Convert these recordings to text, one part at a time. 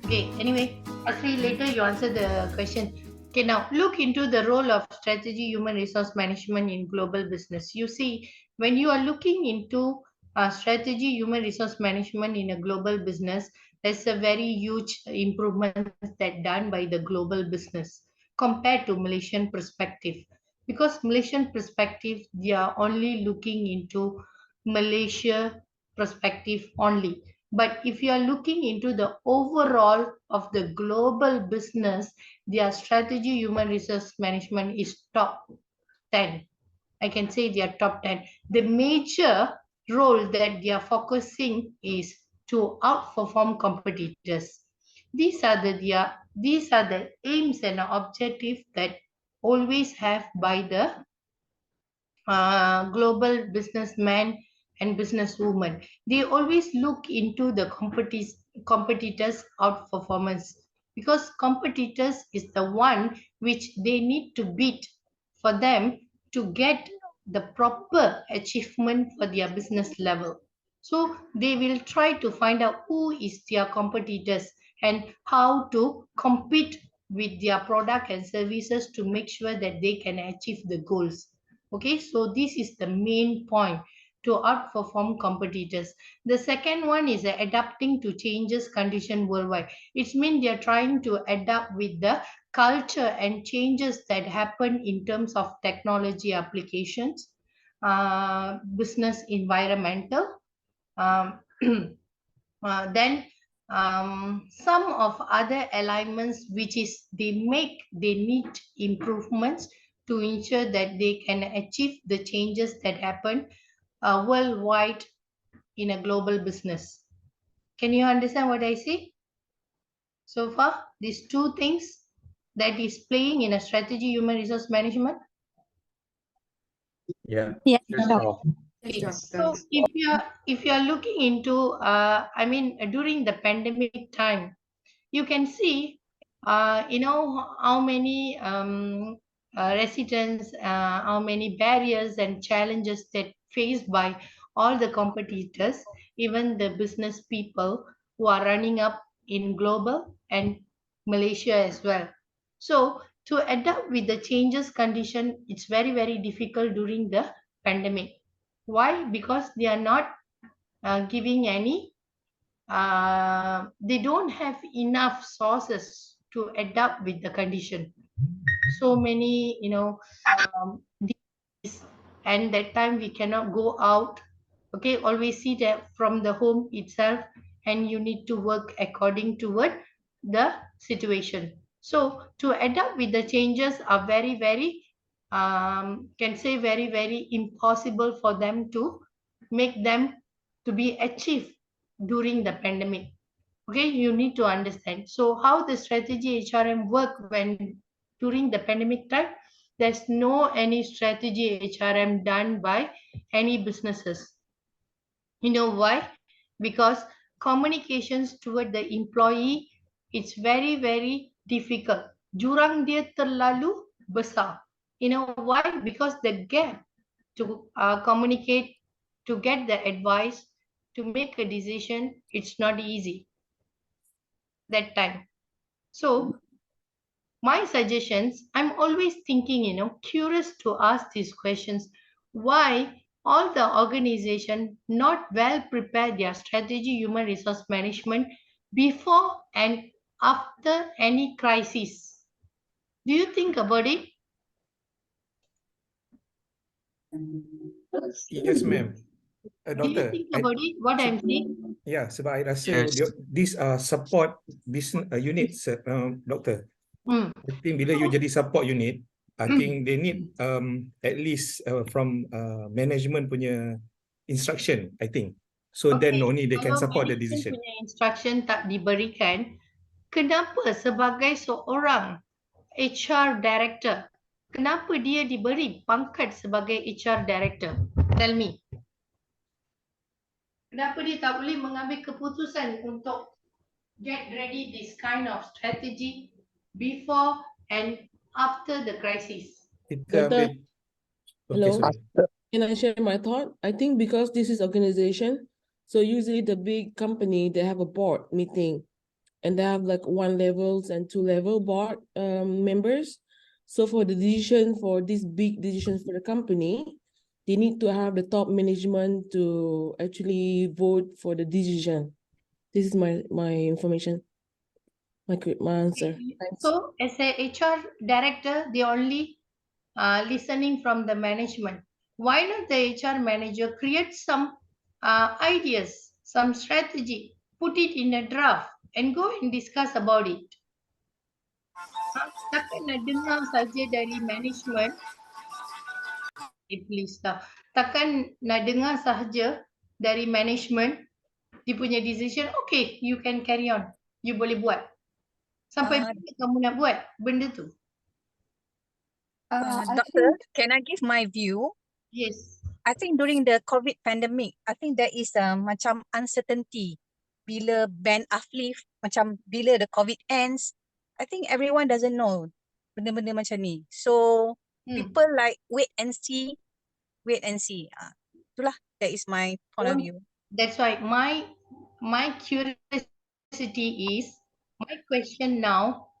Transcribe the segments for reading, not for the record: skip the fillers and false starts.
Okay, anyway, actually later you answer the question. Okay, now look into the role of strategy human resource management in global business. You see, when you are looking into strategy human resource management in a global business, there's a very huge improvement that done by the global business compared to Malaysian perspective. Because Malaysian perspective, they are only looking into Malaysia perspective only. But if you are looking into the overall of the global business, their strategy human resource management is top 10. I can say they are top 10. The major role that they are focusing is to outperform competitors. These are the aims and objectives that always have by the global businessmen and businesswomen. They always look into the competitors' outperformance because competitors is the one which they need to beat for them to get the proper achievement for their business level. So they will try to find out who is their competitors and how to compete with their product and services to make sure that they can achieve the goals. Okay, so this is the main point to outperform competitors. The second one is adapting to changes condition worldwide. It means they are trying to adapt with the culture and changes that happen in terms of technology applications, business environmental, um, then some of other alignments which is they need improvements to ensure that they can achieve the changes that happen worldwide in a global business. Can you understand what I say so far? These two things that is playing in a strategy human resource management. Yeah. Yeah. Yes, Prof. Okay. So if you are looking into during the pandemic time, you can see how many residents, how many barriers and challenges that faced by all the competitors, even the business people who are running up in global and Malaysia as well. So to adapt with the changes condition, it's very, very difficult during the pandemic. Why? Because they are not giving any they don't have enough sources to adapt with the condition. So many, disease, and that time we cannot go out. Okay, always see that from the home itself, and you need to work according to what the situation. So to adapt with the changes are very, very, can say very, very impossible for them to make them to be achieved during the pandemic. Okay, you need to understand. So how the strategy HRM work when during the pandemic time? There's no any strategy HRM done by any businesses. You know why? Because communications toward the employee, it's very, very difficult. Jurang dia terlalu besar. You know why? Because the gap to communicate, to get the advice, to make a decision, it's not easy that time. So my suggestions, I'm always thinking, curious to ask these questions. Why all the organization not well prepared their strategy human resource management before and after any crisis? Do you think about it? Yes, ma'am. Do you Doctor, think about it? What I'm saying? yeah, sebab I rasa Yes. these are support business units, Doctor. Hmm. I think bila you jadi support unit, I think they need at least from management punya instruction, I think. So then only they can Kalau support the management decision. punya instruction tak diberikan, kenapa sebagai seorang HR director, kenapa dia diberi pangkat sebagai HR director? Tell me. Kenapa dia tak boleh mengambil keputusan untuk get ready this kind of strategy before and after the crisis? Kita Doctor, ambil... hello? sorry. Can I share my thought? I think because this is organization, so usually the big company, they have a board meeting and they have like 1 levels and 2 level board members. So for the decision for these big decisions for the company, they need to have the top management to actually vote for the decision. This is my information, my answer. Thanks. So as a HR director, they only listening from the management. Why not the HR manager create some ideas, some strategy, put it in a draft and go and discuss about it. Takkan nak dengar saja dari management, please lah. Takkan nak dengar sahaja dari management, dia punya decision, okay, you can carry on. You boleh buat. Sampai bila kamu nak buat benda tu? Doctor, can I give my view? Yes. I think during the COVID pandemic, I think there is macam uncertainty. Bila ban uplift, macam bila the COVID ends, I think everyone doesn't know benda-benda macam ni. So people like wait and see. Itulah, that is my point of view. That's why my curiosity is, my question now,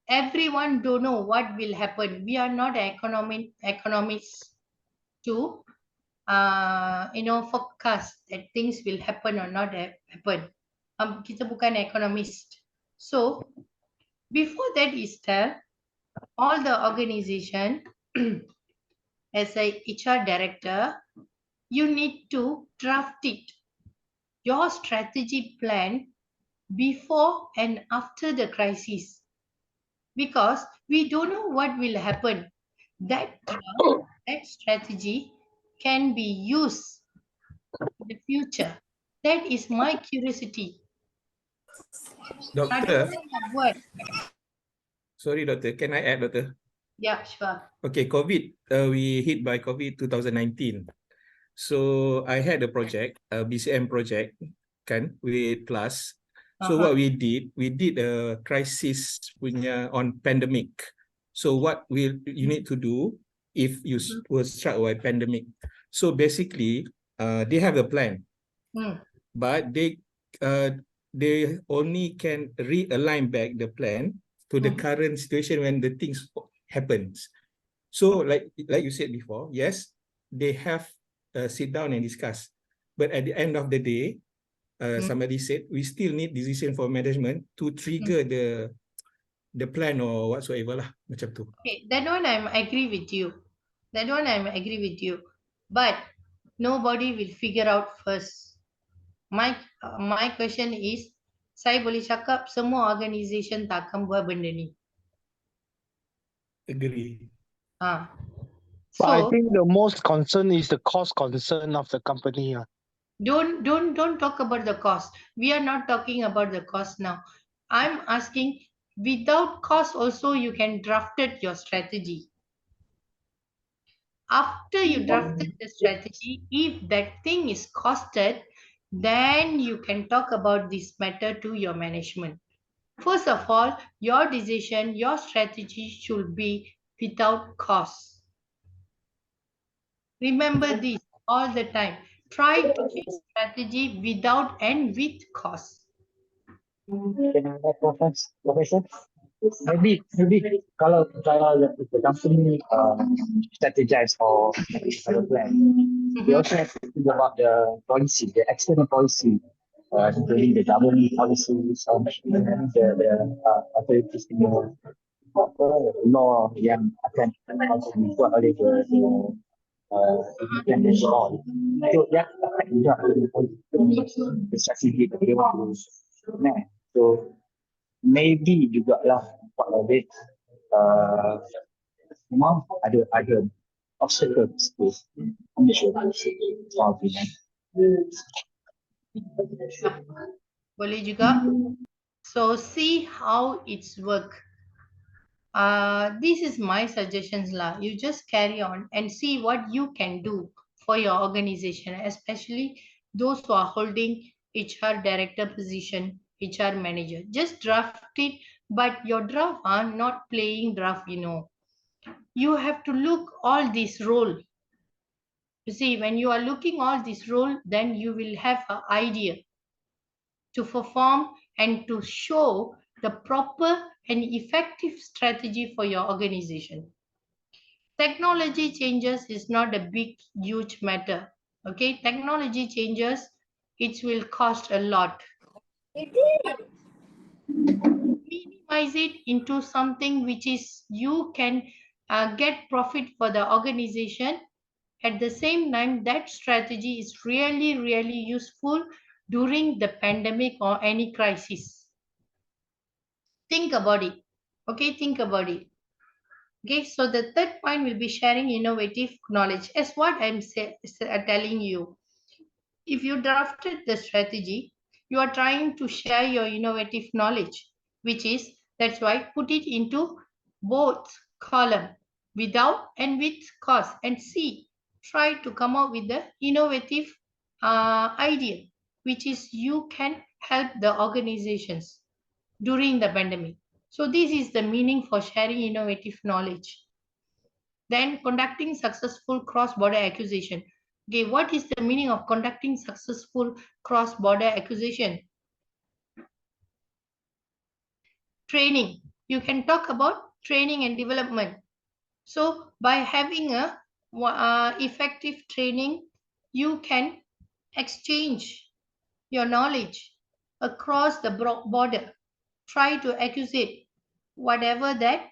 everyone don't know what will happen. We are not economists to forecast that things will happen or not happen. Kita bukan economist. So before that is there, all the organization as a HR director, you need to draft it, your strategy plan before and after the crisis, because we don't know what will happen. That strategy can be used in the future. That is my curiosity. Doctor, What? sorry, Doctor, can I add, Doctor? Yeah, sure. Okay, COVID, we hit by COVID 2019. So I had a project, a BCM project, kan, with class. So what we did a crisis punya on pandemic. So what you need to do if you were struck by pandemic? So basically, they have a plan, but they only can realign back the plan to the current situation when the things happens. So like you said before, yes, they have sit down and discuss. But at the end of the day, somebody said we still need decision for management to trigger the plan or whatsoever lah, macam tu. Okay, that one I agree with you. But nobody will figure out first. My question is, saya boleh cakap semua organisation tak akan buat benda ni. Agree. But So I think the most concern is the cost concern of the company. don't talk about the cost. We are not talking about the cost now. I'm asking, without cost also you can draft it your strategy. After you drafted the strategy, if that thing is costed, then you can talk about this matter to your management. First of all, your decision, your strategy should be without cost. Remember this all the time. Try to make strategy without and with cost. Can I have professor? Maybe kalau the company strategize or have a plan, we also have to think about the policy, the external policy, including the government policies, the authorities in the law yang akan dibuat oleh independent law. So that akan juga the strategy that they want to connect. So maybe jugalah part of it memang ada obstacles to solve it. Boleh juga. So see how it's work. This is my suggestions lah. You just carry on and see what you can do for your organization, especially those who are holding HR director position, HR manager. Just draft it, but your draft are not playing draft, You have to look all this role. You see, when you are looking all this role, then you will have an idea to perform and to show the proper and effective strategy for your organization. Technology changes is not a big, huge matter. Okay, technology changes, it will cost a lot. Minimize it into something which is you can get profit for the organization. At the same time, that strategy is really, really useful during the pandemic or any crisis. Think about it. Okay, think about it. Okay, so the third point will be sharing innovative knowledge. As what I'm telling you, if you drafted the strategy, you are trying to share your innovative knowledge, which is, that's why put it into both column, without and with cost, and see, try to come up with the innovative idea, which is you can help the organizations during the pandemic. So this is the meaning for sharing innovative knowledge. Then conducting successful cross-border acquisition. Okay, what is the meaning of conducting successful cross-border acquisition? Training. You can talk about training and development. So by having a effective training, you can exchange your knowledge across the border. Try to accusate whatever that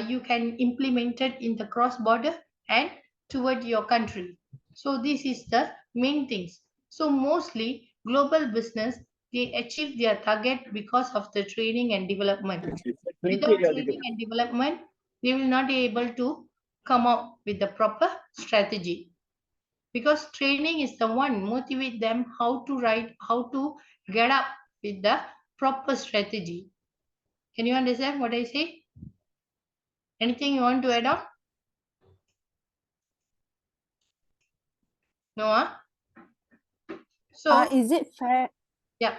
you can implement it in the cross border and toward your country. So this is the main things. So mostly global business, they achieve their target because of the training and development. Without training and development, they will not be able to come up with the proper strategy. Because training is the one motivate them how to write, how to get up with the proper strategy. Can you understand what I say? Anything you want to add on? No? So, Is it fair? yeah.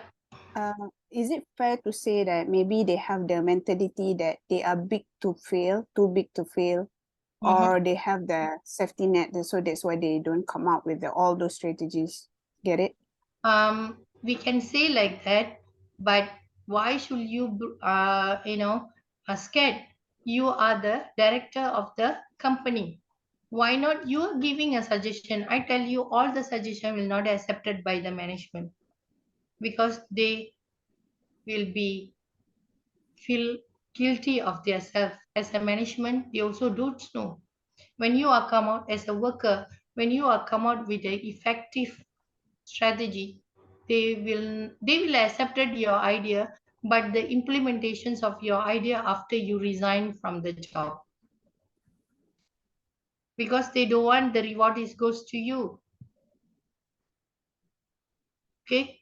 Is it fair to say that maybe they have the mentality that they are big to fail, too big to fail, or they have the safety net, so that's why they don't come up with all those strategies? Get it? We can say like that, but why should you, scared? You are the director of the company. Why not you are giving a suggestion? I tell you, all the suggestion will not be accepted by the management because they will be feel guilty of their self. As a management, they also don't know. When you are come out as a worker, when you are come out with an effective strategy, they will accepted your idea, but the implementations of your idea after you resign from the job, because they don't want the reward is goes to you. Okay.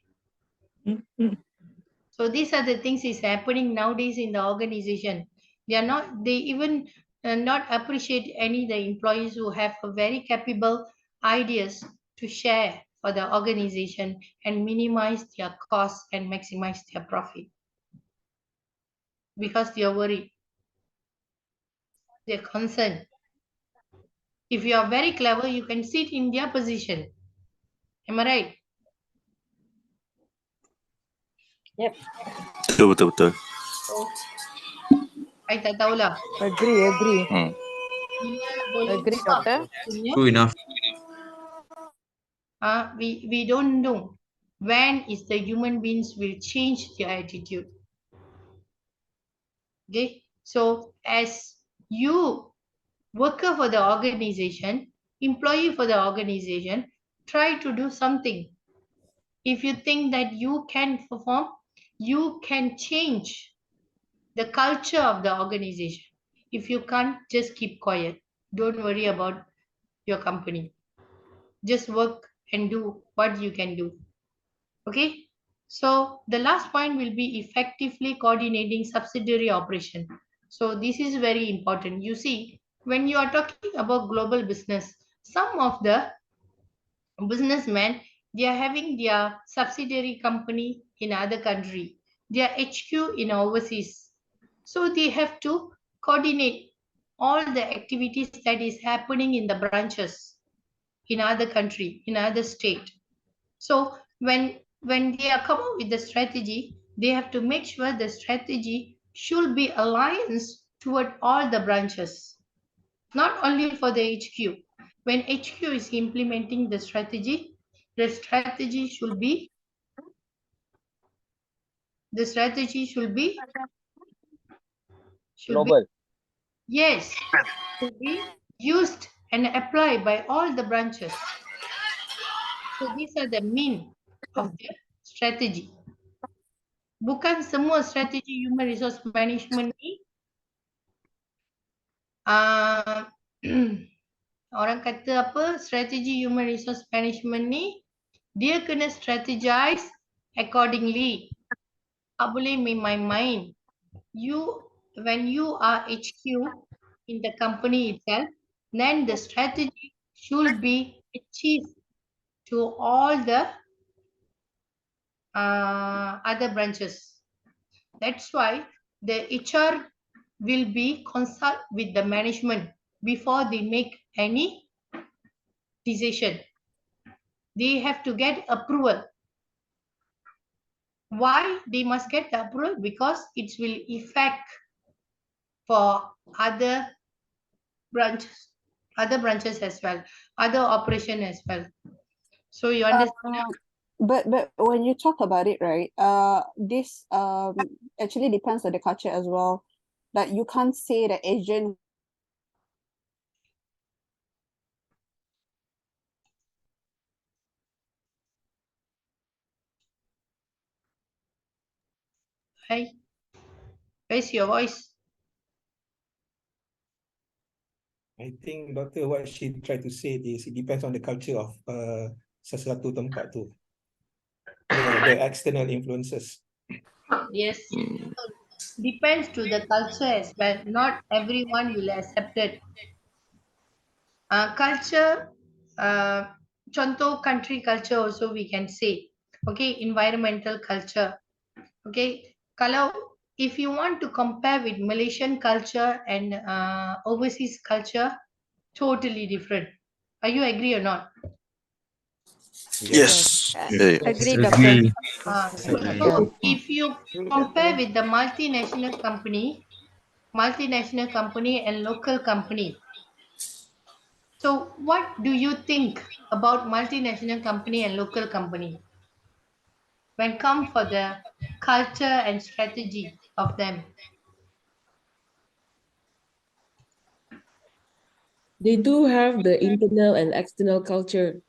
So these are the things is happening nowadays in the organization. They even not appreciate any the employees who have a very capable ideas to share for the organization and minimize their costs and maximize their profit, because they are worried, they're concerned. If you are very clever, you can sit in their position. Am I right? Yep. Betul. I tak tahulah. Agree. Ina boleh Agree, ubah doctor. punya. True enough. We don't know when is the human beings will change their attitude. Okay, so as you worker for the organization, employee for the organization, try to do something. If you think that you can perform, you can change the culture of the organization. If you can't, just keep quiet. Don't worry about your company. Just work and do what you can do. Okay. So the last point will be effectively coordinating subsidiary operation. So this is very important. You see, when you are talking about global business, some of the businessmen, they are having their subsidiary company in other country, their HQ in overseas. So they have to coordinate all the activities that is happening in the branches in other country, in other state. So when they are come up with the strategy, they have to make sure the strategy should be alliance toward all the branches, not only for the HQ. When HQ is implementing the strategy should be Global. yes, should be used and applied by all the branches. So these are the mean of the strategy. Bukan semua strategi human resource management ni orang kata apa, strategi human resource management ni dia kena strategize accordingly. Tak boleh main-main. When you are HQ in the company itself, then the strategy should be achieved to all the other branches. That's why the HR will be consult with the management before they make any decision. They have to get approval. Why they must get the approval? Because it will affect for other branches as well, other operation as well. So you understand? But when you talk about it, right, this actually depends on the culture as well. That you can't say that Asian Hi, where's your voice? I think doctor what she tried to say is it depends on the culture of sesuatu tempat tu. The external influences. Yes. Depends to the culture as well. Not everyone will accept it. Culture, contoh country culture also we can say. Okay, environmental culture. Okay, kalau if you want to compare with Malaysian culture and overseas culture, totally different. Are you agree or not? Yes. Agree, doctor. Agree. So if you compare with the multinational company and local company, so what do you think about multinational company and local company when come for the culture and strategy of them? They do have the internal and external culture.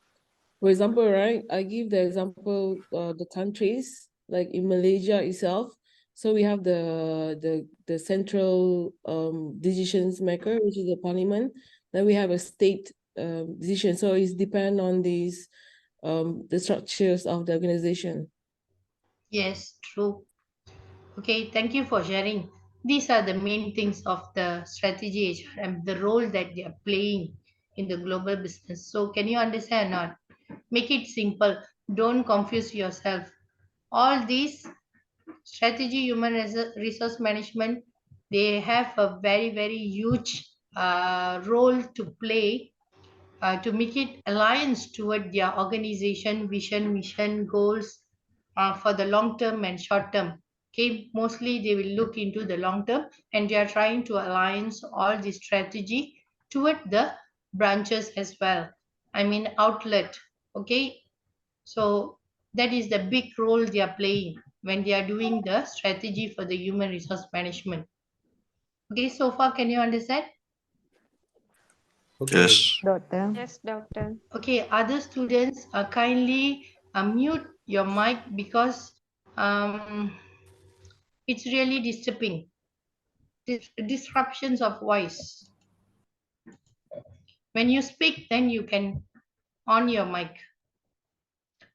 For example, right, I give the example the countries like in Malaysia itself. So we have the central decisions maker, which is the parliament. Then we have a state decision. So it's depend on these the structures of the organization. Yes, true. Okay, thank you for sharing. These are the main things of the strategy HR and the role that they are playing in the global business. So can you understand or not? Make it simple. Don't confuse yourself. All these strategy, human resource management, they have a very, very huge role to play to make it alliance toward their organization vision, mission, goals for the long term and short term. Okay, mostly they will look into the long term and they are trying to alliance all the strategy toward the branches as well. I mean outlet. Okay, so that is the big role they are playing when they are doing the strategy for the human resource management. Okay, so far can you understand? Okay. Yes. Doctor. Yes, doctor. Okay, other students kindly mute your mic because it's really disturbing. Disruptions of voice. When you speak, then you can on your mic.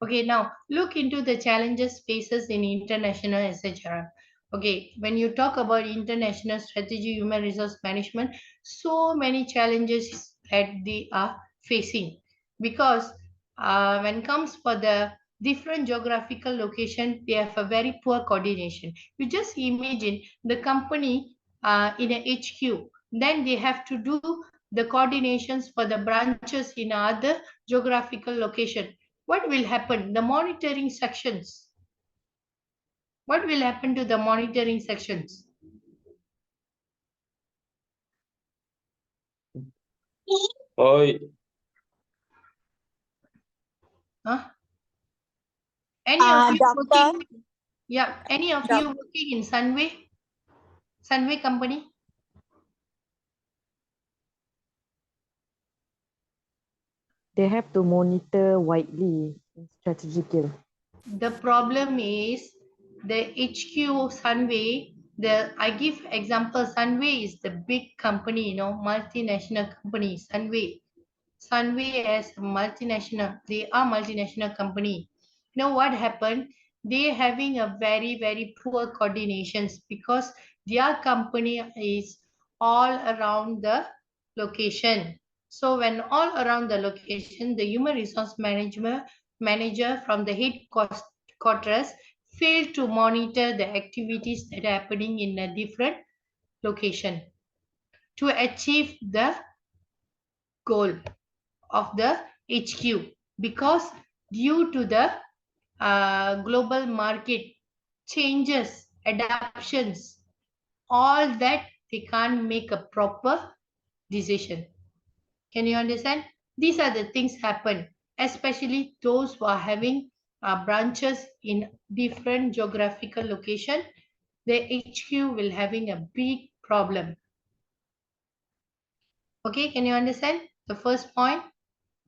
Okay, now look into the challenges faces in international SHRM. Okay, when you talk about international strategy, human resource management, so many challenges that they are facing because when comes for the different geographical location, they have a very poor coordination. You just imagine the company in a HQ, then they have to do the coordinations for the branches in other geographical location. What will happen? The monitoring sections. What will happen to the monitoring sections? Oh, Huh? Any of you Doctor, working? Yeah, any of you working in Sunway company? They have to monitor widely in strategical. The problem is the HQ Sunway. I give example. Sunway is the big company, multinational company. Sunway as a multinational. They are multinational company. You know what happened? They having a very very poor coordinations because their company is all around the location. So when all around the location, the human resource manager from the headquarters failed to monitor the activities that are happening in a different location to achieve the goal of the HQ, because due to the global market changes, adaptations, all that they can't make a proper decision. Can you understand? These are the things happen, especially those who are having branches in different geographical location. The HQ will having a big problem. Okay, can you understand the first point?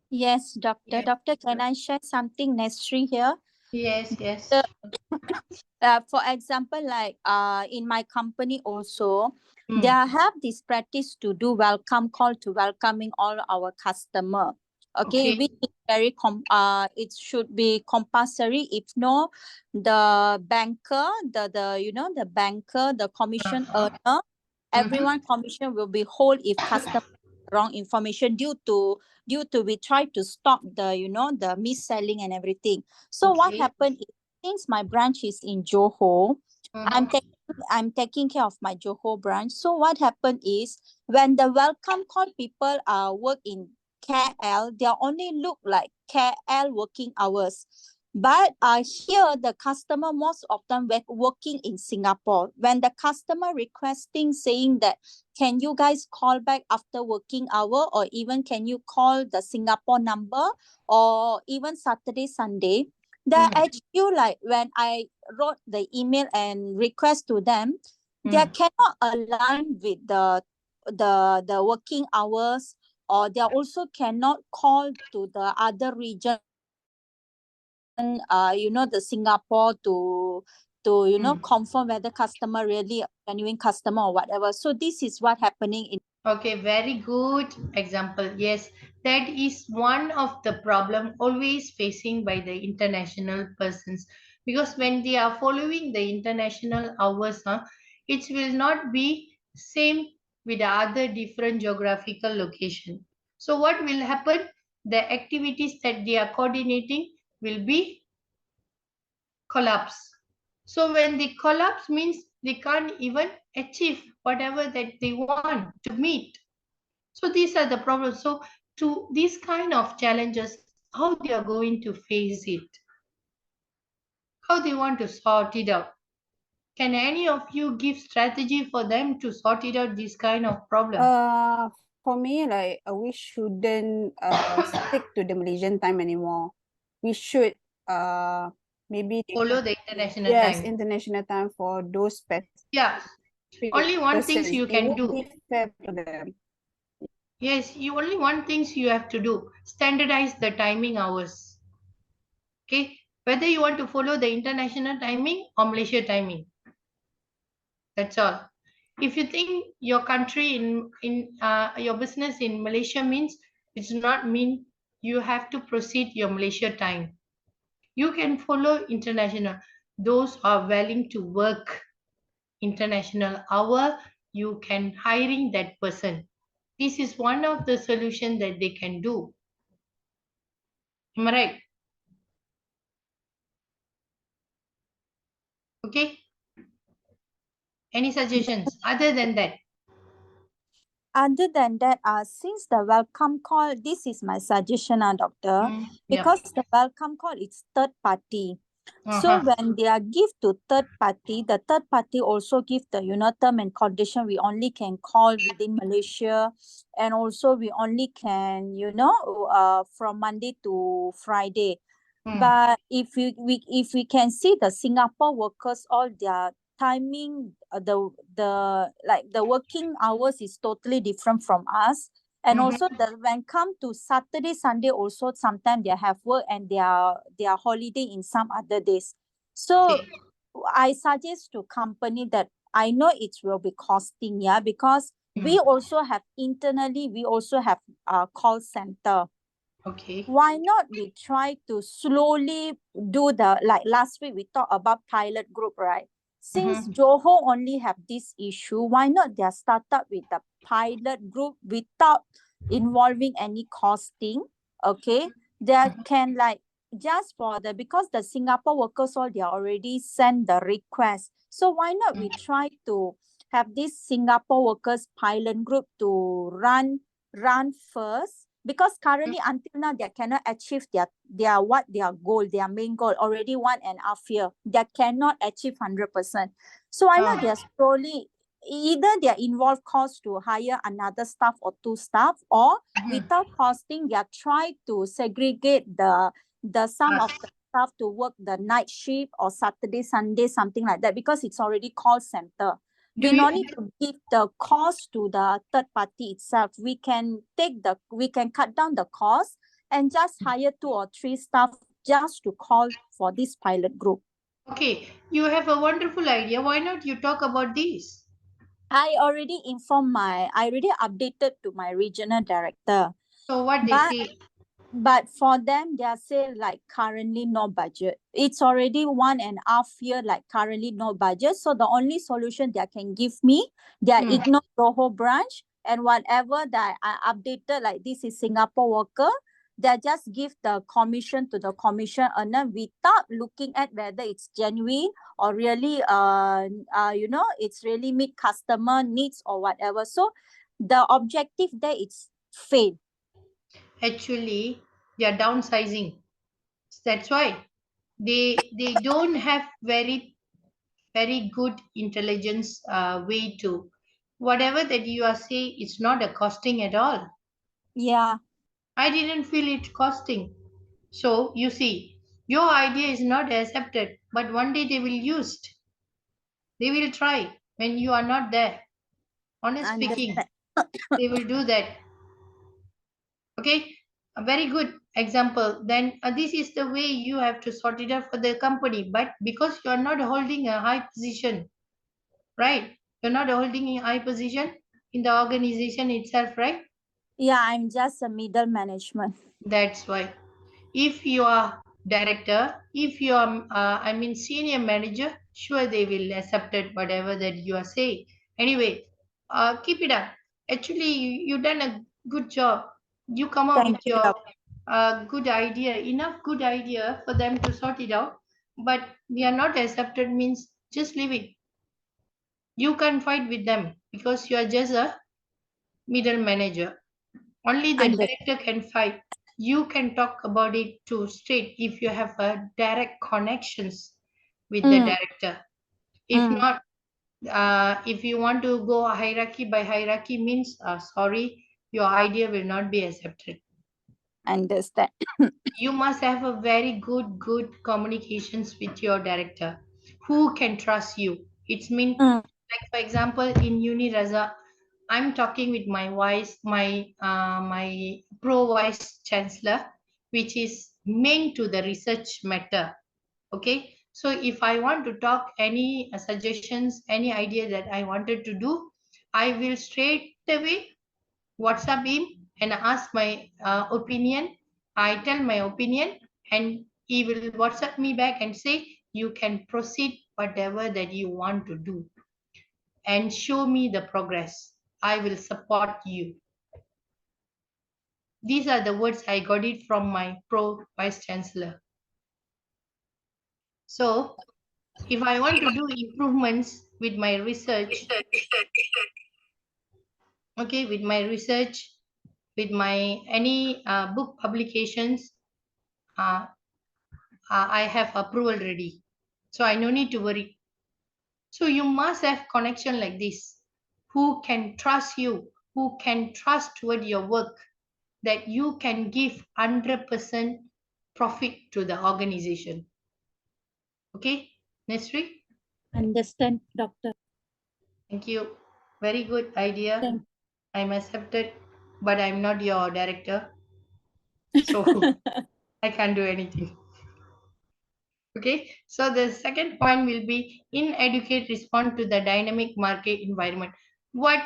yes, doctor. Yeah. Doctor, can I share something necessary here? Yes, yes. The, for example, like in my company also, they have this practice to do welcome call to welcoming all our customer. Okay, Okay. which is very it should be compulsory. If no, the banker, the banker, the commission earner, everyone commission will be whole if customer wrong information due to we try to stop the mis-selling and everything. So what Okay. happened is, since my branch is in Johor, I'm Mhm. taking I'm taking care of my Johor branch. So what happened is, when the welcome call people work in KL, they only look like KL working hours. But here the customer most often working in Singapore. When the customer requesting saying that, can you guys call back after working hour, or even can you call the Singapore number, or even Saturday, Sunday, the HQ, like when I wrote the email and request to them, they cannot align with the working hours, or they also cannot call to the other region, the Singapore to confirm whether customer really a genuine customer or whatever. So this is what happening in. Okay, very good example. Yes, that is one of the problem always facing by the international persons, because when they are following the international hours, it will not be same with the other different geographical location. So what will happen? The activities that they are coordinating will be collapse. So when they collapse means they can't even achieve whatever that they want to meet. So these are the problems. So to these kind of challenges, how they are going to face it, how they want to sort it out. Can any of you give strategy for them to sort it out this kind of problem? For me, like we shouldn't stick to the Malaysian time anymore. We should maybe Follow the international yes, time. international time for those specific Yeah. Only one things persons. you It can won't do. be fair to them. Yes, you only one things you have to do. Standardize the timing hours. Okay. Whether you want to follow the international timing or Malaysia timing. That's all. If you think your country in your business in Malaysia means, it's not mean you have to proceed your Malaysia time. You can follow international. Those are willing to work international hour, you can hiring that person. This is one of the solution that they can do. Am I right? Okay. Any suggestions other than that? Other than that, since the welcome call, this is my suggestion, doctor, Yeah. because the welcome call is third party. So when they are give to third party, the third party also give the term and condition. We only can call within Malaysia, and also we only can from Monday to Friday. But if we can see the Singapore workers, all their timing, the working hours is totally different from us. And also when come to Saturday, Sunday, also sometimes they have work and they are holiday in some other days. So I suggest to company that I know it will be costing, yeah, because we also have internally, we also have a call center. Okay. Why not we try to slowly do the, like last week we talked about pilot group, right? Since Johor only have this issue, why not they are start up with the pilot group without involving any costing? Okay, they can like just for the, because the Singapore workers all they already send the request. So why not we try to have this Singapore workers pilot group to run first, because currently until now they cannot achieve their goal, their main goal already 1.5 year. They cannot achieve 100%. So I know they're slowly, either they're involved cost to hire another staff or two staff, or without costing, they are try to segregate the some of the staff to work the night shift or Saturday, Sunday, something like that, because it's already call center. We no need to give the cost to the third party itself. We can cut down the cost and just hire 2 or 3 staff just to call for this pilot group. Okay, you have a wonderful idea. Why not you talk about this? I already updated to my regional director. So what they say? But for them, they are say like currently no budget. It's already 1.5 year, like currently no budget. So the only solution they can give me, they are ignore Johor branch, and whatever that I updated, like this is Singapore worker, they just give the commission to the commission earner without looking at whether it's genuine or really it's really meet customer needs or whatever. So the objective there is fail. Actually, they are downsizing. That's why they don't have very good intelligence way to whatever that you are saying. It's not a costing at all. Yeah. I didn't feel it costing. So you see, your idea is not accepted, but one day they will use it. They will try when you are not there. Honest speaking, they will do that. Okay, a very good example. Then this is the way you have to sort it out for the company. But because you are not holding a high position, right? You're not holding a high position in the organization itself, right? Yeah, I'm just a middle management. That's why. If you are director, if you are, senior manager, sure they will accept it, whatever that you are saying. Anyway, keep it up. Actually, you done a good job. You come up with Thank you. your good idea, enough good idea for them to sort it out. But they are not accepted means just leave it. You can't fight with them because you are just a middle manager. Only the director can fight. You can talk about it to straight if you have a direct connections with the director. If not, if you want to go hierarchy by hierarchy means, sorry, your idea will not be accepted. Understand. You must have a very good communications with your director who can trust you. It's mean, like for example in Uniraza, I'm talking with my pro vice chancellor, which is main to the research matter. Okay, so if I want to talk any suggestions, any idea that I wanted to do, I will straight away WhatsApp him and ask my opinion. I tell my opinion and he will WhatsApp me back and say, you can proceed whatever that you want to do and show me the progress. I will support you. These are the words I got it from my pro vice chancellor. So if I want to do improvements with my research, okay, with my research, with my any book publications, I have approval ready. So I no need to worry. So you must have connection like this. Who can trust you? Who can trust toward your work? That you can give 100% profit to the organization. Okay, Nesri? Understand, doctor. Thank you. Very good idea. Thank I'm accepted, but I'm not your director. So I can't do anything. Okay, so the second point will be inadequate response to the dynamic market environment. What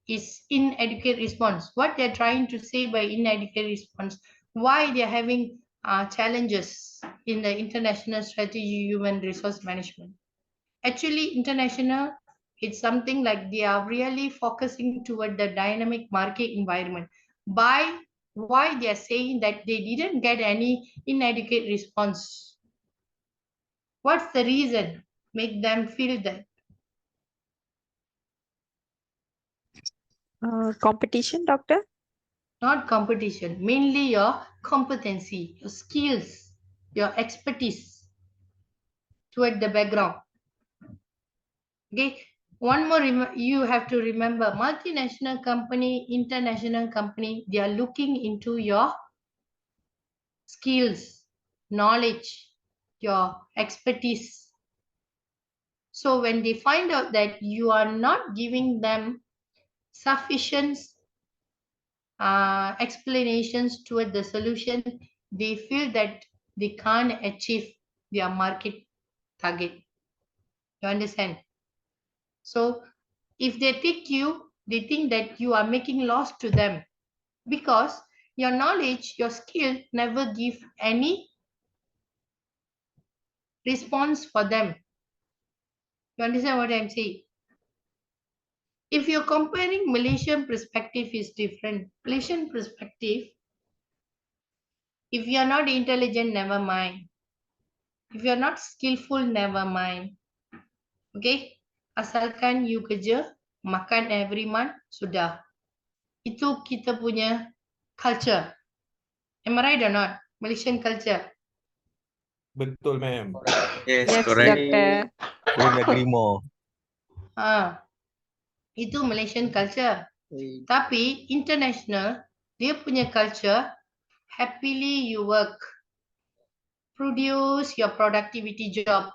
is inadequate response? What they're trying to say by inadequate response? Why they're having challenges in the international strategy human resource management? Actually, international, it's something like they are really focusing toward the dynamic market environment. By why they are saying that they didn't get any inadequate response? What's the reason? Make them feel that Competition, doctor? not competition, mainly your competency, your skills, your expertise toward the background. Okay. One more, you have to remember multinational company, international company, they are looking into your skills, knowledge, your expertise. So when they find out that you are not giving them sufficient explanations toward the solution, they feel that they can't achieve their market target. You understand? So if they take you, they think that you are making loss to them because your knowledge, your skill never give any response for them. You understand what I'm saying? If you're comparing Malaysian perspective is different. Malaysian perspective, if you're not intelligent, never mind. If you're not skillful, never mind. Okay? Asalkan you kerja, makan every month, sudah. Itu kita punya culture. Am I right or not? Malaysian culture. Betul, ma'am. Yes, doctor. Couldn't agree more. Itu Malaysian culture. Tapi international, dia punya culture, happily you work. Produce your productivity job.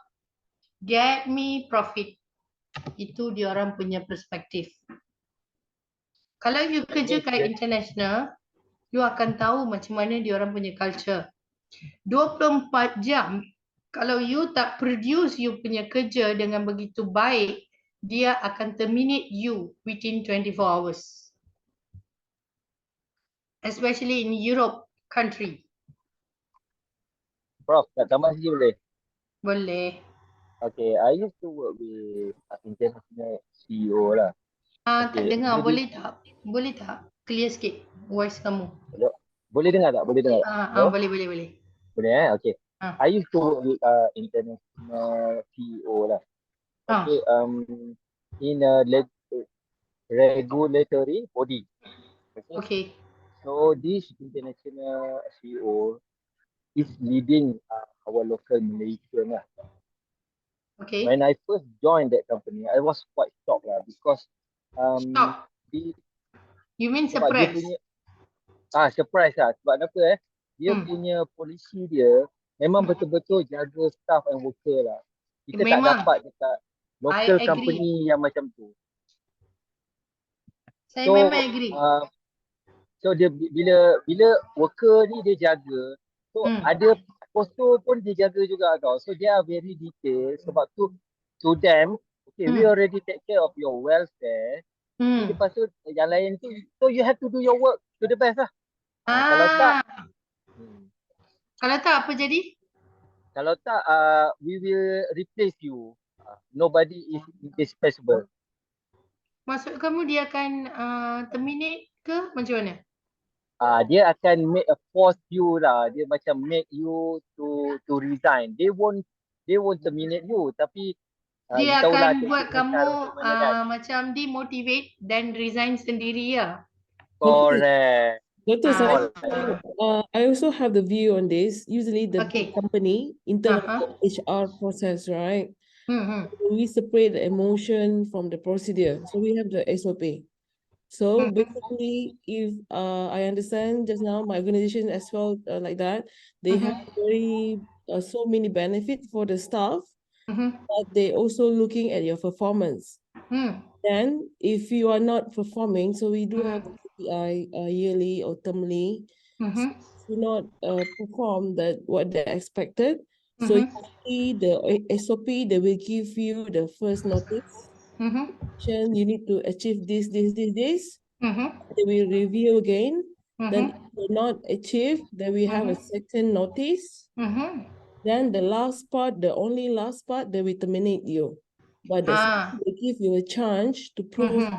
Get me profit. Itu diorang punya perspektif. Kalau you kerja kat international, you akan tahu macam mana diorang punya culture. 24 jam, kalau you tak produce you punya kerja dengan begitu baik, dia akan terminate you within 24 hours. Especially in Europe country. Prof, nak tambah sikit boleh? Boleh. Okay, I used to work with international CEO lah. Tak Okay, dengar, maybe- boleh tak? Clear sikit voice kamu. Hello? Boleh dengar tak? Boleh dengar tak? Hello? Boleh. Boleh Okay. I used to work with international CEO lah. Okay, in a regulatory body. Okay. So this international CEO is leading our local Malaysian lah. Okay. When I first joined that company, I was quite shocked lah because Shock. You mean sebab dia surprise? punya surprise lah. Sebab apa dia punya polisi dia memang betul-betul jaga staff and worker lah. Kita tak Memang. dapat dekat local I agree. company yang macam tu. Saya memang agree. So dia bila worker ni dia jaga, so ada postur pun dia jaga juga tau. So they are very detailed. Sebab tu to them, okay, we already take care of your welfare. Lepas tu yang lain tu, so you have to do your work to the best lah. Kalau tak, kalau tak apa jadi? Kalau tak, we will replace you. Nobody is indispensable. Maksud kamu dia akan terminate ke macam mana? Dia akan make a force you lah. Dia macam make you to resign. They won't terminate you. Tapi dia akan buat kamu kan? macam demotivate dan resign sendiri ya. Correct. Doctor, Ah, I also have the view on this. Usually the okay. big company, in terms Uh-huh. of HR process, right? Mm-hmm. We separate the emotion from the procedure. So we have the SOP. So basically, if I understand just now, my organization as well, like that, they have very so many benefits for the staff, but they also looking at your performance. Then, if you are not performing, so we do have the KPI yearly or termly. So if you not perform what they expected, so usually the SOP they will give you the first notice. You need to achieve this. They will review again. Then if they not achieve, then we have a second notice. Then the last part, the only last part, they will terminate you. But that's they give you a chance to prove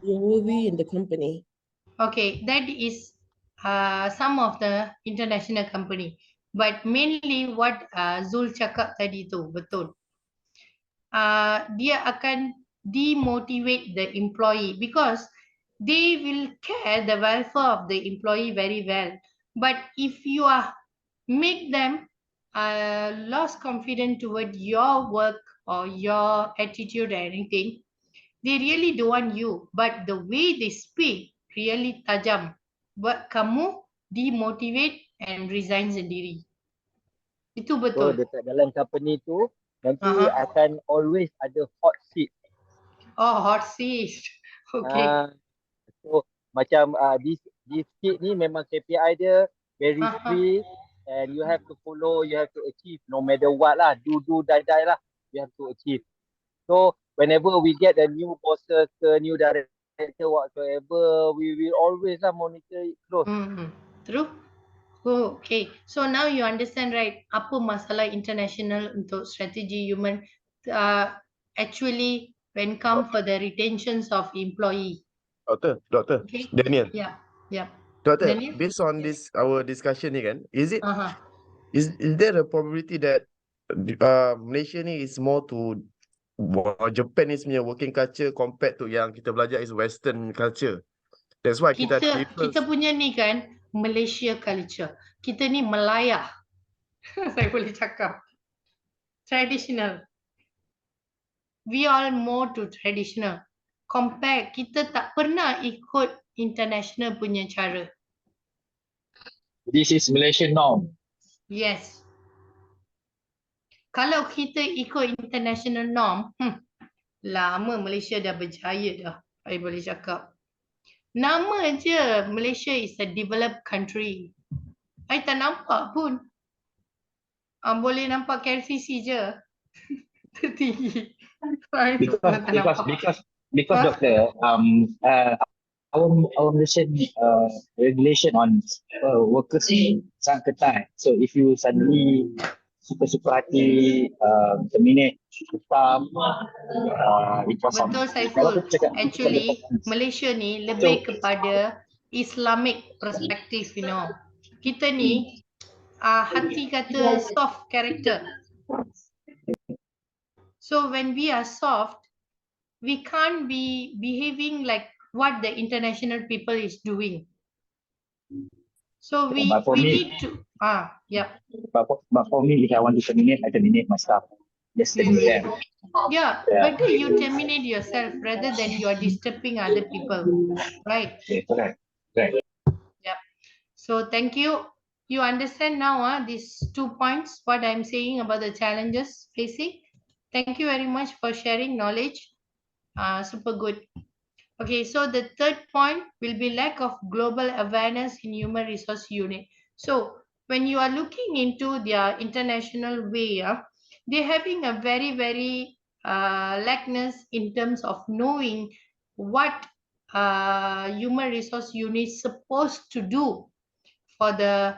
you're worthy in the company. Okay, that is some of the international company. But mainly what Zul cakap tadi tu, betul. Dia akan demotivate the employee because they will care the welfare of the employee very well. But if you are make them lost confidence toward your work or your attitude or anything, they really don't want you. But the way they speak really tajam. Buat kamu demotivate and resign sendiri. Itu So betul. dekat dalam company tu nanti Aha. akan always ada hot seat. Oh, hot seat. Okay. So macam this seat ni memang KPI dia very strict and you have to follow, you have to achieve no matter what lah, do die lah, you have to achieve. So whenever we get a new bosses ke new director whatsoever, we will always lah monitor it close. True. Oh, okay. So now you understand, right? Apa masalah international untuk strategi human actually when come for the retentions of employee. Doctor, Okay. Daniel. Yeah. Yeah. Doctor, Daniel? based on this our discussion ni kan, is there a probability that Malaysia ni is more to Japanese punya working culture compared to yang kita belajar is Western culture? That's why kita Kita punya ni kan Malaysia culture. Kita ni Melayah. Saya boleh cakap. Traditional. We are more to traditional. Compare, kita tak pernah ikut international punya cara. This is Malaysian norm. Yes. Kalau kita ikut international norm, lama Malaysia dah berjaya dah. Saya boleh cakap. Nama je Malaysia is a developed country. Saya tak nampak pun. Boleh nampak KLCC je. Tertinggi. Because doctor, our Malaysian regulation on workers sangat ketat. So if you suddenly suka hati terminate staff, Betul Saiful. Actually, Malaysia ni lebih kepada Islamic perspective, you know. Kita ni hati kata soft character. So when we are soft, we can't be behaving like what the international people is doing. So we need to yeah. But for me, if I want to terminate, I terminate my staff. Just terminate them. Yeah, better you terminate yourself rather than you are disturbing other people, right? Correct. Right. Yeah. So thank you. You understand now these 2 points, what I'm saying about the challenges facing. Thank you very much for sharing knowledge. Super good. Okay, so the third point will be lack of global awareness in human resource unit. So when you are looking into their international way, they're having a very, very lackness in terms of knowing what human resource unit supposed to do for the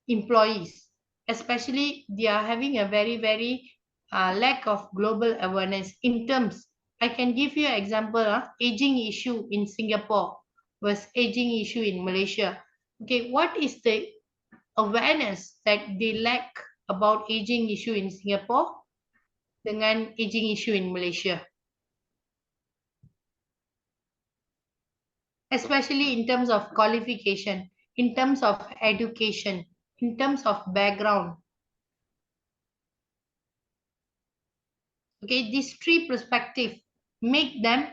employees. Especially they are having a very, very lack of global awareness in terms. I can give you an example, aging issue in Singapore versus aging issue in Malaysia. Okay, what is the awareness that they lack about aging issue in Singapore dengan aging issue in Malaysia? especially in terms of qualification, in terms of education, in terms of background. Okay, these three perspectives make them,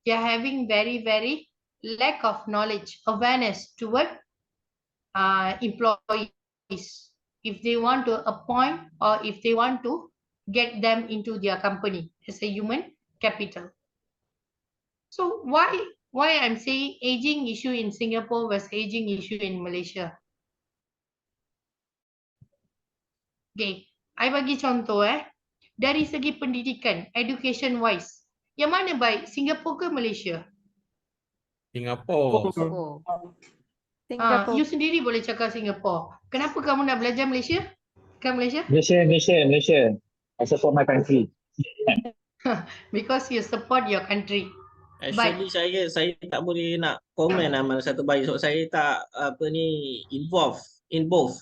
they are having very, very lack of knowledge, awareness toward employees. If they want to appoint or if they want to get them into their company as a human capital. So why I'm saying aging issue in Singapore was aging issue in Malaysia? Okay, I bagi contoh dari segi pendidikan, education wise, yang mana baik, Singapore ke Malaysia? Singapore. You sendiri boleh cakap Singapore. Kenapa kamu nak belajar Malaysia? Ke Malaysia? Malaysia. I support my country. Because you support your country. Actually saya tak boleh nak komen mana satu baik sebab saya tak involve in both.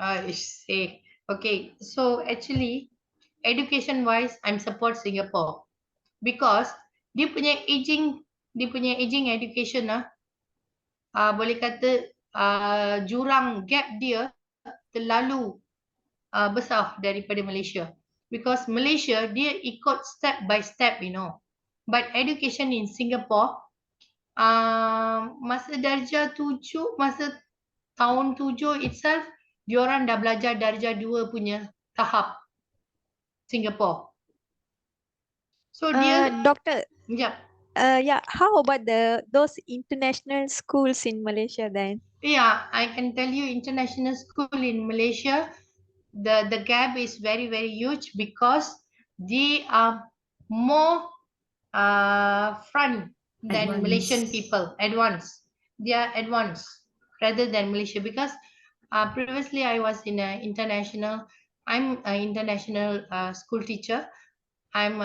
I see. Okay, so actually education wise I'm support Singapore because dia punya aging education boleh kata jurang gap dia terlalu besar daripada Malaysia, because Malaysia dia ikut step by step, but education in Singapore masa darjah 7, masa tahun 7 itself diorang dah belajar darjah 2 punya tahap Singapore. So dia Doctor, yeah. How about those international schools in Malaysia then? Yeah, I can tell you international school in Malaysia, the gap is very, very huge because they are more front than Malaysian people, advanced. They are advanced rather than Malaysia because previously I was in an international, I'm an international school teacher. I'm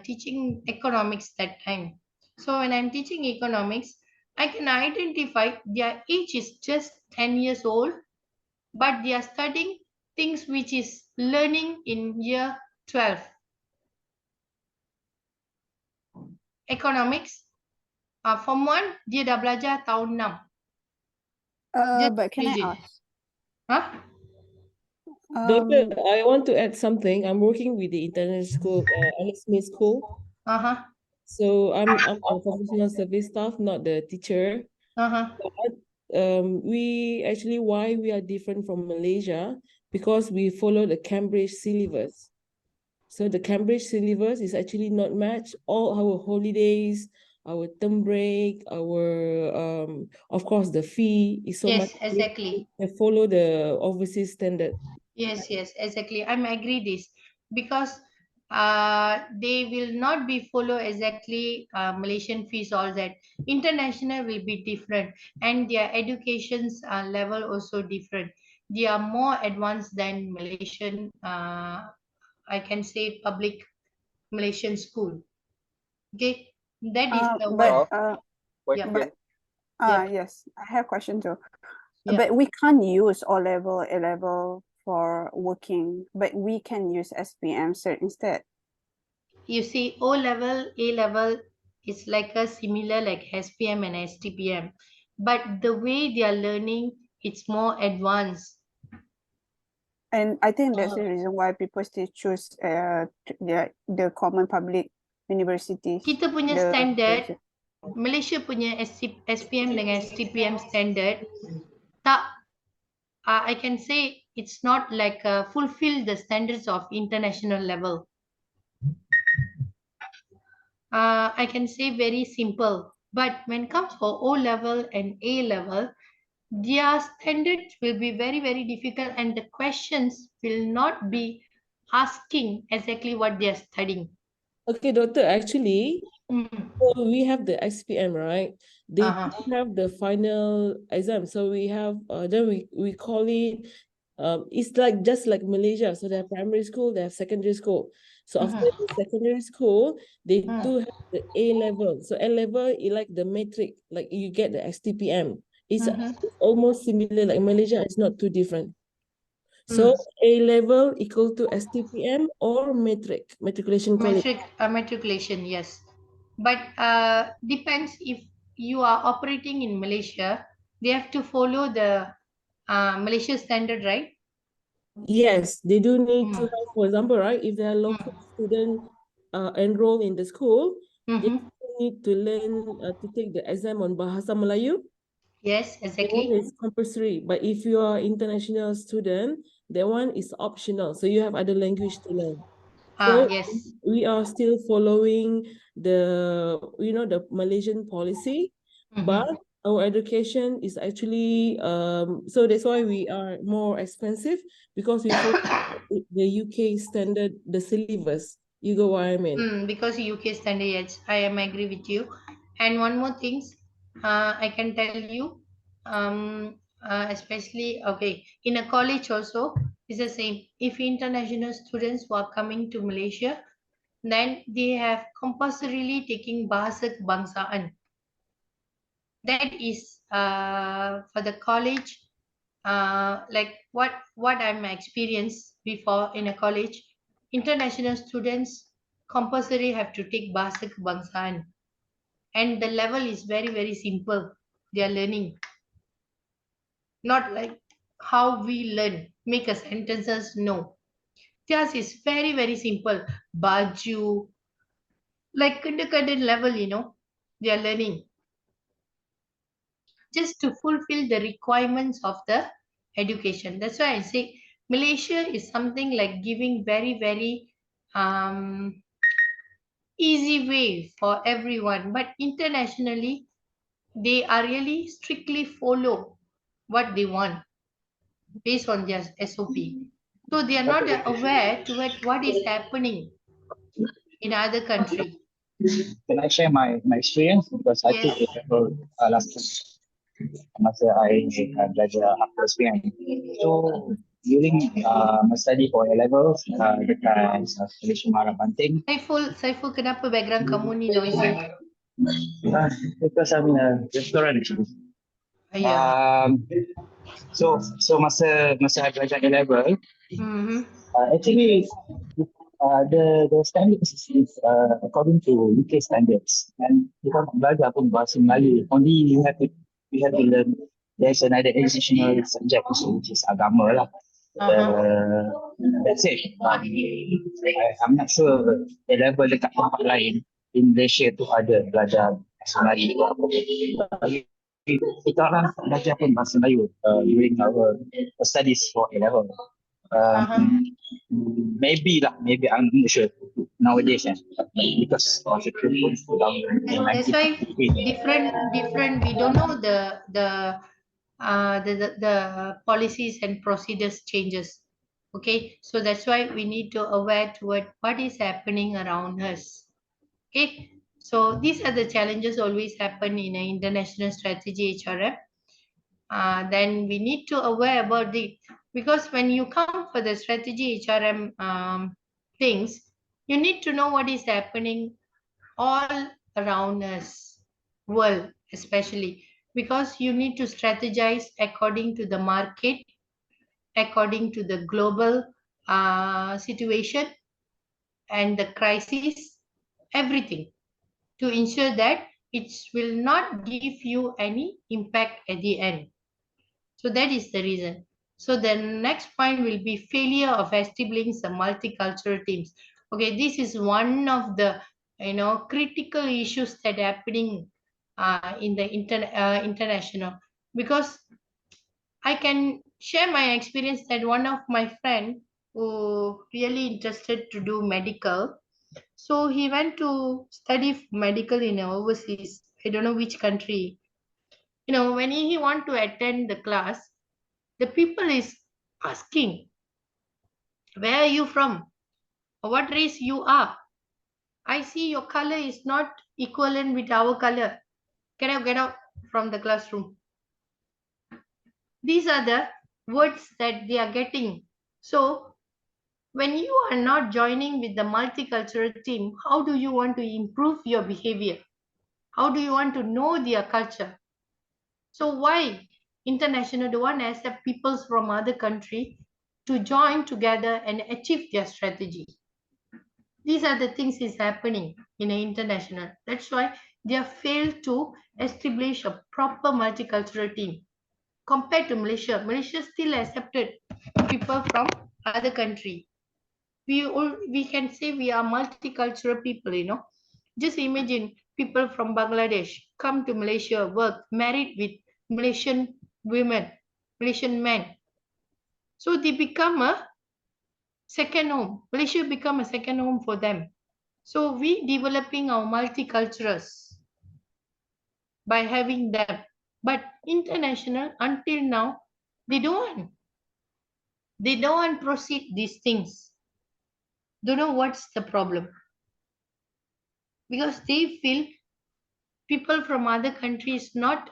teaching economics that time. So when I'm teaching economics, I can identify their age is just 10 years old, but they are studying things which is learning in year 12. Economics, form 1, dia dah belajar tahun 6. But can I ask? Huh? Doctor, I want to add something. I'm working with the international school, Alex Smith School. So I'm a professional service staff, not the teacher. But, we actually, why we are different from Malaysia, because we follow the Cambridge syllabus. So the Cambridge syllabus is actually not matched. All our holidays, our term break, our of course the fee is so much. Yes, exactly. They follow the overseas standard. Yes, exactly. I'm agree this because they will not be follow exactly Malaysian fees, all that. International will be different and their education's level also different. They are more advanced than Malaysian, I can say public Malaysian school. Okay, that is the one. Yes, I have question too. But we can't use O level, A level for working, but we can use SPM cert instead. You see, O level, A level is like a similar like SPM and STPM, but the way they are learning, it's more advanced. And I think that's the reason why people still choose the common public universities. Kita punya standard, Malaysia punya SPM dengan STPM standard, tak, I can say it's not like fulfill the standards of international level. I can say very simple, but when it comes for O level and A level, their standards will be very, very difficult and the questions will not be asking exactly what they are studying. Okay, doctor, actually, so we have the SPM, right? They do have the final exam. So we have, then we call it, it's like just like Malaysia. So they have primary school, they have secondary school. So after the secondary school, they do have the A level. So A level is like the metric, like you get the STPM. It's almost similar, like Malaysia, it's not too different. So A level equal to STPM or matriculation college. Matriculation, yes. But depends if you are operating in Malaysia, they have to follow the Malaysia standard, right? Yes, they do need to have, for example, right, if they are local student enrolled in the school, they need to learn to take the exam on Bahasa Melayu. Yes, That one exactly. is compulsory. But if you are international student, that one is optional. So you have other language to learn. So Yes. we are still following the, the Malaysian policy, but our education is actually, so that's why we are more expensive, because we follow the UK standard, the syllabus. You go what I mean? Because UK standard, yes, I am agree with you. And one more things, I can tell you, especially okay, in a college also is the same. If international students who are coming to Malaysia, then they have compulsorily taking bahasa kebangsaan. That is for the college, like what I'm experienced before in a college, international students compulsory have to take bahasa kebangsaan, and the level is very very simple. They are learning, not like how we learn make a sentences. No, theirs is very very simple. Baju, like kindergarten level, they are learning just to fulfill the requirements of the education. That's why I say Malaysia is something like giving very, very easy way for everyone. But internationally, they are really strictly follow what they want based on their SOP. So they are not aware to what is happening in other country. Can I share my experience? Because I took Yes. A level last time. Masa I belajar after SPM. So during my study for A levels dekat Malaysia Marah Banting. Saiful, kenapa background kamu ni noisy? Because I'm in a restaurant actually. Yeah. So masa I belajar A level, Mm-hmm. actually the standards is according to UK standards, and kita nak belajar pun bahasa Melayu. Only you have to learn. There's another additional subject also, which is agama lah. That's it. I'm not sure A level dekat tempat lain in Malaysia tu ada belajar bahasa Melayu. Kita orang belajar pun bahasa Melayu during our studies for A level. Maybe I'm not sure nowadays, because of the That's why different. We don't know the policies and procedures changes. Okay, so that's why we need to aware toward what is happening around us. Okay, so these are the challenges always happen in an international strategy HRM. Then we need to aware about it, because when you come for the strategy HRM things, you need to know what is happening all around us, world especially, because you need to strategize according to the market, according to the global situation and the crisis, everything, to ensure that it will not give you any impact at the end. So that is the reason. So the next point will be failure of establishing some multicultural teams. Okay, this is one of the critical issues that are happening in the international, because I can share my experience that one of my friend who really interested to do medical, so he went to study medical in overseas. I don't know which country. When he want to attend the class, the people is asking, where are you from? What race you are? I see your color is not equivalent with our color. Can I get out from the classroom? These are the words that they are getting. So when you are not joining with the multicultural team, how do you want to improve your behavior? How do you want to know their culture? So why international don't want to accept peoples from other country to join together and achieve their strategy? These are the things is happening in an international. That's why they have failed to establish a proper multicultural team. Compared to Malaysia, Malaysia still accepted people from other country. We can say we are multicultural people, you know. Just imagine people from Bangladesh come to Malaysia, work, married with Malaysian women, Malaysian men. So they become a second home. Malaysia become a second home for them. So we developing our multiculturals by having them. But international, until now, they don't want. They don't want to proceed these things. Don't know what's the problem. Because they feel people from other countries not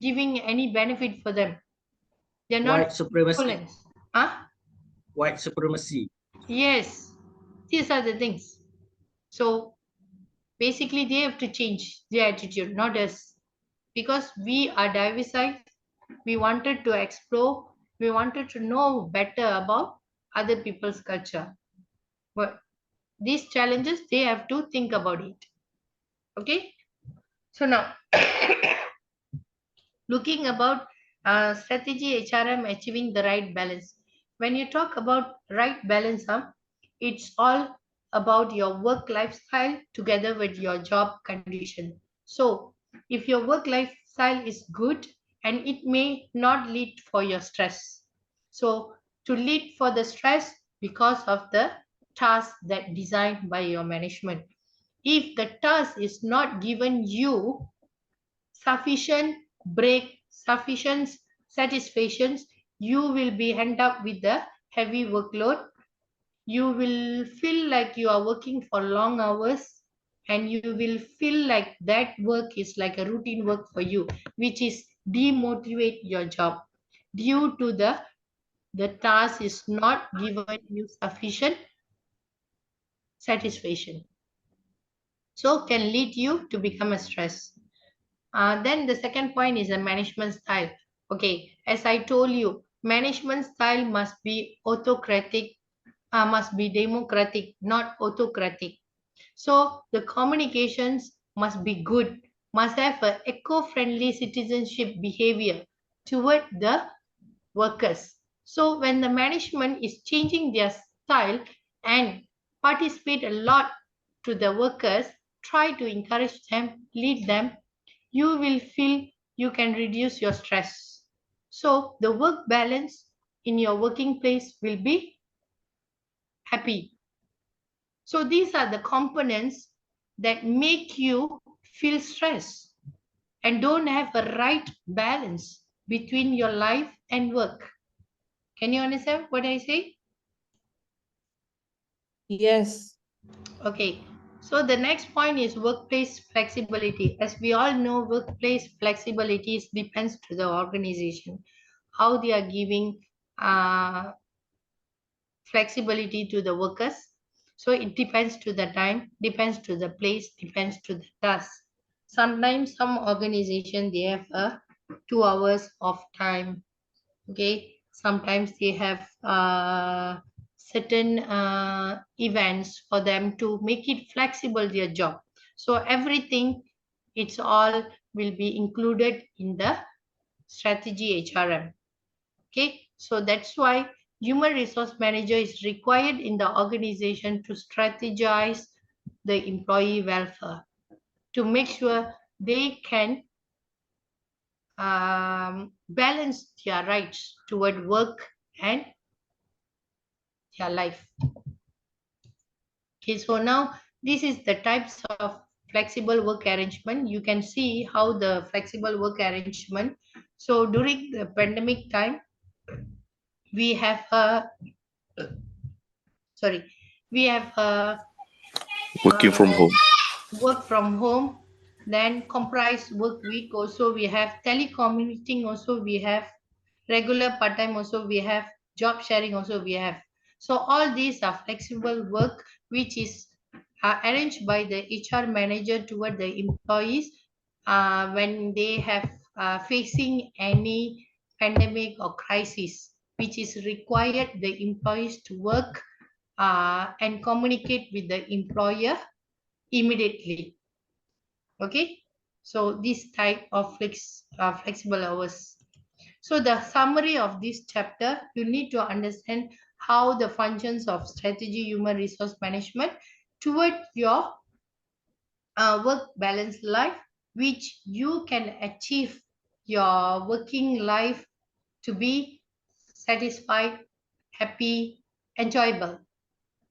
giving any benefit for them. They're not White supremacy. equivalents. Huh? White supremacy. Yes. These are the things. So basically they have to change their attitude, not us. Because we are diversified, we wanted to explore, we wanted to know better about other people's culture. But these challenges, they have to think about it. Okay? So now, looking about strategy HRM achieving the right balance. When you talk about right balance, it's all about your work lifestyle together with your job condition. So if your work lifestyle is good, and it may not lead for your stress. So to lead for the stress because of the task that designed by your management. If the task is not given you sufficient break, sufficient satisfactions, you will be end up with the heavy workload. You will feel like you are working for long hours, and you will feel like that work is like a routine work for you, which is demotivate your job due to the task is not given you sufficient satisfaction. So can lead you to become a stress. Then the second point is a management style. Okay, as I told you, management style must be autocratic, must be democratic, not autocratic. So the communications must be good, must have a eco-friendly citizenship behavior toward the workers. So when the management is changing their style and participate a lot to the workers, try to encourage them, lead them, you will feel you can reduce your stress. So the work balance in your working place will be happy. So these are the components that make you feel stress and don't have a right balance between your life and work. Can you understand what I say? Yes. Okay. So the next point is workplace flexibility. As we all know, workplace flexibility depends to the organization, how they are giving flexibility to the workers. So it depends to the time, depends to the place, depends to the task. Sometimes some organization, they have a 2 hours of time. Okay, sometimes they have certain events for them to make it flexible their job. So everything, it's all will be included in the strategy HRM. Okay, so that's why human resource manager is required in the organization to strategize the employee welfare, to make sure they can balance their rights toward work and their life. Okay, so now this is the types of flexible work arrangement. You can see how the flexible work arrangement. So during the pandemic time, we have a sorry, we have a Working from home. work from home, then comprise work week also we have, telecommuting also we have, regular part-time also we have, job sharing also we have. So all these are flexible work which is arranged by the HR manager toward the employees when they have facing any pandemic or crisis, which is required the employees to work and communicate with the employer immediately. Okay, so this type of flexible hours. So the summary of this chapter, you need to understand how the functions of strategy human resource management toward your work balance life, which you can achieve your working life to be satisfied, happy, enjoyable.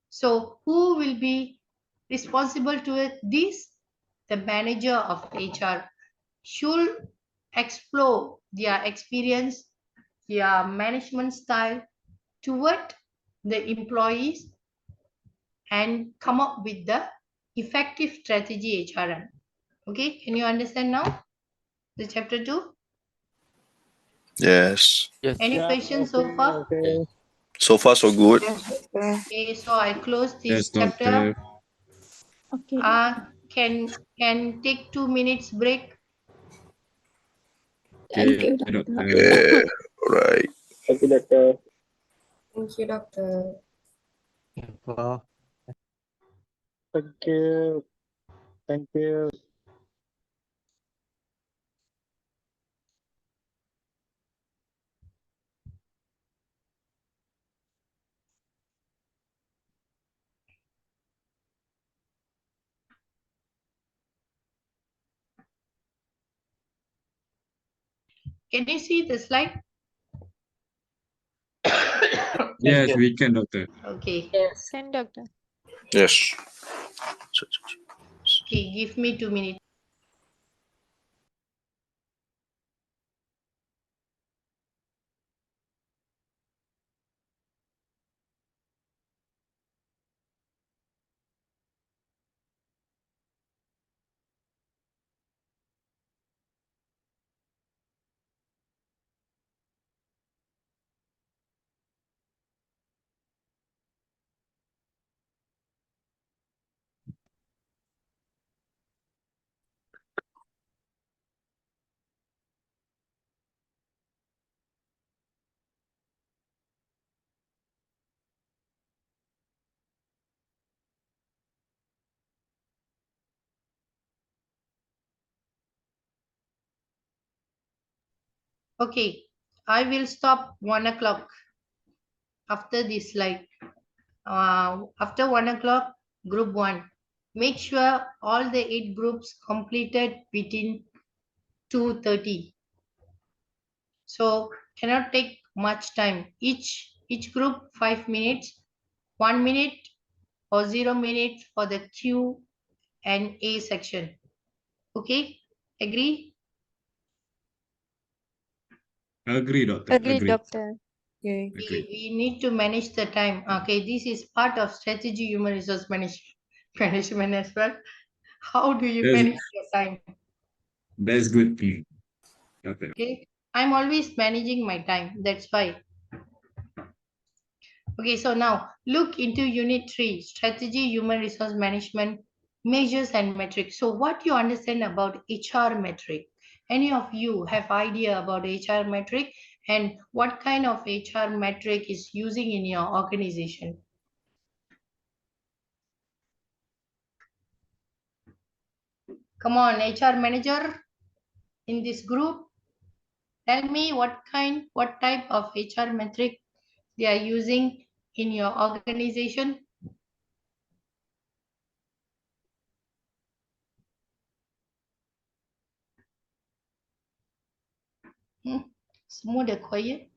So who will be responsible to this? The manager of HR should explore their experience, their management style toward the employees and come up with the effective strategy HRM. Okay, can you understand now the chapter 2? Yes. Yes. Any Yeah, questions so okay, far? okay. So far, so good. Yes, doctor. Okay, so I close this Yes, chapter. doctor. Okay. Can take 2 minutes break. Thank Okay, you, doctor. doctor. Yeah, right. Thank you, doctor. Thank you, doctor. Thank you. Thank you. Can you see the slide? Yes, we can, doctor. Okay. Yes. Can doctor. Yes. Okay, give me 2 minutes. Okay, I will stop 1 o'clock after this slide. After 1 o'clock, group 1. Make sure all the 8 groups completed within 2:30. So cannot take much time. Each group 5 minutes, 1 minute or 0 minutes for the Q and A section. Okay, agree? Agree, doctor. Agree, Agree. doctor. Okay. Agree. We need to manage the time. Okay, this is part of strategy human resource management as well. How do you That's, manage your time? that's good thing, doctor. Okay, I'm always managing my time. That's why. Okay, so now look into unit 3, strategy human resource management, measures and metrics. So what you understand about HR metric? Any of you have idea about HR metric and what kind of HR metric is using in your organization? Come on, HR manager in this group, tell me what type of HR metric they are using in your organization. Semua dah quiet.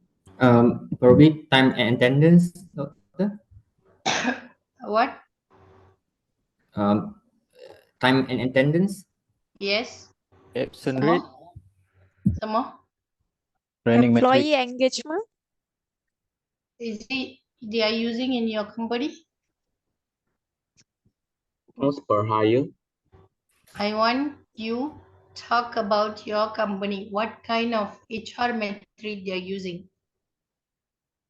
Probably time and attendance, doctor. What? Um, Time and attendance. Yes. Absent Some rate. more? Some more? Running metric. Employee engagement. Is it they are using in your company? Cost per hire. I want you talk about your company. What kind of HR metric they are using?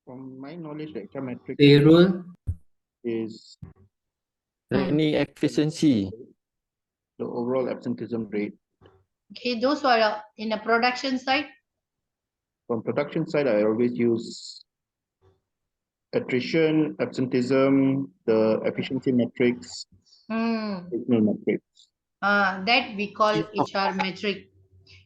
From my knowledge, the HR metric Payroll. is Training efficiency. the overall absenteeism rate. Okay, those who are in a production side. From production side, I always use attrition, absenteeism, the efficiency metrics, signal metrics. That we call HR metric.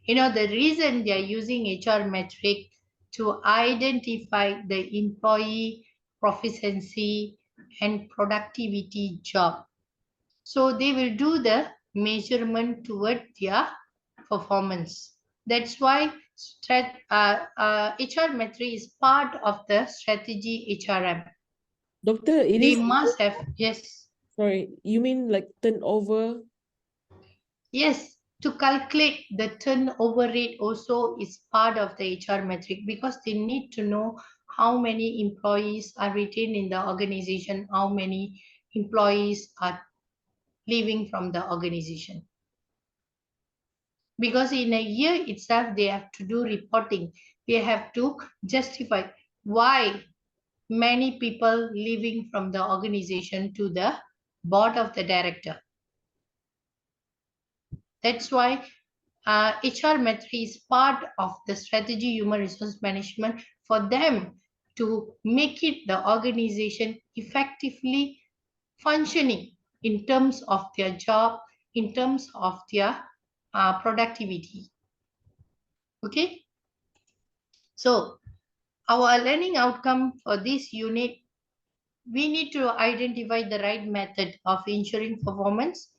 You know, the reason they are using HR metric to identify the employee proficiency and productivity job. So they will do the measurement toward their performance. That's why HR metric is part of the strategy HRM. Doctor, it They is must have, yes. sorry, you mean like turnover? Yes, to calculate the turnover rate also is part of the HR metric because they need to know how many employees are retained in the organization, how many employees are leaving from the organization. Because in a year itself, they have to do reporting. They have to justify why many people leaving from the organization to the board of the director. That's why HR metric is part of the strategy human resource management for them to make it the organization effectively functioning in terms of their job, in terms of their productivity. Okay. So our learning outcome for this unit, we need to identify the right method of ensuring performance.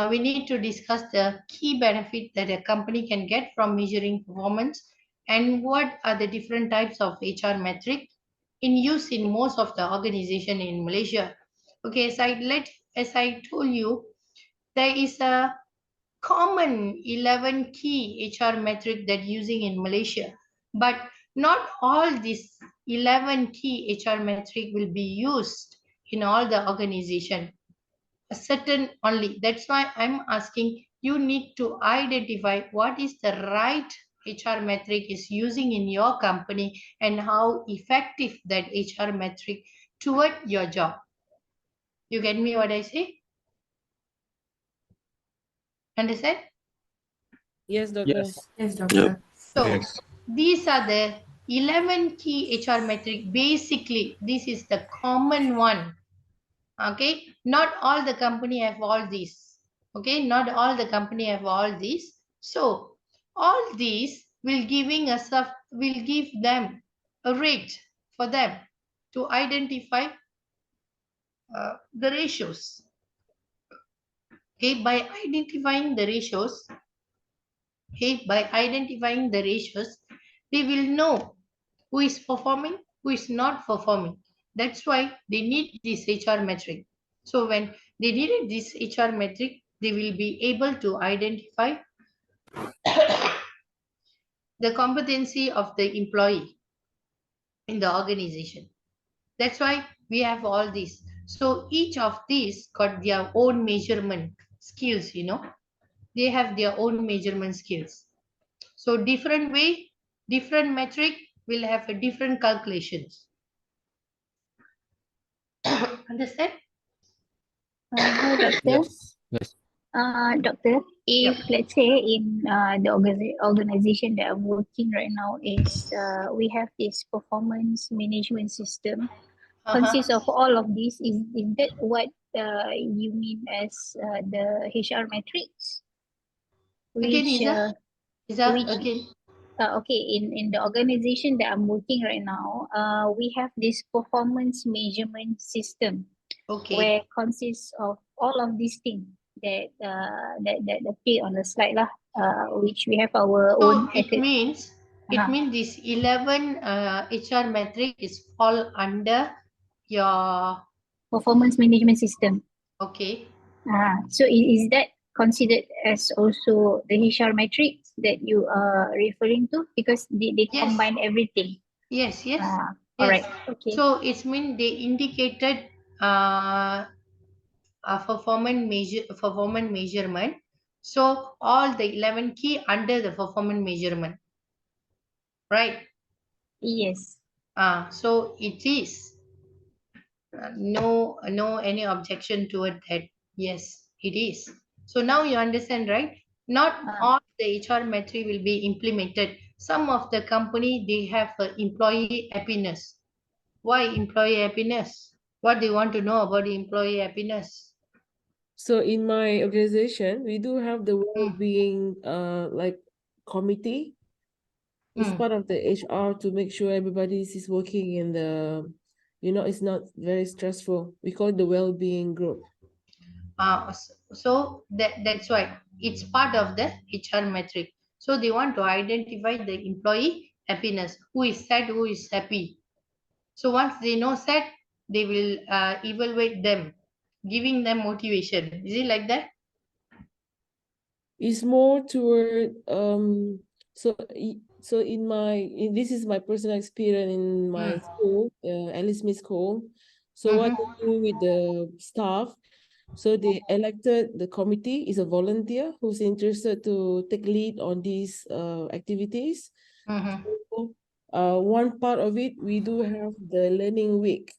We need to discuss the key benefit that a company can get from measuring performance and what are the different types of HR metric in use in most of the organization in Malaysia. Okay, as I told you, there is a common 11 key HR metric that using in Malaysia, but not all these 11 key HR metric will be used in all the organization. A certain only. That's why I'm asking you need to identify what is the right HR metric is using in your company and how effective that HR metric toward your job. You get me what I say? Understand? Yes, doctor. Yes, doctor. So Yes. these are the 11 key HR metric. Basically, this is the common one. Okay, not all the company have all these. Okay, not all the company have all these. So all these will will give them a rate for them to identify the ratios. Okay, by identifying the ratios, they will know who is performing, who is not performing. That's why they need this HR metric. So when they needed this HR metric, they will be able to identify the competency of the employee in the organization. That's why we have all these. So each of these got their own measurement skills, you know. They have their own measurement skills. So different way, different metric will have a different calculations. Understand? Hi, doctor. Yes. Yes. Doctor, if let's say in the organization that I'm working right now is we have this performance management system consists of all of these. Is that what you mean as the HR metrics? Again, Which which again. okay, in the organization that I'm working right now, we have this performance measurement system. Okay. Where consists of all of these things that that appear on the slide lah, which we have our So own. it means this 11 HR metric is fall under your performance management system. Okay. So is that considered as also the HR metrics that you are referring to, because they Yes. combine everything? Yes, yes. All right. Yes. Okay. So it's mean they indicated a performance measurement. So all the 11 key under the performance measurement. Right? Yes. So it is no any objection toward that. Yes, it is. So now you understand, right? Not all the HR metric will be implemented. Some of the company, they have employee happiness. Why employee happiness? What do you want to know about the employee happiness? So in my organization, we do have the well-being like committee. It's part of the HR to make sure everybody is working in the, it's not very stressful. We call it the well-being group. So that's why it's part of the HR metric. So they want to identify the employee happiness, who is sad, who is happy. So once they know sad, they will evaluate them, giving them motivation. Is it like that? It's more toward so this is my personal experience in my school, Alice Smith School. So what they do with the staff, so they elected the committee is a volunteer who's interested to take lead on these activities. So, one part of it, we do have the learning week.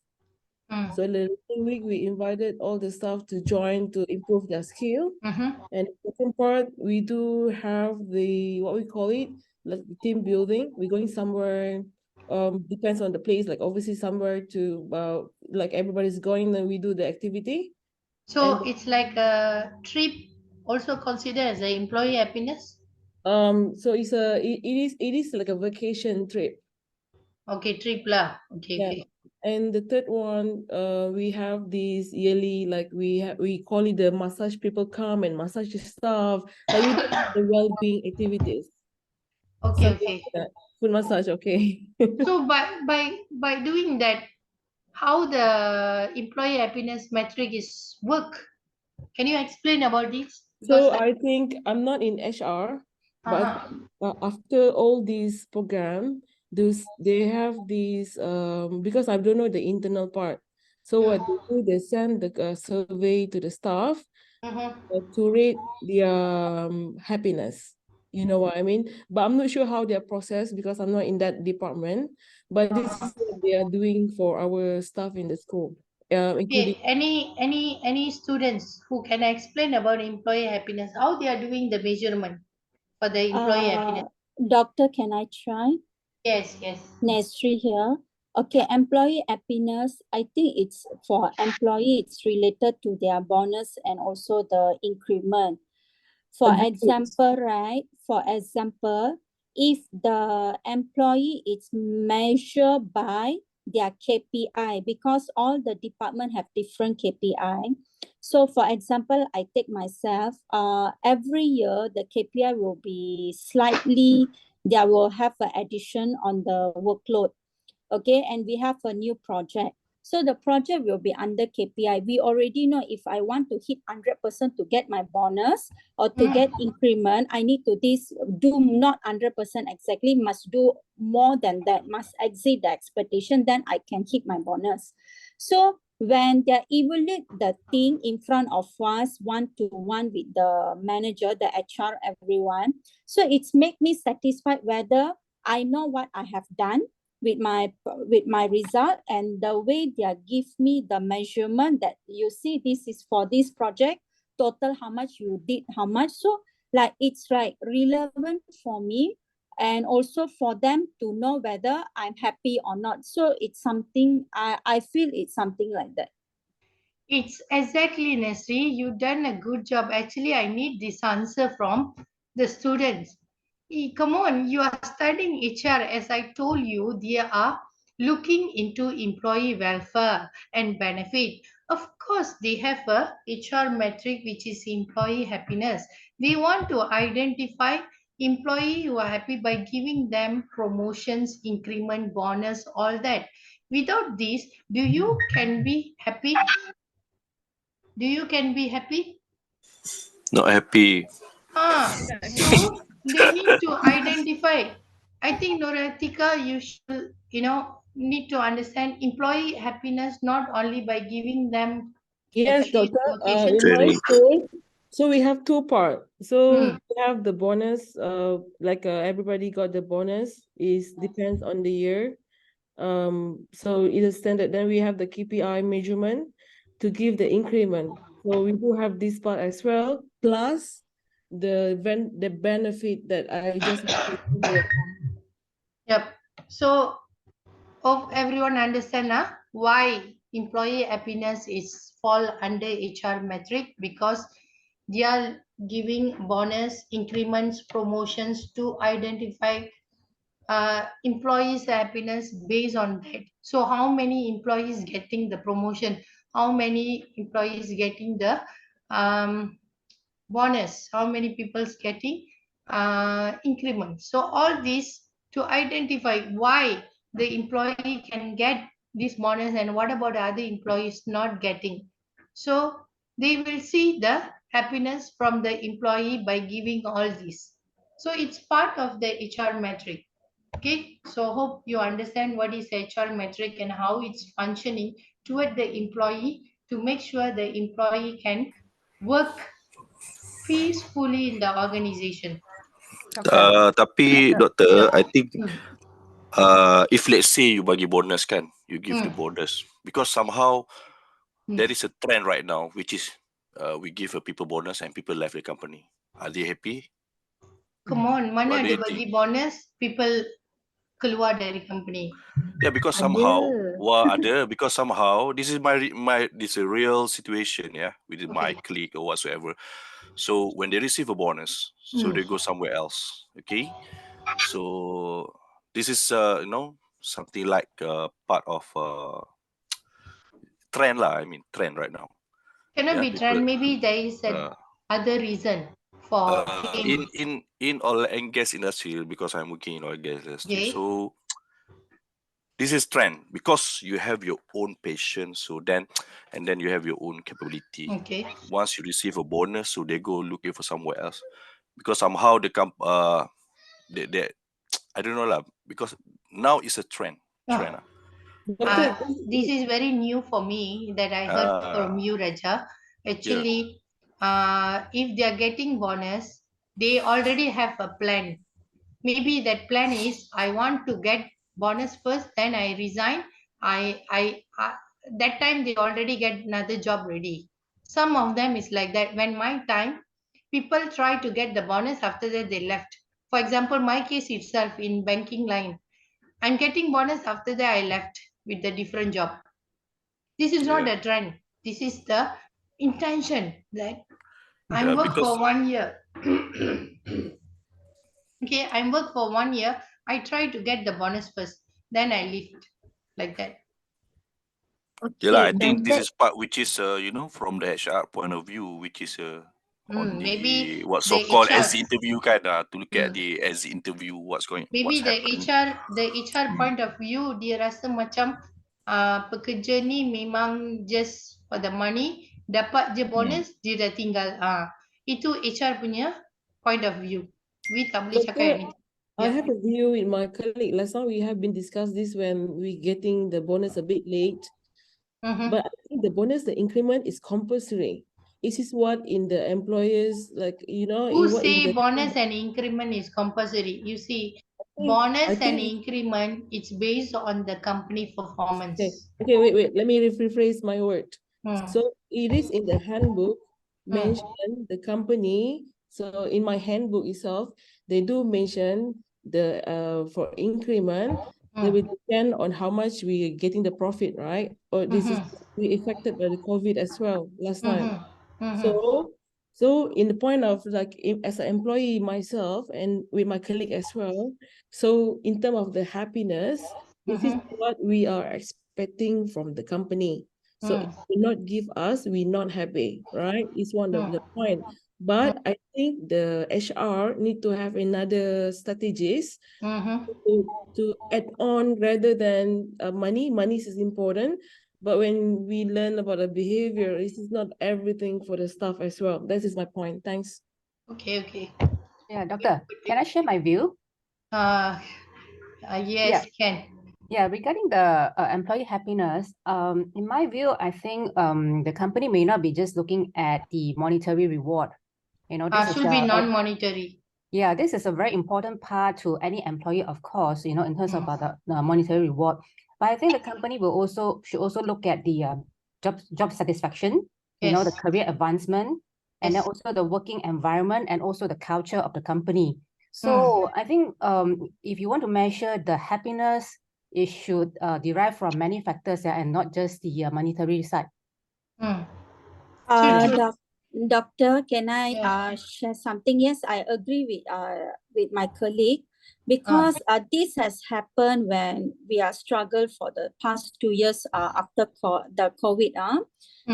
So the learning week, we invited all the staff to join to improve their skill. And the second part, we do have what we call it, like team building. We're going somewhere, depends on the place, like obviously somewhere to, like everybody's going, then we do the activity. So it's like a trip, also considered as an employee happiness. So it is like a vacation trip. Okay, trip lah. Okay, Yeah. okay. And the third one, we have these yearly, like we call it the massage. People come and massage the staff. Like we do the well-being activities. Okay, Something okay. like that. Foot massage, okay. So by doing that, how the employee happiness metric is work? Can you explain about this? So I think I'm not in HR, but after all these program, they have these because I don't know the internal part. So what they do, they send the survey to the staff to rate their happiness. You know what I mean? But I'm not sure how they're processed because I'm not in that department. But this is what they are doing for our staff in the school, including. Okay, any students who can explain about employee happiness, how they are doing the measurement for the employee happiness? Doctor, can I try? Yes, yes. Nesri here. Okay, employee happiness, I think it's for employee, it's related to their bonus and also the increment. For example, right? For example, if the employee is measured by their KPI, because all the department have different KPI. So for example, I take myself, every year the KPI will be slightly, there will have an addition on the workload. Okay, and we have a new project. So the project will be under KPI. We already know if I want to hit 100% to get my bonus or to get increment, I need to do not 100% exactly, must do more than that, must exceed the expectation, then I can hit my bonus. So when they evaluate the thing in front of us, one-to-one with the manager, the HR, everyone, so it's make me satisfied whether I know what I have done with my result, and the way they give me the measurement that you see this is for this project, total how much you did, how much. So like it's like relevant for me and also for them to know whether I'm happy or not. So it's something I feel it's something like that. It's exactly, Nesri. You done a good job. Actually, I need this answer from the students. Come on, you are studying HR. As I told you, they are looking into employee welfare and benefit. Of course, they have a HR metric, which is employee happiness. They want to identify employee who are happy by giving them promotions, increment, bonus, all that. Without this, do you can be happy? Do you can be happy? Not happy. So they need to identify. I think Noratika, you should, need to understand employee happiness not only by giving them Yes, actually doctor. location. In my school, so we have two parts. So Hmm. we have the bonus. Like everybody got the bonus. Is depends on the year. So it is standard. Then we have the KPI measurement to give the increment. So we do have this part as well. Plus the benefit that I just mentioned earlier. Yep. So hope everyone understand why employee happiness is fall under HR metric because they are giving bonus, increments, promotions to identify employees' happiness based on that. So, how many employees getting the promotion? How many employees getting the bonus? How many people's getting increments? So, all this to identify why the employee can get this bonus and what about other employees not getting. So, they will see the happiness from the employee by giving all this. So, it's part of the HR metric. Okay, so hope you understand what is HR metric and how it's functioning toward the employee to make sure the employee can work peacefully in the organization. Tapi doktor, I think Hmm. if let's say you bagi bonus kan, you give the Hmm. bonus because somehow Hmm. there is a trend right now which is we give a people bonus and people left the company. Are they happy? Come on, mana What do ada you think? bagi bonus, people keluar dari company. Yeah, because somehow, because somehow this is this is a real situation, yeah, with my Okay. clique or whatsoever. So when they receive a bonus, so they go somewhere else. Okay, so this is something like part of trend lah. I mean trend right now. Cannot Yeah, be people. trend. Maybe there is a other reason for In change. oil and gas industry, because I'm working in oil and gas industry, Okay. so this is trend because you have your own passion, so then and then you have your own capability. Okay. Once you receive a bonus, so they go looking for somewhere else because somehow they I don't know lah, because now it's a trend. Ah. Yeah. This is very new for me that I heard from you, Raja. Actually, if they are getting bonus, they already have a plan. Maybe that plan is I want to get bonus first, then I resign. I that time they already get another job ready. Some of them is like that. When my time, people try to get the bonus after that they left. For example, my case itself in banking line, I'm getting bonus after that I left with the different job. This is not Yeah. a trend. This is the intention that I'm Yeah, work because for 1 year. Okay, I'm work for 1 year. I try to get the bonus first, then I leave like that. yeah lah, I Okay, think then this that is part which is from the HR point of view, which is on Maybe the what the so called HR, as interview kind to look at mm, the as interview what's maybe happened. the HR point of view dia rasa macam pekerja ni memang just for the money, dapat je bonus dia dah tinggal. Itu HR punya point of view. We tak boleh cakap Doctor, anything. I have a view with my colleague. Last time we have been discussed this when we getting the bonus a bit late. But I think the bonus, the increment is compulsory. This is what in the employers, like, Who in what in say the bonus and increment is compulsory? You see, bonus and increment, it's based on the company performance. Okay, wait. Let me rephrase my word. Hmm. So it is in the handbook mention the company. So in my handbook itself, they do mention the for increment, they will depend on how much we are getting the profit, right? Or this is we affected by the COVID as well last time. So in the point of like as an employee myself and with my colleague as well, so in terms of the happiness, this is what we are expecting from the company. So if they not give us, we're not happy, right? It's one of the point. But I think the HR need to have another strategies to add on rather than money. Money is important. But when we learn about the behavior, this is not everything for the staff as well. That is my point. Thanks. Okay. Yeah, doctor, can I share my view? Yes, can. Yeah, regarding the employee happiness, in my view, I think the company may not be just looking at the monetary reward. This is Should be non-monetary. Yeah, this is a very important part to any employee, of course, in terms of the monetary reward. But I think the company should also look at the job satisfaction, the career advancement, and then also the working environment and also the culture of the company. So I think if you want to measure the happiness it should derive from many factors, yeah, and not just the monetary side. Doctor, can I share something? Yes, I agree with my colleague, because this has happened when we are struggled for the past 2 years after the COVID.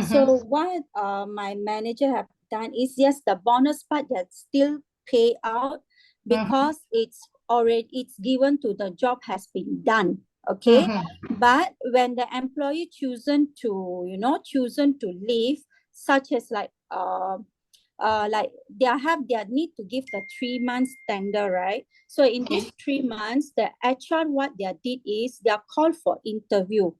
So what my manager have done is, yes, the bonus part that still pay out, because it's given to the job has been done. Okay, but when the employee chosen to leave, such as like they need to give the 3 months tender, right? So in these 3 months, the HR, what they did is they are called for interview.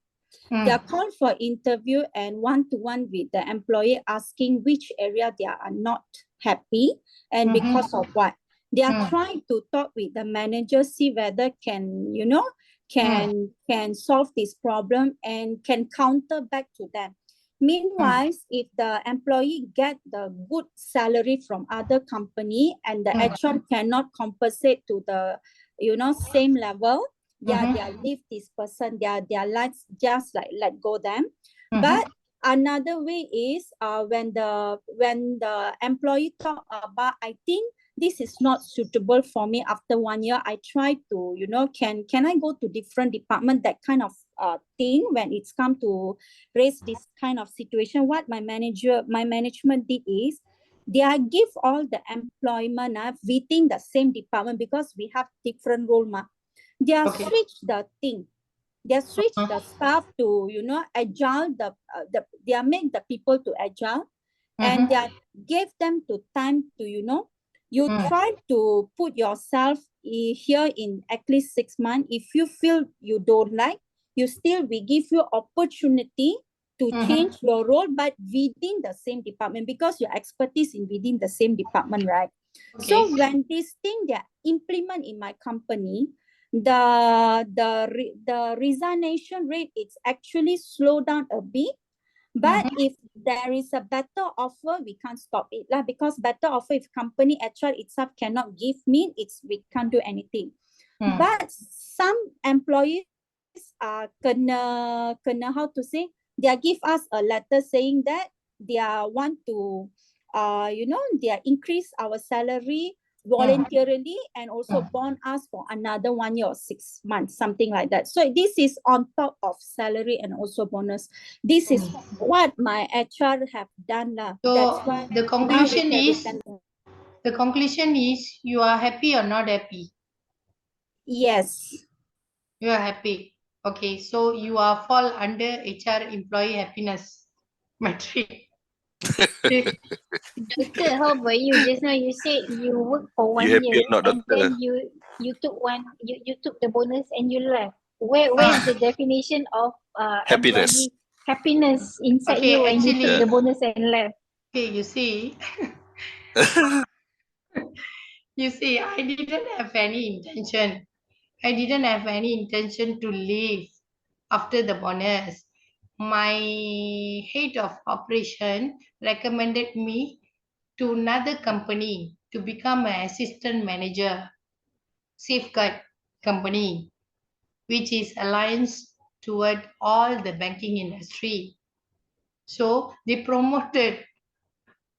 They are called for interview and one-to-one with the employee, asking which area they are not happy and because of what. They are trying to talk with the manager, see whether can solve this problem and can counter back to them. Meanwhile, if the employee get the good salary from other company and the HR cannot compensate to the same level, they leave this person, their lives just like let go them. But another way is when the employee talk about, I think this is not suitable for me. After 1 year, I try to can I go to different department, that kind of thing. When it's come to raise this kind of situation, what my management did is they give all the employment within the same department, because we have different role. They are switch the thing. They switch the staff to agile. They are make the people to agile, and they are give them to time to you try to put yourself here in at least 6 months. If you feel you don't like, we give you opportunity to change your role, but within the same department, because your expertise in within the same department, right? So when this thing they implement in my company, the resignation rate, it's actually slowed down a bit. But if there is a better offer, we can't stop it lah, because better offer, if company HR itself cannot give me, we can't do anything. But some employees kena how to say, they give us a letter saying that they want to they increase our salary voluntarily, and also bond us for another 1 year or 6 months, something like that. So this is on top of salary and also bonus. This is what my HR have done lah. So that's why the conclusion is you are happy or not happy? Yes. You are happy. Okay, so you are fall under HR employee happiness metric. Doctor, how about you? Just now you said you worked for You 1 happy year or not, and doctor? then you took the bonus and you left. Where's the definition of Happiness. employee happiness inside Okay, you when you took actually, the bonus and left? Okay, you see, I didn't have any intention. I didn't have any intention to leave after the bonus. My head of operation recommended me to another company to become an assistant manager, safeguard company, which is alliance toward all the banking industry. So they promoted.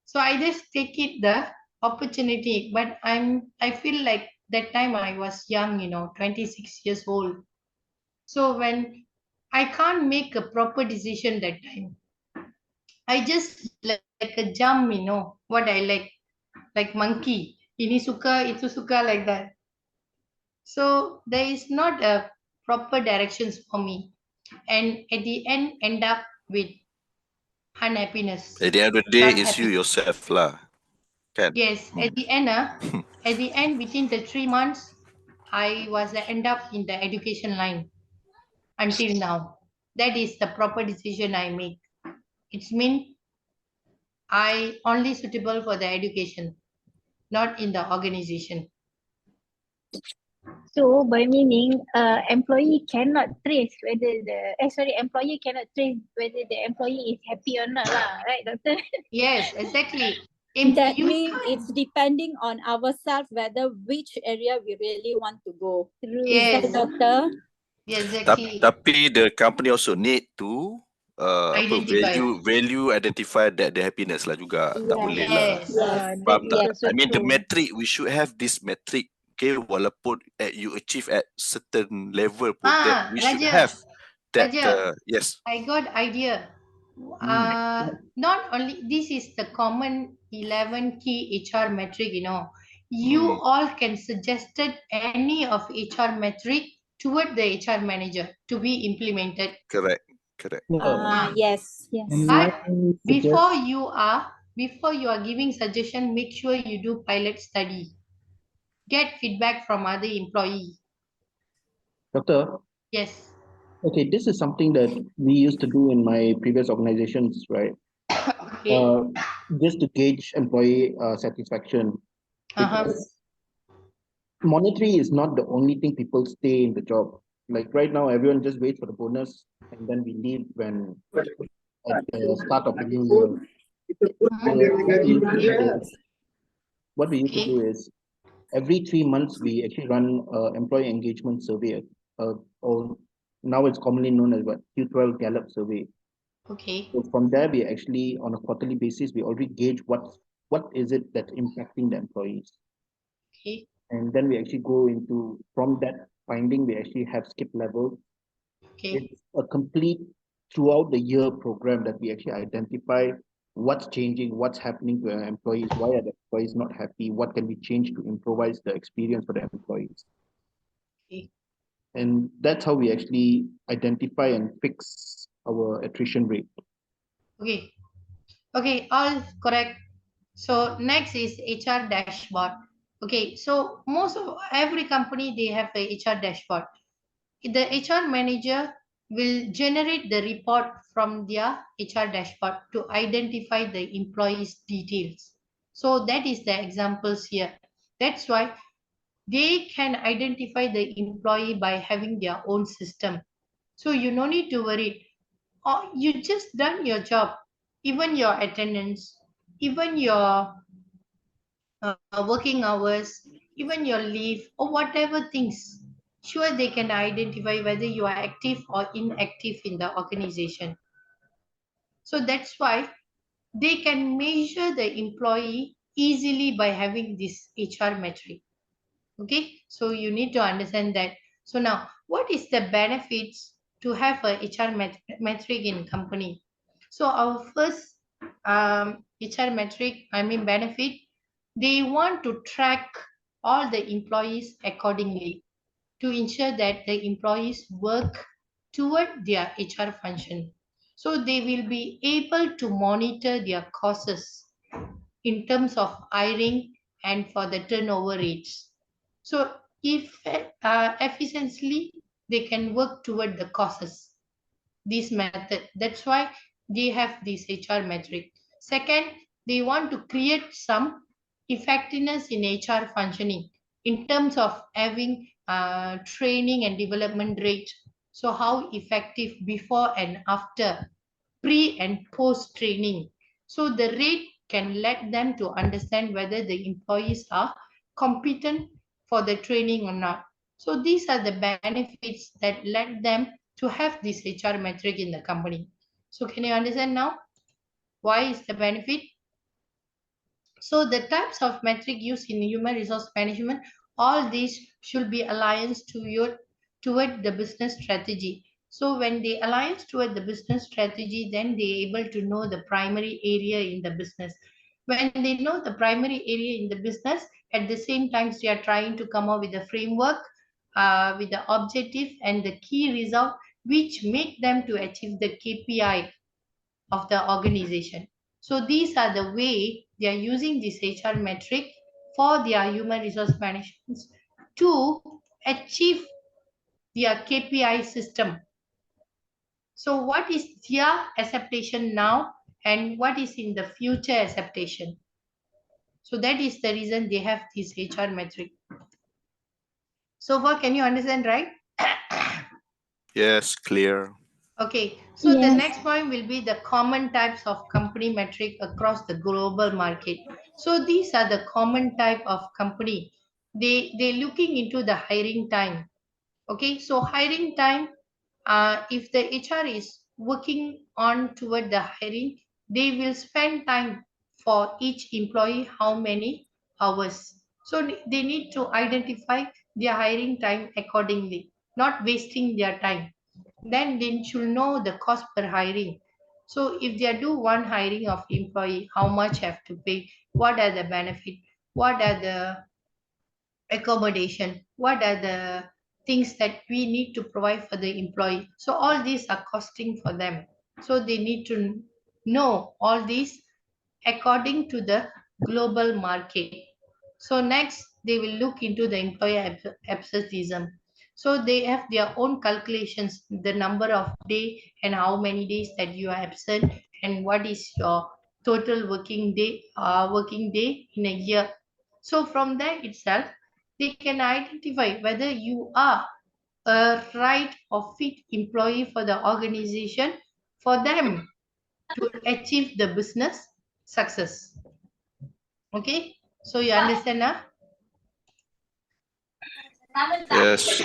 So I just take it the opportunity. But I feel like that time I was young, 26 years old. So when I can't make a proper decision that time, I just like a jump, what I like monkey. Ini suka, itu suka, like that. So there is not a proper directions for me. And at the end up with unhappiness. At the end of the day, Not it's you happy. yourself lah. Kan? Yes, at the end, within the 3 months, I was end up in the education line until now. That is the proper decision I make. It's mean I only suitable for the education, not in the organization. So by meaning, employee cannot trace whether employee cannot trace whether the employee is happy or not lah, right, doctor? Yes, exactly. That means it's depending on ourselves whether which area we really want to go. Is that, Yes. doctor? Yeah, exactly. Tapi the company also need to apa Identify. value identify that the happiness lah juga. Tak boleh lah. Yes. Faham That is tak? also I mean the true. metric, we should have this metric. Okay, walaupun you achieve at certain level pun that we should have that Raja, yes. I got idea. Not only this is the common 11 key HR metric, you know. You all can suggested any of HR metric toward the HR manager to be implemented. Correct. Yes, yes. But before you are giving suggestion, make sure you do pilot study. Get feedback from other employee. Doctor, Yes. okay, this is something that we used to do in my previous organizations, right? Okay. Just to gauge employee satisfaction. Because monetary is not the only thing people stay in the job. Like right now, everyone just waits for the bonus and then we leave when at the start of the new year. What we used to do is every 3 months we actually run employee engagement survey, or now it's commonly known as what Q12 Gallup survey. Okay. So from there, we actually on a quarterly basis we already gauge what is it that's impacting the employees. Okay. And then we actually go into, from that finding, we actually have skip level. Okay. It's a complete throughout the year program that we actually identify what's changing, what's happening to our employees, why are the employees not happy, what can we change to improvise the experience for the employees. Okay. And that's how we actually identify and fix our attrition rate. Okay. Okay, all correct. So next is HR dashboard. Okay, so most of every company they have a HR dashboard. The HR manager will generate the report from their HR dashboard to identify the employees' details. So that is the examples here. That's why they can identify the employee by having their own system. So you no need to worry. Or you just done your job, even your attendance, even your working hours, even your leave or whatever things. Sure, they can identify whether you are active or inactive in the organization. So that's why they can measure the employee easily by having this HR metric. Okay, so you need to understand that. So now, what is the benefits to have a HR metric in company? So our first HR metric, I mean benefit, they want to track all the employees accordingly to ensure that the employees work toward their HR function. So they will be able to monitor their costs in terms of hiring and for the turnover rates. So if efficiently they can work toward the causes, this method. That's why they have this HR metric. Second, they want to create some effectiveness in HR functioning in terms of having training and development rate. So how effective before and after, pre and post training. So the rate can let them to understand whether the employees are competent for the training or not. So these are the benefits that let them to have this HR metric in the company. So can you understand now why is the benefit? So the types of metric used in human resource management, all these should be aligned toward the business strategy. So when they align toward the business strategy, then they're able to know the primary area in the business. When they know the primary area in the business, at the same time, they are trying to come up with a framework with the objective and the key result, which make them to achieve the KPI of the organization. So these are the way they are using this HR metric for their human resource management to achieve their KPI system. So what is their acceptation now and what is in the future acceptation? So that is the reason they have this HR metric. So far, can you understand, right? Yes, clear. Okay, so the next point will be the common types of company metric across the global market. So these are the common type of company. They're looking into the hiring time. Okay, so hiring time, if the HR is working on toward the hiring, they will spend time for each employee how many hours. So they need to identify their hiring time accordingly, not wasting their time. Then they should know the cost per hiring. So if they do one hiring of employee, how much have to pay, what are the benefit, what are the accommodation, what are the things that we need to provide for the employee. So all these are costing for them. So they need to know all these according to the global market. So next, they will look into the employee absenteeism. So they have their own calculations, the number of day and how many days that you are absent and what is your total working day in a year. So from there itself, they can identify whether you are a right or fit employee for the organization for them to achieve the business success. Okay, so you understand now? Yes.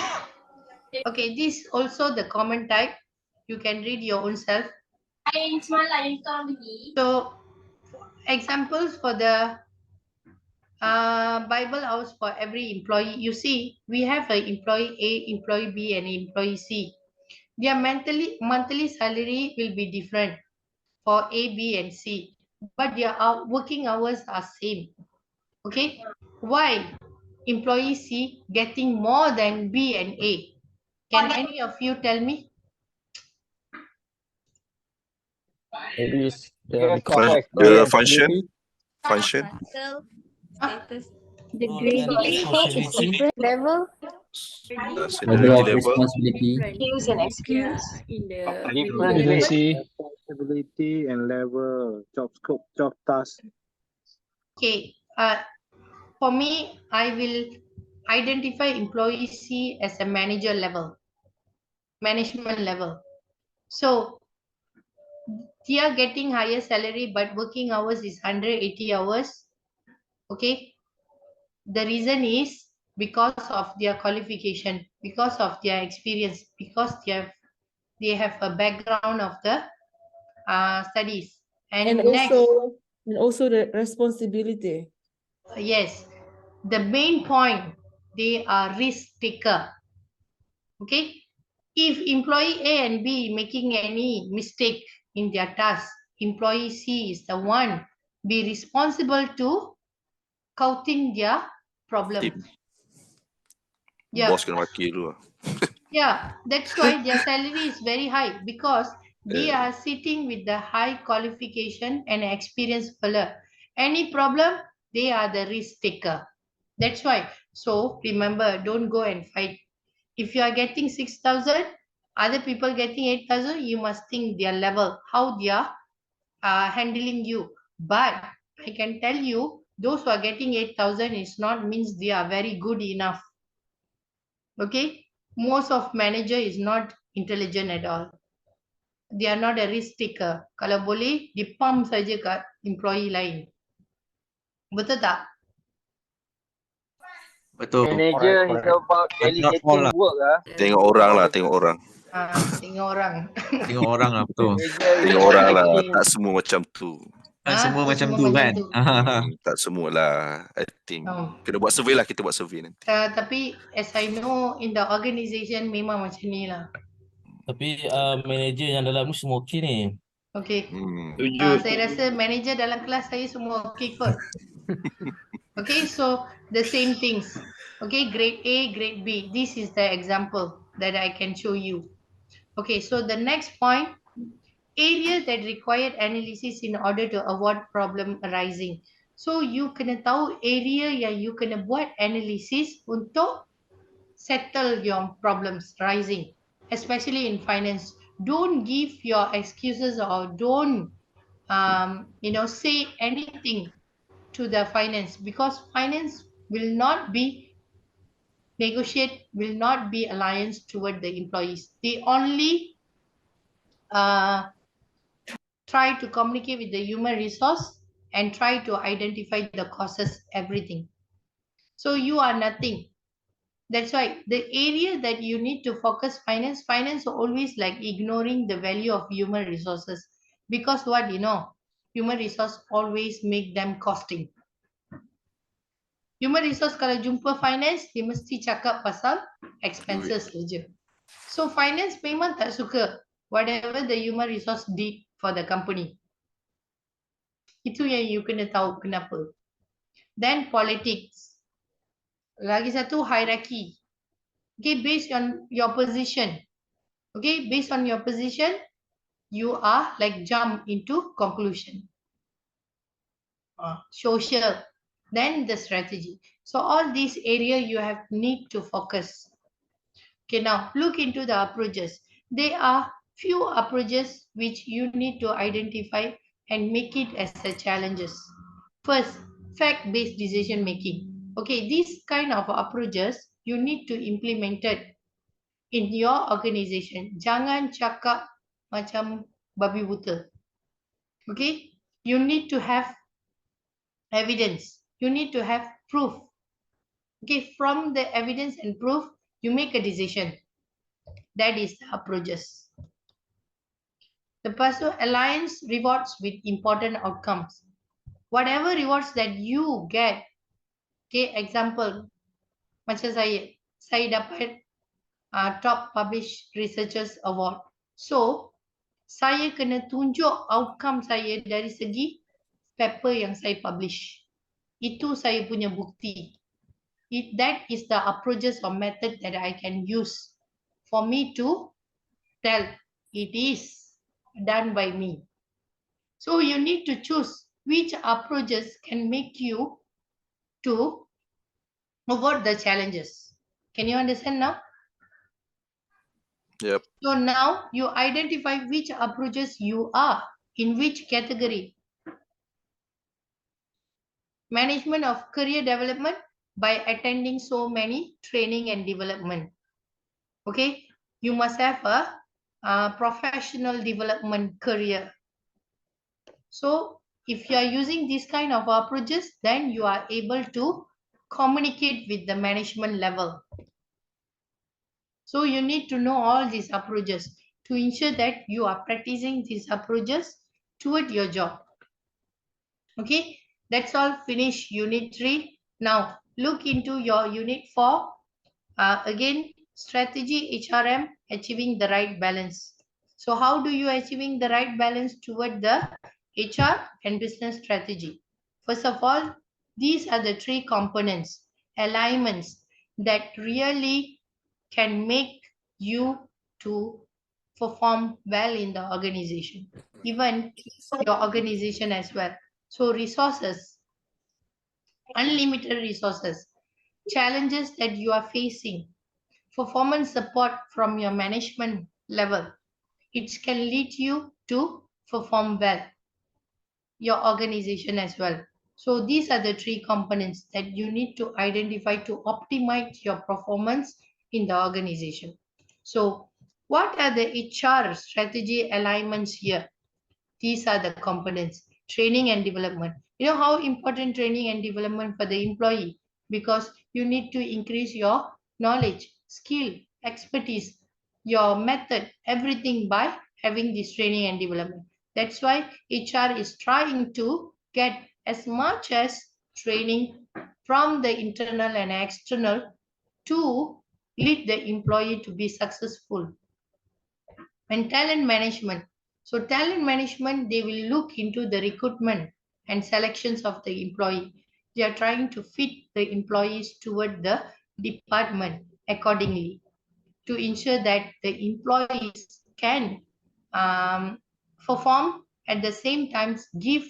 Okay, this also the common type. You can read your own self. So examples for the Bible house for every employee. You see, we have an employee A, employee B, and employee C. Their monthly salary will be different for A, B, and C, but their working hours are same. Okay, why employee C getting more than B and A? Can any of you tell me? Maybe it's Yes, because of The function, responsibility. function. The Role grade and A is responsibility. different level. Level Seniority of level. responsibility. Skills and experience. different grade. Responsibility and level, job scope, job task. Okay, for me, I will identify employee C as a manager level, management level. So they are getting higher salary, but working hours is 180 hours. Okay, the reason is because of their qualification, because of their experience, because they have a background of the studies. And And next, also the responsibility. yes, the main point, they are risk taker. Okay, if employee A and B making any mistake in their task, employee C is the one be responsible to counting their problem. Yeah. Bos kena maki dulu lah. Yeah, that's why their salary is very high because they are sitting with the high qualification and experienced fella. Any problem, they are the risk taker. That's why. So remember, don't go and fight. If you are getting 6,000, other people getting 8,000, you must think their level, how they are handling you. But I can tell you, those who are getting 8,000 is not means they are very good enough. Okay, most of manager is not intelligent at all. They are not a risk taker. Kalau boleh, di pump saja kat employee lain. Betul tak? Betul. Manager is about delegating work lah. Tengok orang lah, tengok orang. Tengok orang. Tengok orang lah, betul. Manager is Tengok about orang lah, making tak semua macam tu. Tak semua tak macam semua tu macam kan? tu. Tak semua lah. I think kena buat survey lah, kita buat survey nanti. Tapi as I know in the organisation memang macam ni lah. Tapi manager yang dalam ni semua okey ni. Okay. Setuju. Saya rasa manager dalam kelas saya semua okay kot. Okay, so the same things. Okay, grade A, grade B. This is the example that I can show you. Okay, so the next point, areas that required analysis in order to avoid problem arising. So you kena tahu area yang you kena buat analysis untuk settle your problems rising, especially in finance. Don't give your excuses or don't say anything to the finance, because finance will not be negotiate, will not be alliance toward the employees. They only try to communicate with the human resource and try to identify the causes, everything. So you are nothing. That's why the area that you need to focus finance always like ignoring the value of human resources. Because what, human resource always make them costing. Human resource kalau jumpa finance, dia mesti cakap pasal expenses saja. So finance memang tak suka whatever the human resource did for the company. Itu yang you kena tahu kenapa. Then politics. Lagi satu hierarchy. Okay, based on your position. Okay, based on your position, you are like jump into conclusion. Social, then the strategy. So all these area you have need to focus. Okay, now look into the approaches. There are few approaches which you need to identify and make it as the challenges. First, fact-based decision making. Okay, these kind of approaches you need to implement it in your organization. Jangan cakap macam babi buta. Okay, you need to have evidence. You need to have proof. Okay, from the evidence and proof, you make a decision. That is the approaches. The personal alliance rewards with important outcomes. Whatever rewards that you get, okay, example, macam saya dapat top published researchers award. So, saya kena tunjuk outcome saya dari segi paper yang saya publish. Itu saya punya bukti. That is the approaches or method that I can use for me to tell it is done by me. So you need to choose which approaches can make you to avoid the challenges. Can you understand now? Yep. So now you identify which approaches you are, in which category. Management of career development by attending so many training and development. Okay, you must have a professional development career. So if you are using this kind of approaches, then you are able to communicate with the management level. So you need to know all these approaches to ensure that you are practicing these approaches toward your job. Okay, that's all. Finish unit 3. Now look into your unit 4. Again, strategy HRM, achieving the right balance. So how do you achieving the right balance toward the HR and business strategy? First of all, these are the 3 components, alignments that really can make you to perform well in the organization, even your organization as well. So resources, unlimited resources, challenges that you are facing, performance support from your management level. It can lead you to perform well, your organization as well. So these are the 3 components that you need to identify to optimize your performance in the organization. So what are the HR strategy alignments here? These are the components, training and development. You know how important training and development for the employee, because you need to increase your knowledge, skill, expertise, your method, everything by having this training and development. That's why HR is trying to get as much as training from the internal and external to lead the employee to be successful. And talent management. So talent management, they will look into the recruitment and selections of the employee. They are trying to fit the employees toward the department accordingly to ensure that the employees can perform at the same time give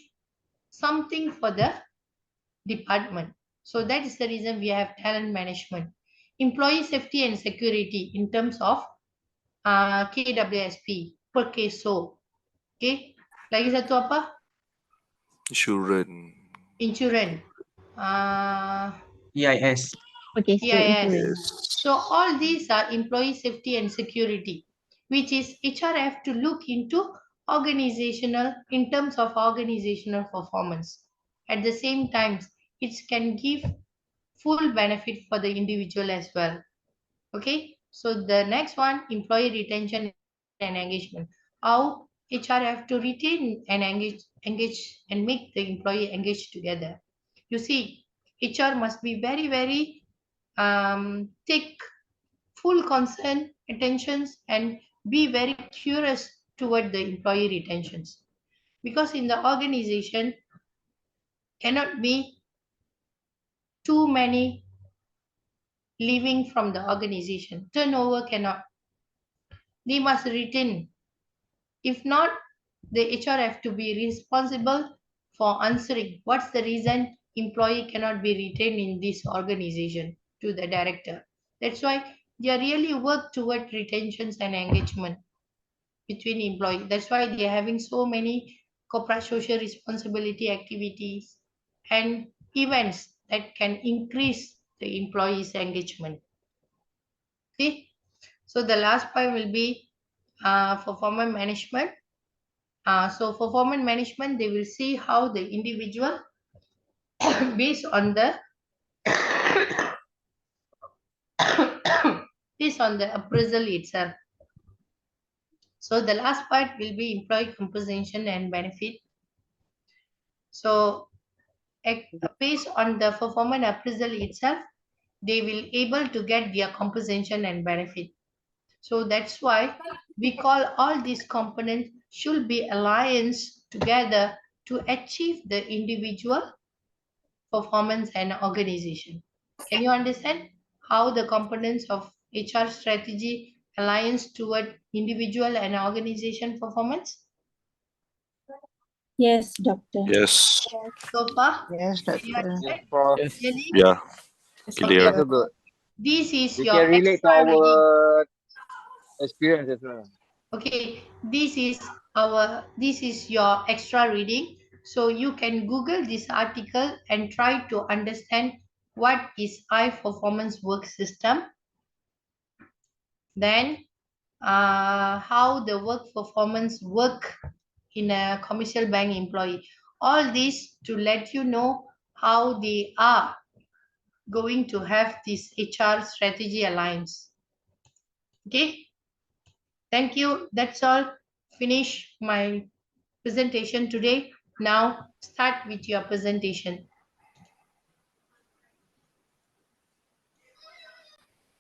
something for the department. So that is the reason we have talent management. Employee safety and security in terms of KWSP, per KSO. Okay. Lagi satu apa? Insurance. Insurance. EIS. Okay, so EIS. Yes. So all these are employee safety and security, which is HR have to look into organizational, in terms of organizational performance. At the same time, it can give full benefit for the individual as well. Okay, so the next one, employee retention and engagement. How HR have to retain and engage and make the employee engage together. You see, HR must be very, very take full concern, attentions, and be very curious toward the employee retentions. Because in the organization, cannot be too many leaving from the organization. Turnover cannot. They must retain. If not, the HR have to be responsible for answering what's the reason employee cannot be retained in this organization to the director. That's why they really work toward retentions and engagement between employees. That's why they're having so many corporate social responsibility activities and events that can increase the employees' engagement. Okay, so the last point will be performance management. So performance management, they will see how the individual based on the based on the appraisal itself. So the last part will be employee compensation and benefit. So based on the performance appraisal itself, they will able to get their compensation and benefit. So that's why we call all these components should be alliance together to achieve the individual performance and organization. Can you understand how the components of HR strategy alliance toward individual and organization performance? Yes, doctor. Yes. So far, Yes, can you doctor. Yes, understand? Prof. Clearly? Yeah. Yes, Clear. Also good. This is We your can relate to extra reading. our experience as well. Okay, this is your extra reading. So you can Google this article and try to understand what is high performance work system. Then how the work performance work in a commercial bank employee. All this to let you know how they are going to have this HR strategy alliance. Okay, thank you. That's all. Finish my presentation today. Now start with your presentation.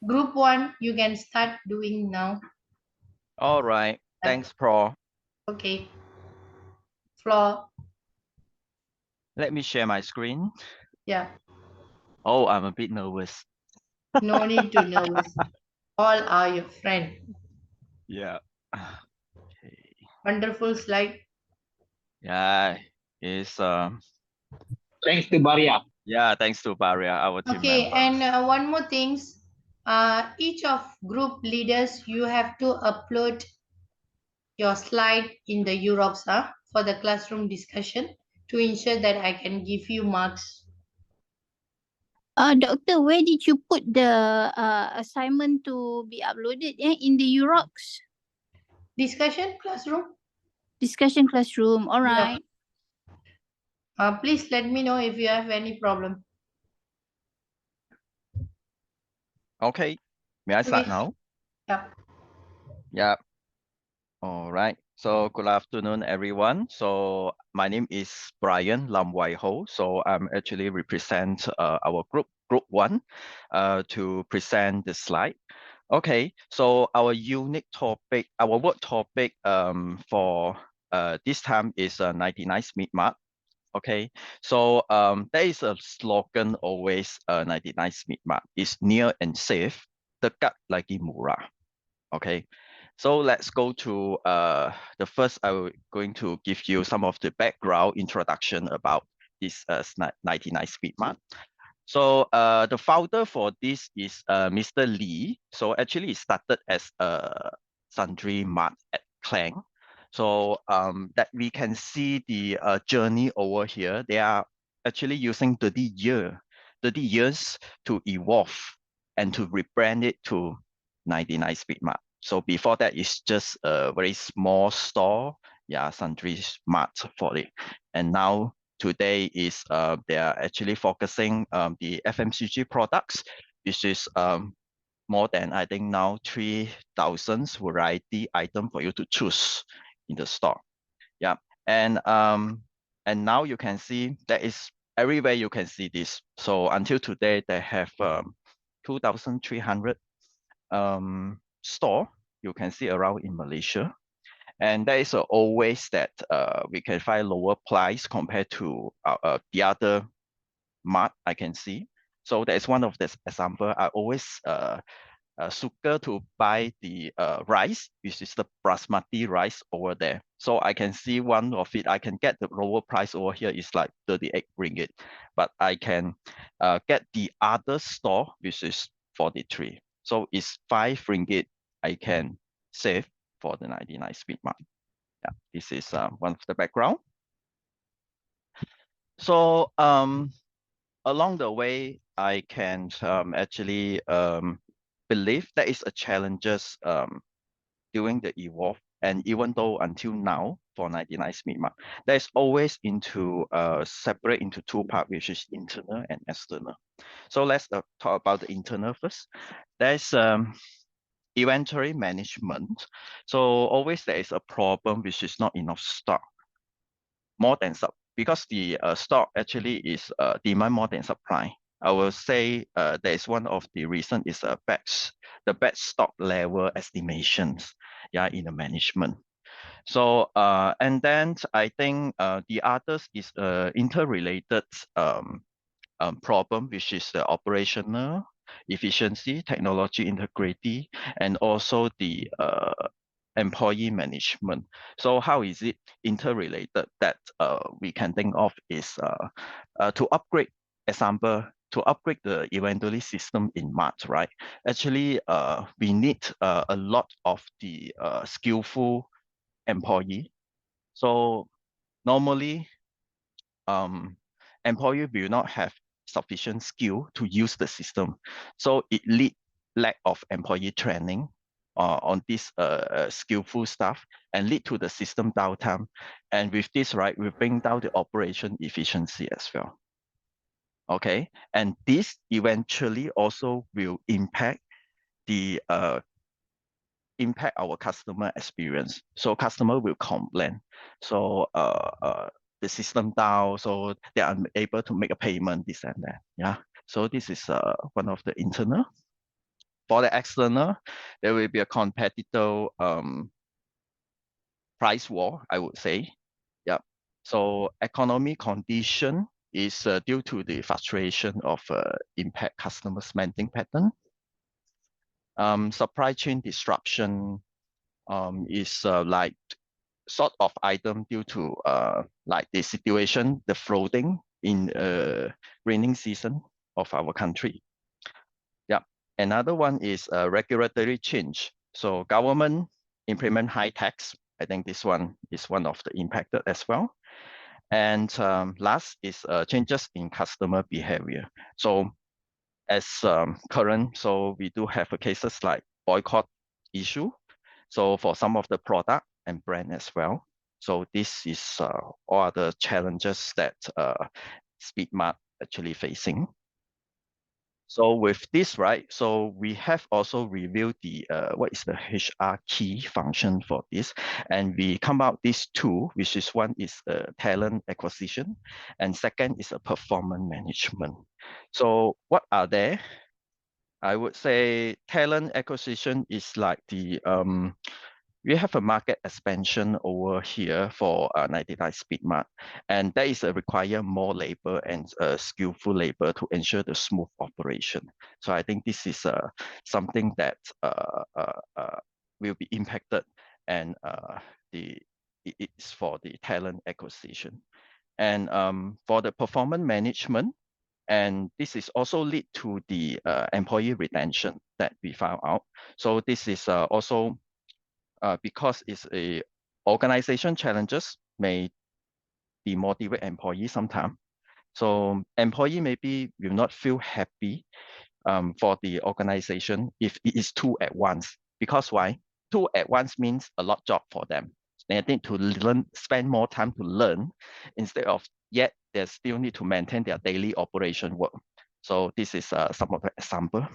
Group 1, you can start doing now. All right. Thanks, Pro. Okay. Floor. Let me share my screen. Yeah. Oh, I'm a bit nervous. No need to nervous. All are your friend. Yeah. Okay. Wonderful slide. Yeah. It's Thanks to Baria. yeah, thanks to Baria, our team Okay, member. and one more things. Each of group leaders, you have to upload your slide in the Europe for the classroom discussion to ensure that I can give you marks. Doctor, where did you put the assignment to be uploaded? In the Urox Discussion classroom? discussion classroom. All Yeah. right. Please let me know if you have any problem. Okay. May I start Please. now? Yeah. Yeah. All right. So good afternoon, everyone. So my name is Brian Lam Wai Ho. So I'm actually represent our group 1 to present the slide. Okay. So our unique topic, our work topic for this time is 99 Smith Mart. Okay. So there is a slogan always 99 Smith Mart is near and safe, dekat lagi murah. Okay. So let's go to the first. I'm going to give you some of the background introduction about this 99 Speed Mart. So the founder for this is Mr. Lee. So actually it started as a sundry mart at Klang. So that we can see the journey over here. They are actually using 30 years to evolve and to rebrand it to 99 Speed Mart. So before that, it's just a very small store, yeah, sundry mart for it. And now today is they are actually focusing the FMCG products, which is more than I think now 3,000 variety item for you to choose in the store. Yeah, and now you can see that is everywhere you can see this. So until today, they have 2,300 store you can see around in Malaysia. And there is always that we can find lower price compared to the other mart I can see. So that is one of the example. I always sugar to buy the rice, which is the basmati rice over there. So I can see one of it, I can get the lower price over here is like 38 ringgit, but I can get the other store, which is 43. So it's 5 ringgit I can save for the 99 Speed Mart. Yeah, this is one of the background. So along the way, I can actually believe there is a challenges during the evolve, and even though until now for 99 Speed Mart, there's always into separate into two parts, which is internal and external. So let's talk about the internal first. There's inventory management. So always there is a problem which is not enough stock, more than because the stock actually is demand more than supply. I will say there is one of the reason is the bad stock level estimations, yeah, in the management. So and then I think the others is interrelated problem, which is the operational efficiency, technology integrity, and also the employee management. So how is it interrelated that we can think of is to upgrade, example, to upgrade the inventory system in Mart, right? Actually, we need a lot of the skillful employee. So normally, employee will not have sufficient skill to use the system. So it lead lack of employee training on this skillful staff and lead to the system downtime. And with this, right, we bring down the operation efficiency as well. Okay, and this eventually also will impact the impact our customer experience. So customer will complain. So the system down, so they are unable to make a payment, this and that. Yeah. So this is one of the internal. For the external, there will be a competitor price war, I would say. Yeah. So economic condition is due to the frustration of impact customer spending pattern. Supply chain disruption is like sort of item due to like the situation, the flooding in raining season of our country. Yeah. Another one is regulatory change. So government implement high tax. I think this one is one of the impacted as well. And last is changes in customer behavior. So as current, so we do have cases like boycott issue. So for some of the product and brand as well. So this is all the challenges that Speedmart actually facing. So with this, right, so we have also reviewed the what is the HR key function for this, and we come out these two, which is one is talent acquisition, and second is a performance management. So what are they? I would say talent acquisition is like the we have a market expansion over here for 99 Speedmart, and that is require more labor and skillful labor to ensure the smooth operation. So I think this is something that will be impacted, and it's for the talent acquisition. And for the performance management, and this is also lead to the employee retention that we found out. So this is also because it's a organization challenges may demotivate employee sometimes. So employee maybe will not feel happy for the organization if it is two at once. Because why? Two at once means a lot job for them. They need to learn, spend more time to learn instead of yet they still need to maintain their daily operation work. So this is some of the example.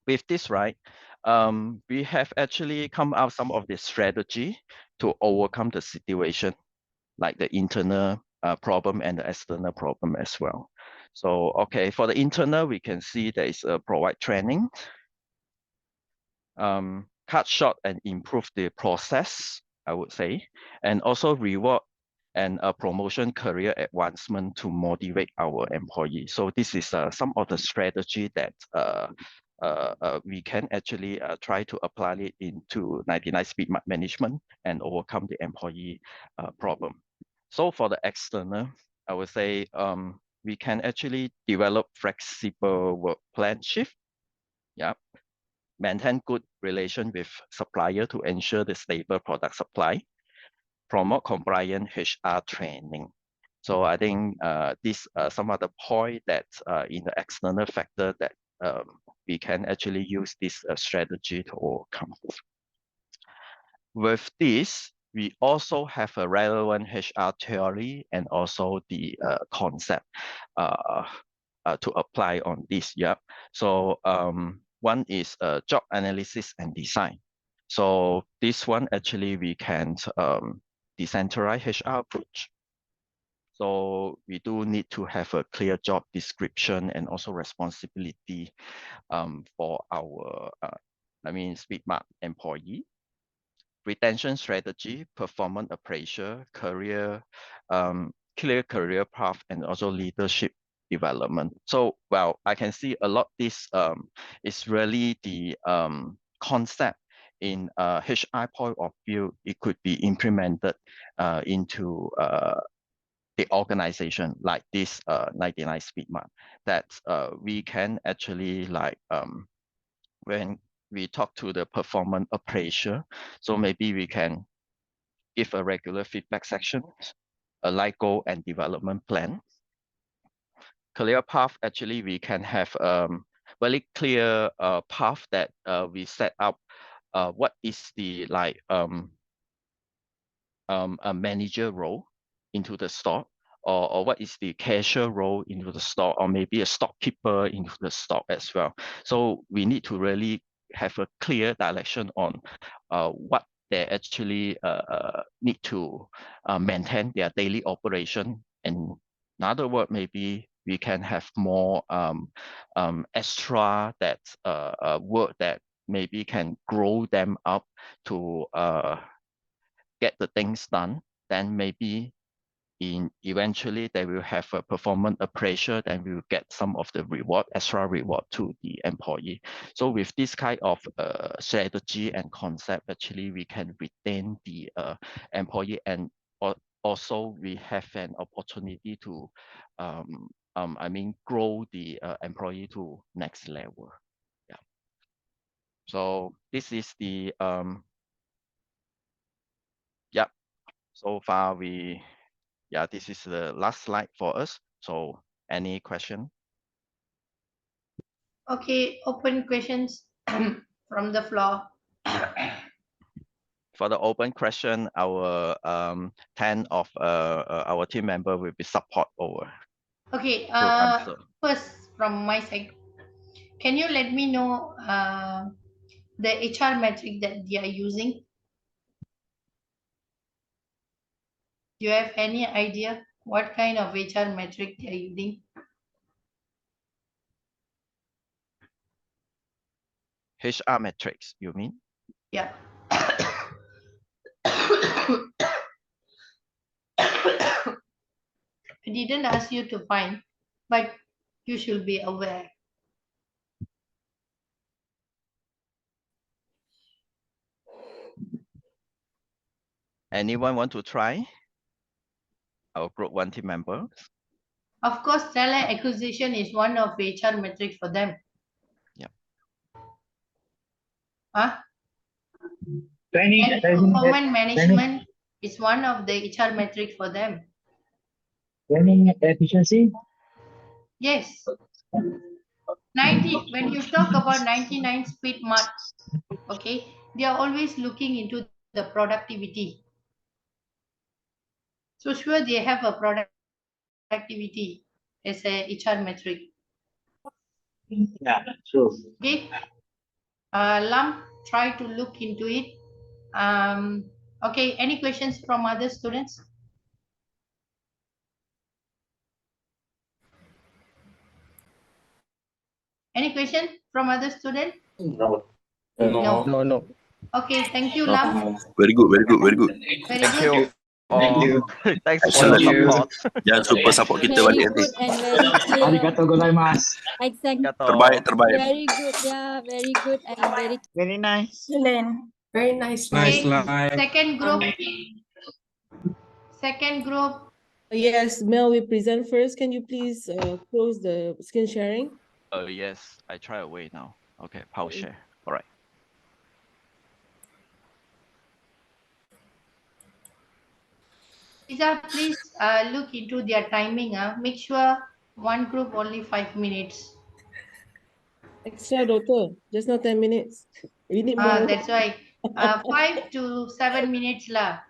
With this, right, we have actually come out some of the strategy to overcome the situation, like the internal problem and the external problem as well. So, okay, for the internal, we can see there is a provide training, cut short and improve the process, I would say, and also reward and promotion career advancement to motivate our employees. So this is some of the strategy that we can actually try to apply it into 99 speed management and overcome the employee problem. So for the external, I would say we can actually develop flexible work plan shift. Yeah. Maintain good relation with supplier to ensure the stable product supply. Promote compliant HR training. So I think these are some of the point that in the external factor that we can actually use this strategy to overcome. With this, we also have a relevant HR theory and also the concept to apply on this. Yeah. So one is job analysis and design. So this one actually we can decentralize HR approach. So we do need to have a clear job description and also responsibility for our, SpeedMart employee. Retention strategy, performance appraisal, career, clear career path, and also leadership development. So, well, I can see a lot this is really the concept in HR point of view. It could be implemented into the organization like this 99 Speedmart that we can actually like when we talk to the performance appraiser, so maybe we can give a regular feedback section, a life goal and development plan. Career path, actually we can have very clear path that we set up what is the like a manager role into the store, or what is the cashier role into the store, or maybe a stockkeeper into the stock as well. So we need to really have a clear direction on what they actually need to maintain their daily operation. And in other words, maybe we can have more extra that work that maybe can grow them up to get the things done. Then maybe eventually they will have a performance appraisal, then we will get some of the reward, extra reward to the employee. So with this kind of strategy and concept, actually we can retain the employee, and also we have an opportunity to grow the employee to next level. Yeah. So this is the yeah. So far this is the last slide for us. So any question? Okay, open questions from the floor. For the open question, our 10 of our team member will be support over. Okay, to answer. first from my side, can you let me know the HR metric that they are using? Do you have any idea what kind of HR metric they are using? HR metrics, you mean? Yeah. I didn't ask you to find, but you should be aware. Anyone want to try? Our group 1 team member. Of course, talent acquisition is one of HR metrics for them. Yeah. Huh? Training, And performance management is one of the HR metrics for them. training efficiency. Yes. 90, when you talk about 99 speed mart, okay, they are always looking into the productivity. So sure they have a productivity as a HR metric. Yeah, true. Okay. Lam, try to look into it. Okay, any questions from other students? Any question from other student? No. No. No. Okay, thank you, Lam. Very good, very good, very good. Very Thank good. you. Thank you. Thanks for your Excellent. support. Jangan lupa support kita Very balik nanti. good and very clear. Arigatou gozaimasu. Exactly. Terbaik, terbaik. Very good, yeah, very good and very Very nice. Excellent. Very nice. Nice Okay, slide. second group. Second group. Yes, Mel will present first. Can you please close the screen sharing? Yes, I try away now. Okay, power share. All right. Lisa, please look into their timing. Make sure one group only 5 minutes. Extra, doctor. Just not 10 minutes. We need more. That's why 5 to 7 minutes lah.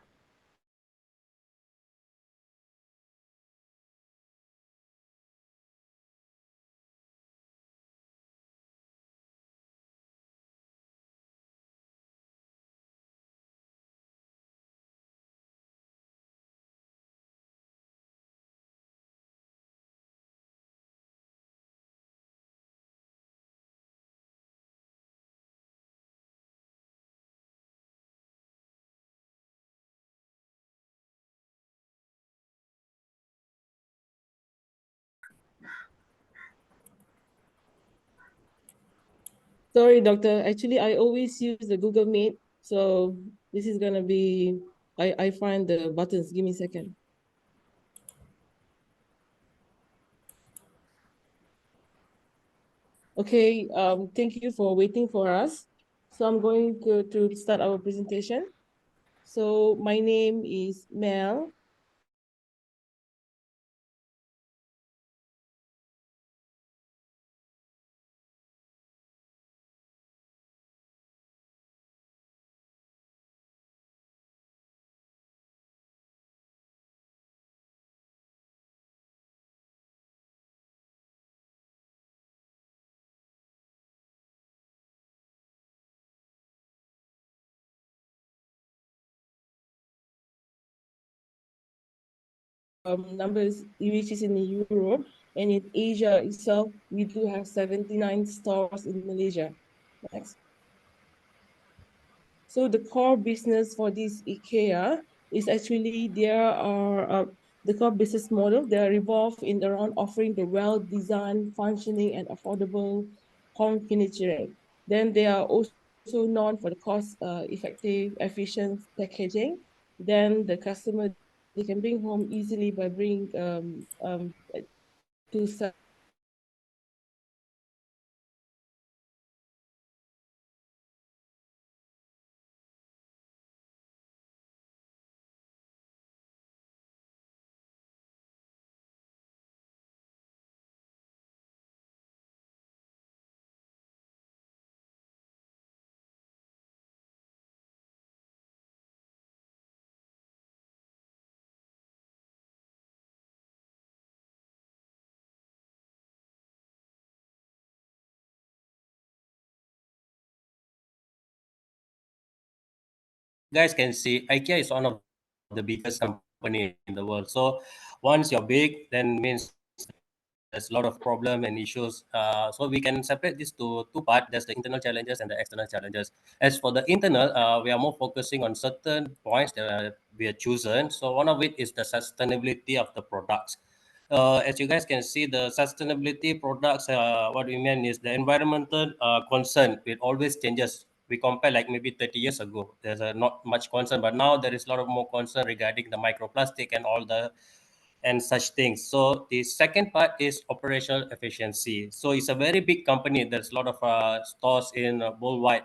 Sorry, doctor. Actually, I always use the Google Meet. So this is gonna be, I find the buttons. Give me a second. Okay, thank you for waiting for us. So I'm going to start our presentation. So my name is Mel. Numbers which is in Europe, and in Asia itself, we do have 79 stores in Malaysia. Next. So the core business for this IKEA is actually the core business model. They are revolved in around offering the well-designed, functioning, and affordable home furniture. Then they are also known for the cost-effective, efficient packaging. Then the customer, they can bring home easily by bringing to sell. Guys can see IKEA is one of the biggest company in the world. So once you're big, then means there's a lot of problem and issues. So we can separate this to two parts. There's the internal challenges and the external challenges. As for the internal, we are more focusing on certain points that we have chosen. So one of it is the sustainability of the products. As you guys can see, the sustainability products, what we mean is the environmental concern. It always changes. We compare like maybe 30 years ago, there's not much concern, but now there is a lot of more concern regarding the microplastic and all the and such things. So the second part is operational efficiency. So it's a very big company. There's a lot of stores in worldwide,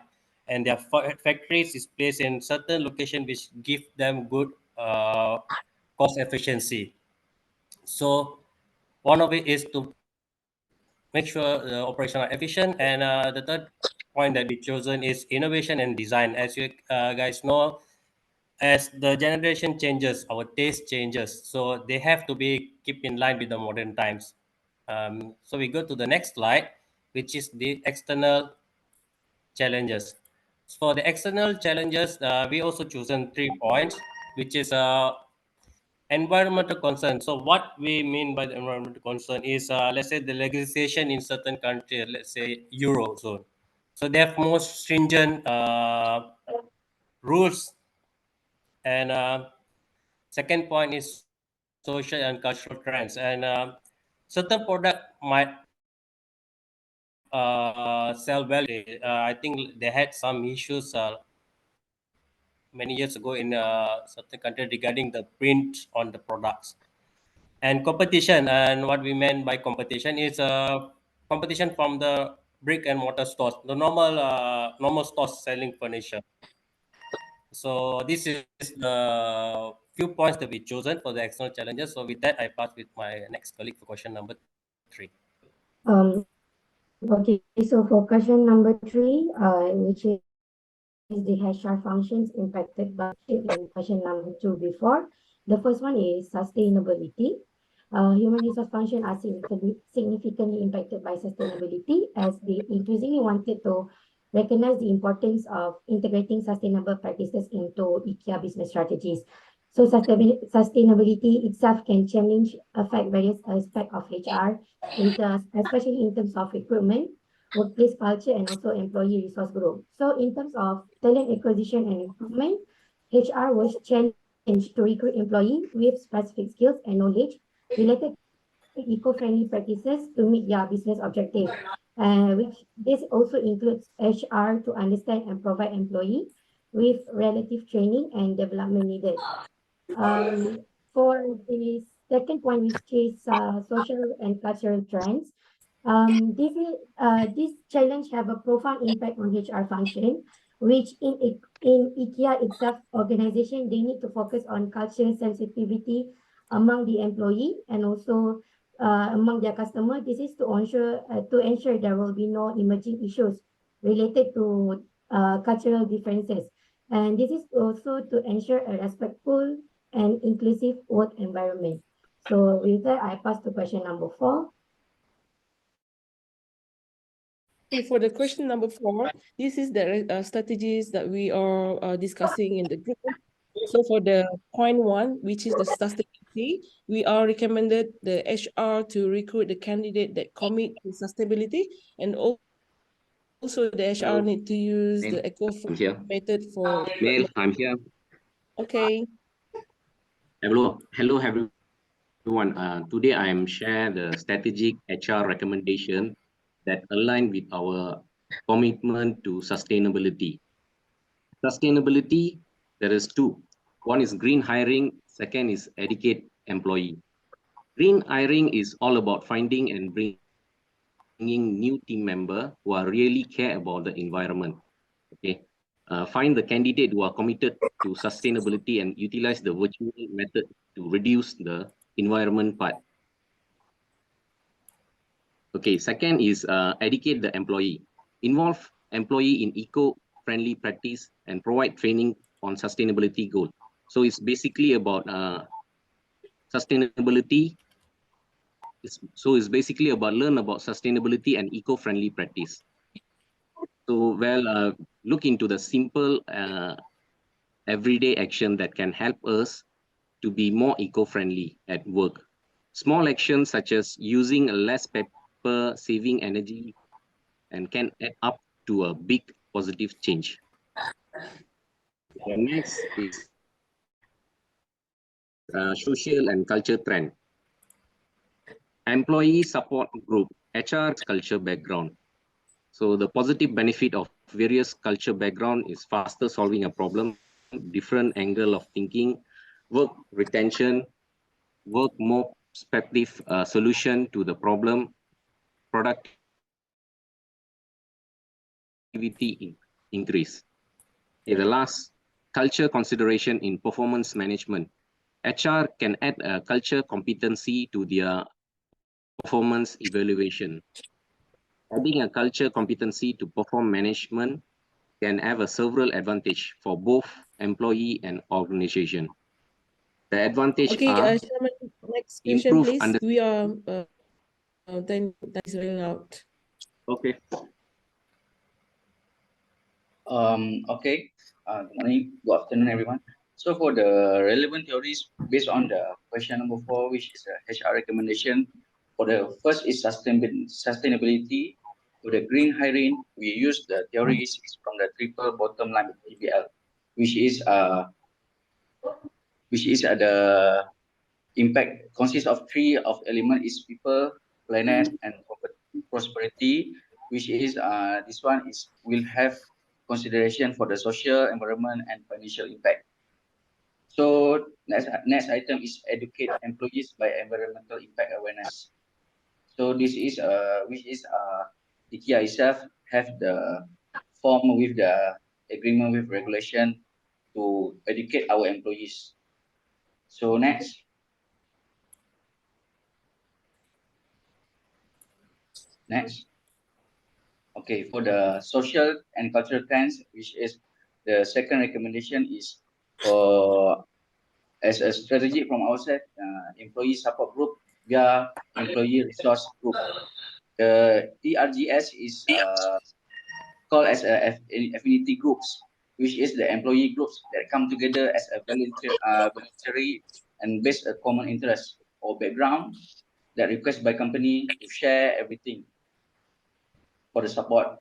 and their factories is placed in certain location which give them good cost efficiency. So one of it is to make sure the operational efficient, and the third point that we chosen is innovation and design. As you guys know, as the generation changes, our taste changes, so they have to be keep in line with the modern times. So we go to the next slide, which is the external challenges. For the external challenges, we also chosen 3 points, which is environmental concern. So what we mean by the environmental concern is, let's say the legislation in certain countries, let's say Eurozone. So they have more stringent rules. And second point is social and cultural trends. And certain product might sell well. I think they had some issues many years ago in certain countries regarding the print on the products. And competition, and what we meant by competition is competition from the brick and mortar stores, the normal stores selling furniture. So this is the few points that we chosen for the external challenges. So with that, I pass with my next colleague for question number 3. Okay, so for question number 3, which is the HR functions impacted by in question number 2 before. The first one is sustainability. Human resource function are significantly impacted by sustainability as they increasingly wanted to recognize the importance of integrating sustainable practices into IKEA business strategies. So sustainability itself can affect various aspects of HR, especially in terms of recruitment, workplace culture, and also employee resource growth. So in terms of talent acquisition and recruitment, HR was challenged to recruit employees with specific skills and knowledge related to eco-friendly practices to meet their business objective, which this also includes HR to understand and provide employee with relative training and development needed. For the second point, which is social and cultural trends, this challenge have a profound impact on HR function, which in IKEA itself organization, they need to focus on culture sensitivity among the employee and also among their customer. This is to ensure there will be no emerging issues related to cultural differences. And this is also to ensure a respectful and inclusive work environment. So with that, I pass to question number 4. Okay, for the question number 4, this is the strategies that we are discussing in the group. So for the point 1, which is the sustainability, we are recommended the HR to recruit the candidate that commit to sustainability, and also the HR need to use the eco-friendly method for Mail, I'm here. Okay. Hello, everyone. Today I am share the strategic HR recommendation that align with our commitment to sustainability. Sustainability, there is 2. One is green hiring, second is educate employee. Green hiring is all about finding and bringing new team member who are really care about the environment. Okay, find the candidate who are committed to sustainability and utilize the virtual method to reduce the environment part. Okay, second is educate the employee. Involve employee in eco-friendly practice and provide training on sustainability goal. So it's basically about sustainability. It's basically about learn about sustainability and eco-friendly practice. So look into the simple everyday action that can help us to be more eco-friendly at work. Small actions such as using less paper, saving energy, and can add up to a big positive change. The next is social and culture trend. Employee support group, HR culture background. So the positive benefit of various culture background is faster solving a problem, different angle of thinking, work retention, work more perspective solution to the problem, productivity increase. Okay, the last, culture consideration in performance management. HR can add a culture competency to their performance evaluation. Adding a culture competency to perform management can have a several advantage for both employee and organization. The advantage Okay, are Sharman, next question, improve please. under. We are time is running out. Okay. Okay. Good morning, good afternoon, everyone. So for the relevant theories, based on the question number 4, which is a HR recommendation, for the first is sustainability. For the green hiring, we use the theories is from the triple bottom line EBL, which is the impact consists of three of element is people, planet, and prosperity, which is this one is will have consideration for the social, environment, and financial impact. So next item is educate employees by environmental impact awareness. So this is which is IKEA itself have the form with the agreement with regulation to educate our employees. So next. Next. Okay, for the social and cultural trends, which is the second recommendation is for as a strategy from our side, employee support group via employee resource group. The ERGS is called as affinity groups, which is the employee groups that come together as a voluntary and based a common interest or background that request by company to share everything for the support.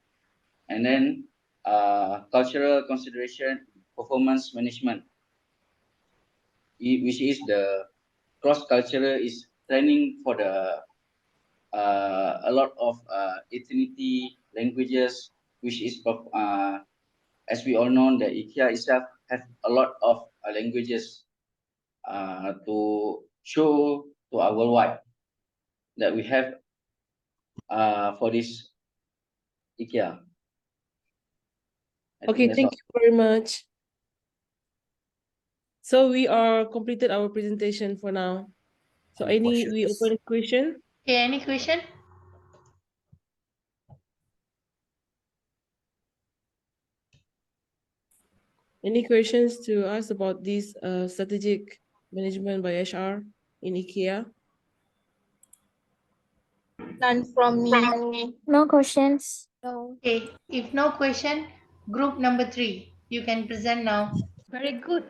And then cultural consideration, performance management, which is the cross-cultural is training for the a lot of ethnicity, languages, which is as we all know, the IKEA itself have a lot of languages to show to our worldwide that we have for this IKEA. Okay, thank you very much. So we are completed our presentation for now. So we open question. Okay, any question? Any questions to ask about this strategic management by HR in IKEA? None from me. No questions. No. Okay, if no question, group number 3, you can present now. Very good.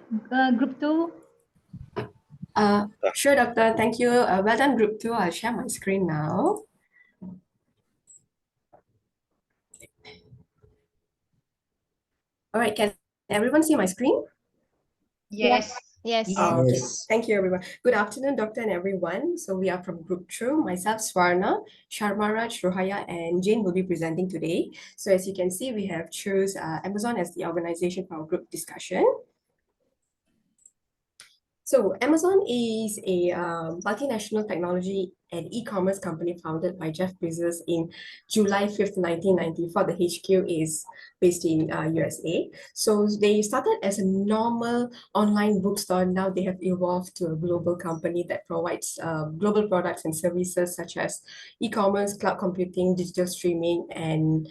Group 2. Sure, Doctor. Thank you. Well done, Group 2. I'll share my screen now. All right, can everyone see my screen? Yes. Yes. Okay. Thank you, everyone. Good afternoon, Doctor and everyone. So we are from Group 2. Myself, Swarna, Sharmaraj, Rohaya, and Jane will be presenting today. So as you can see, we have chose Amazon as the organization for our group discussion. So Amazon is a multinational technology and e-commerce company founded by Jeff Bezos in July 5th, 1994. The HQ is based in USA. So they started as a normal online bookstore. Now they have evolved to a global company that provides global products and services such as e-commerce, cloud computing, digital streaming, and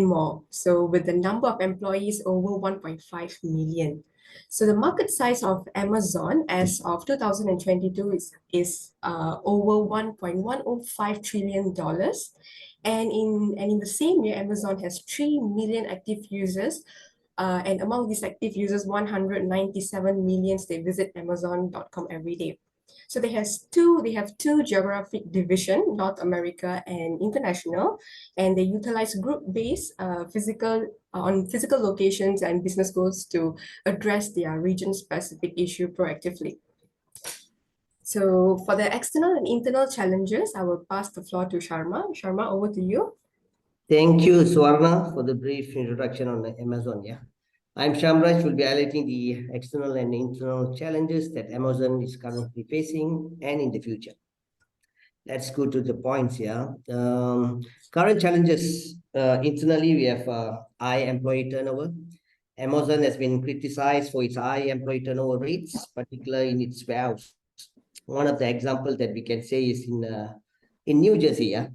more. So with the number of employees over 1.5 million. So the market size of Amazon as of 2022 is over $1.105 trillion. And in the same year, Amazon has 3 million active users. And among these active users, 197 million, they visit Amazon.com every day. So they have two geographic division, North America and international, and they utilize group-based physical locations and business goals to address their region-specific issue proactively. So for the external and internal challenges, I will pass the floor to Sharma. Sharma, over to you. Thank you, Swarna, for the brief introduction on Amazon. Yeah, I'm Shamraj, will be highlighting the external and internal challenges that Amazon is currently facing and in the future. Let's go to the points here. Current challenges internally, we have high employee turnover. Amazon has been criticized for its high employee turnover rates, particularly in its warehouse. One of the examples that we can say is in New Jersey. Yeah,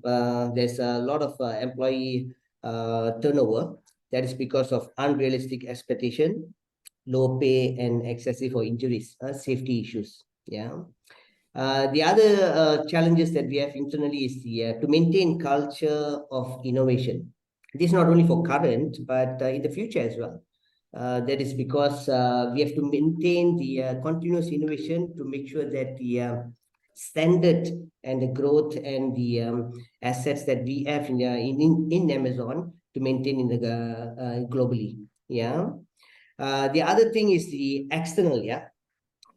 there's a lot of employee turnover. That is because of unrealistic expectation, low pay, and excessive or injuries, safety issues. Yeah. The other challenges that we have internally is to maintain culture of innovation. This is not only for current, but in the future as well. That is because we have to maintain the continuous innovation to make sure that the standard and the growth and the assets that we have in Amazon to maintain in the globally. Yeah. The other thing is the external. Yeah,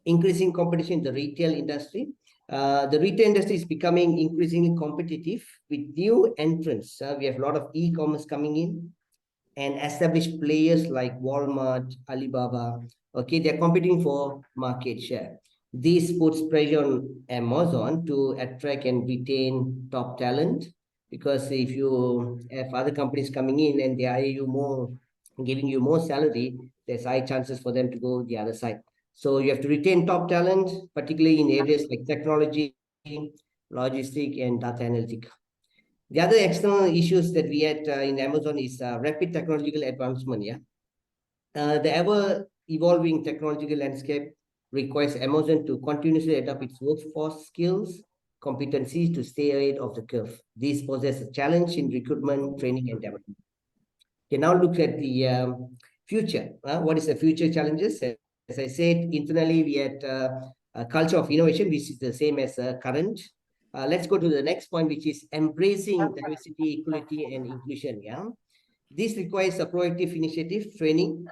increasing competition in the retail industry. The retail industry is becoming increasingly competitive with new entrants. We have a lot of e-commerce coming in, and established players like Walmart, Alibaba. Okay, they're competing for market share. This puts pressure on Amazon to attract and retain top talent, because if you have other companies coming in and they hire you more, giving you more salary, there's high chances for them to go the other side. So you have to retain top talent, particularly in areas like technology, logistic, and data analytics. The other external issues that we had in Amazon is rapid technological advancement. Yeah, the ever evolving technological landscape requires Amazon to continuously adapt its workforce skills, competencies to stay ahead of the curve. This poses a challenge in recruitment, training, and development. Okay, now look at the future. What is the future challenges? As I said, internally we had a culture of innovation, which is the same as current. Let's go to the next point, which is embracing diversity, equality, and inclusion. Yeah, this requires a proactive initiative, training,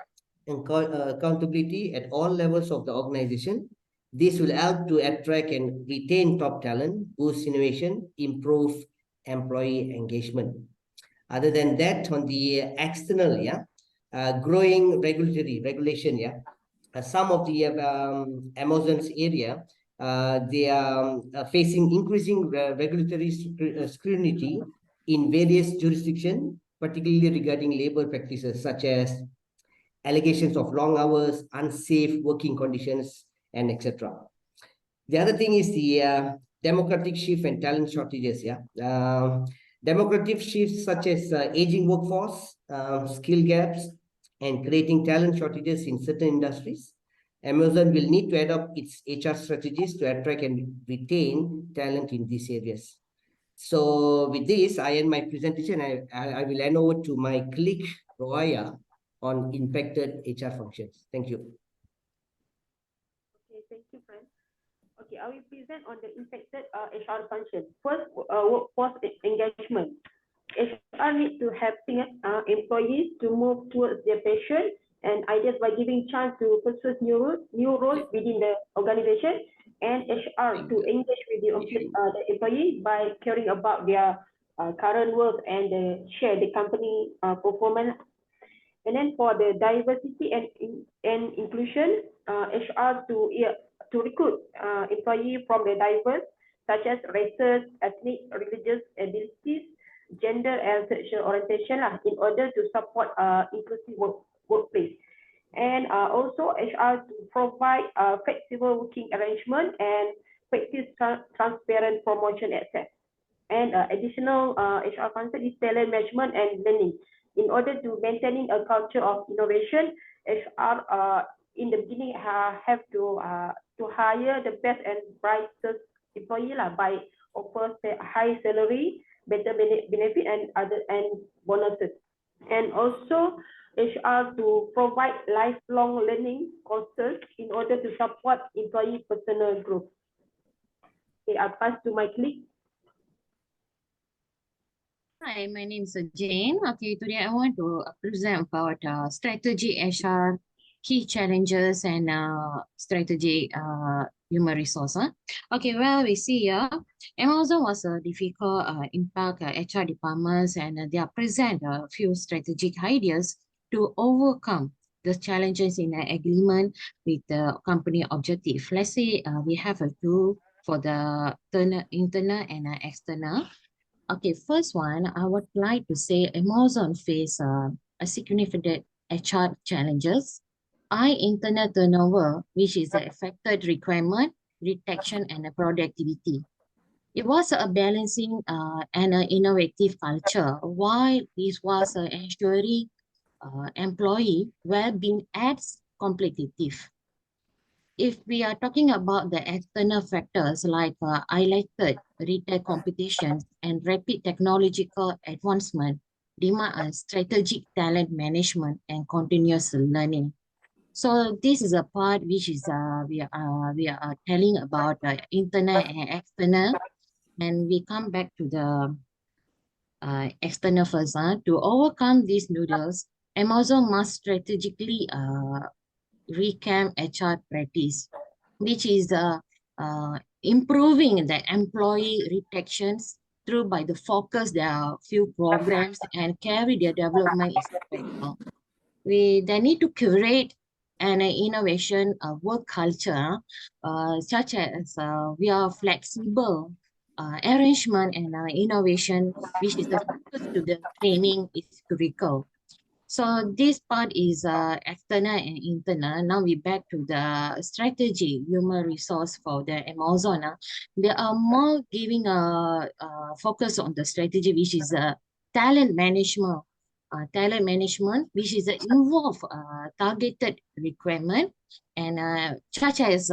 and accountability at all levels of the organization. This will help to attract and retain top talent, boost innovation, improve employee engagement. Other than that, on the external, yeah, growing regulation, yeah, some of the Amazon's area, they are facing increasing regulatory scrutiny in various jurisdictions, particularly regarding labor practices such as allegations of long hours, unsafe working conditions, and etc. The other thing is the democratic shift and talent shortages. Yeah, democratic shifts such as aging workforce, skill gaps, and creating talent shortages in certain industries. Amazon will need to adopt its HR strategies to attract and retain talent in these areas. So with this, I end my presentation. I will hand over to my colleague, Roya, on impacted HR functions. Thank you. Okay, thank you, friend. Okay, I will present on the impacted HR function. First, workforce engagement. HR needs to help employees to move towards their passion and ideas by giving chance to pursue new roles within the organization, and HR to engage with the employee by caring about their current work and share the company performance. And then for the diversity and inclusion, HR to recruit employee from the diverse, such as races, ethnic, religious abilities, gender, and sexual orientation, in order to support inclusive workplace. And also HR to provide flexible working arrangement and practice transparent promotion access. And additional HR function is talent management and learning. In order to maintaining a culture of innovation, HR in the beginning have to hire the best and brightest employee by offer high salary, better benefit, and bonuses. And also HR to provide lifelong learning courses in order to support employee personal growth. Okay, I'll pass to my colleague. Hi, my name is Jane. Okay, today I want to present about strategy HR, key challenges, and strategy human resource. Okay, well, we see here, Amazon was a difficult impact HR departments, and they are present a few strategic ideas to overcome the challenges in agreement with the company objective. Let's say we have a two for the internal and external. Okay, first one, I would like to say Amazon face a significant HR challenges. High internal turnover, which is the affected requirement, retention, and productivity. It was a balancing and an innovative culture, while this was ensuring employee well-being as competitive. If we are talking about the external factors like highlighted retail competitions and rapid technological advancement, demand strategic talent management and continuous learning. So this is a part which is we are telling about internal and external, and we come back to the external first. To overcome these noodles, Amazon must strategically recamp HR practice, which is improving the employee retentions through by the focus their few programs and carry their development is critical. They need to curate an innovation work culture such as we are flexible arrangement and innovation, which is the focus to the training is critical. So this part is external and internal. Now we back to the strategy, human resource for the Amazon. They are more giving a focus on the strategy, which is talent management. Talent management, which is involve targeted requirement and such as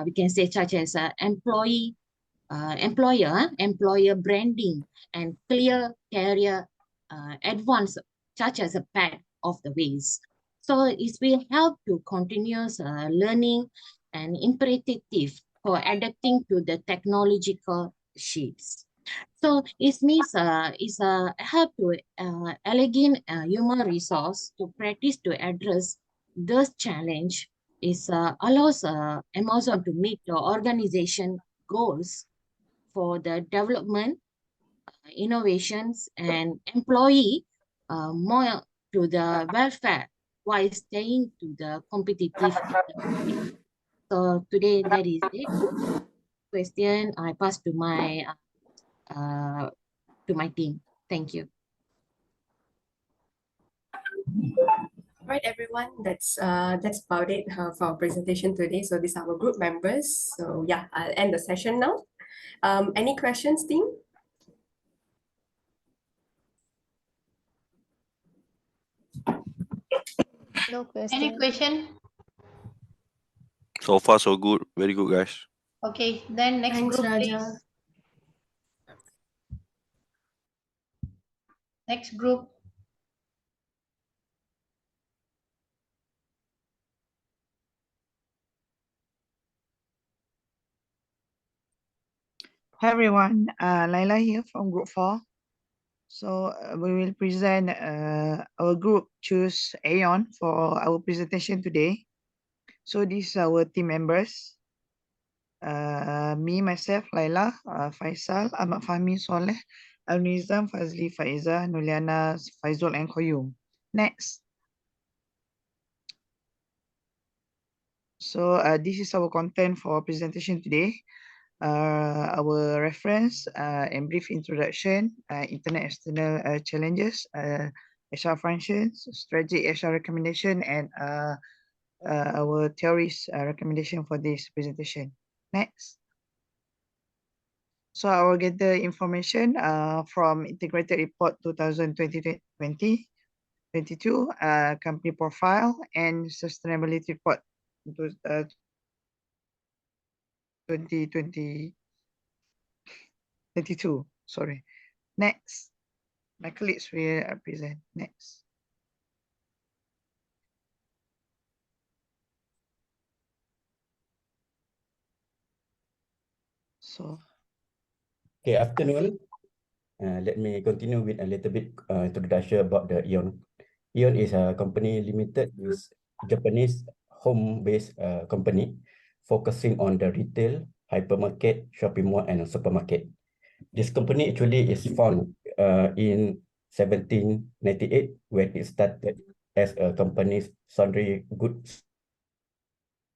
we can say such as employer branding and clear career advance such as a path of the ways. So it will help to continuous learning and imperative for adapting to the technological shifts. So it means it's a help to elegant human resource to practice to address this challenge is allows Amazon to meet the organization goals for the development, innovations, and employee more to the welfare while staying to the competitive in the market. So today that is it. Question I pass to my team. Thank you. All right, everyone, that's about it for our presentation today. So these are our group members. So yeah, I'll end the session now. Any questions, team? No question. Any question? So far, so good. Very good, guys. Okay, then next Thanks, group, Raja. please. Next group. Hi everyone, Laila here from Group 4. So we will present our group choose Aeon for our presentation today. So these are our team members. Me, myself, Laila, Faisal, Ahmad Fahmi, Soleh, Al-Nizam, Fazli, Faiza, Nuliana, Faizul, and Koyum. Next. So this is our content for our presentation today. Our reference and brief introduction, internet external challenges, HR functions, strategic HR recommendation, and our theories recommendation for this presentation. Next. So I will get the information from Integrated Report 2020-2022, company profile, and sustainability report 2022. Sorry. Next. My colleagues will present. Next. So. Okay, afternoon. Let me continue with a little bit introduction about the Aeon. Aeon is a company limited with Japanese home-based company focusing on the retail, hypermarket, shopping mall, and supermarket. This company actually is found in 1798 when it started as a company's sundry goods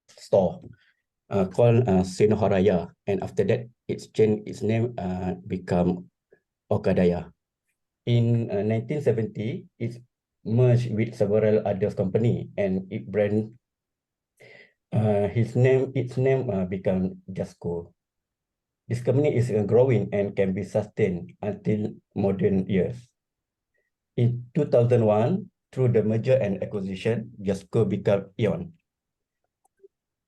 store called Senoharaya, and after that it's changed its name become Okadaya. In 1970, it merged with several other company and it brand its name become Jasco. This company is growing and can be sustained until modern years. In 2001, through the merger and acquisition, Jasco became Eon.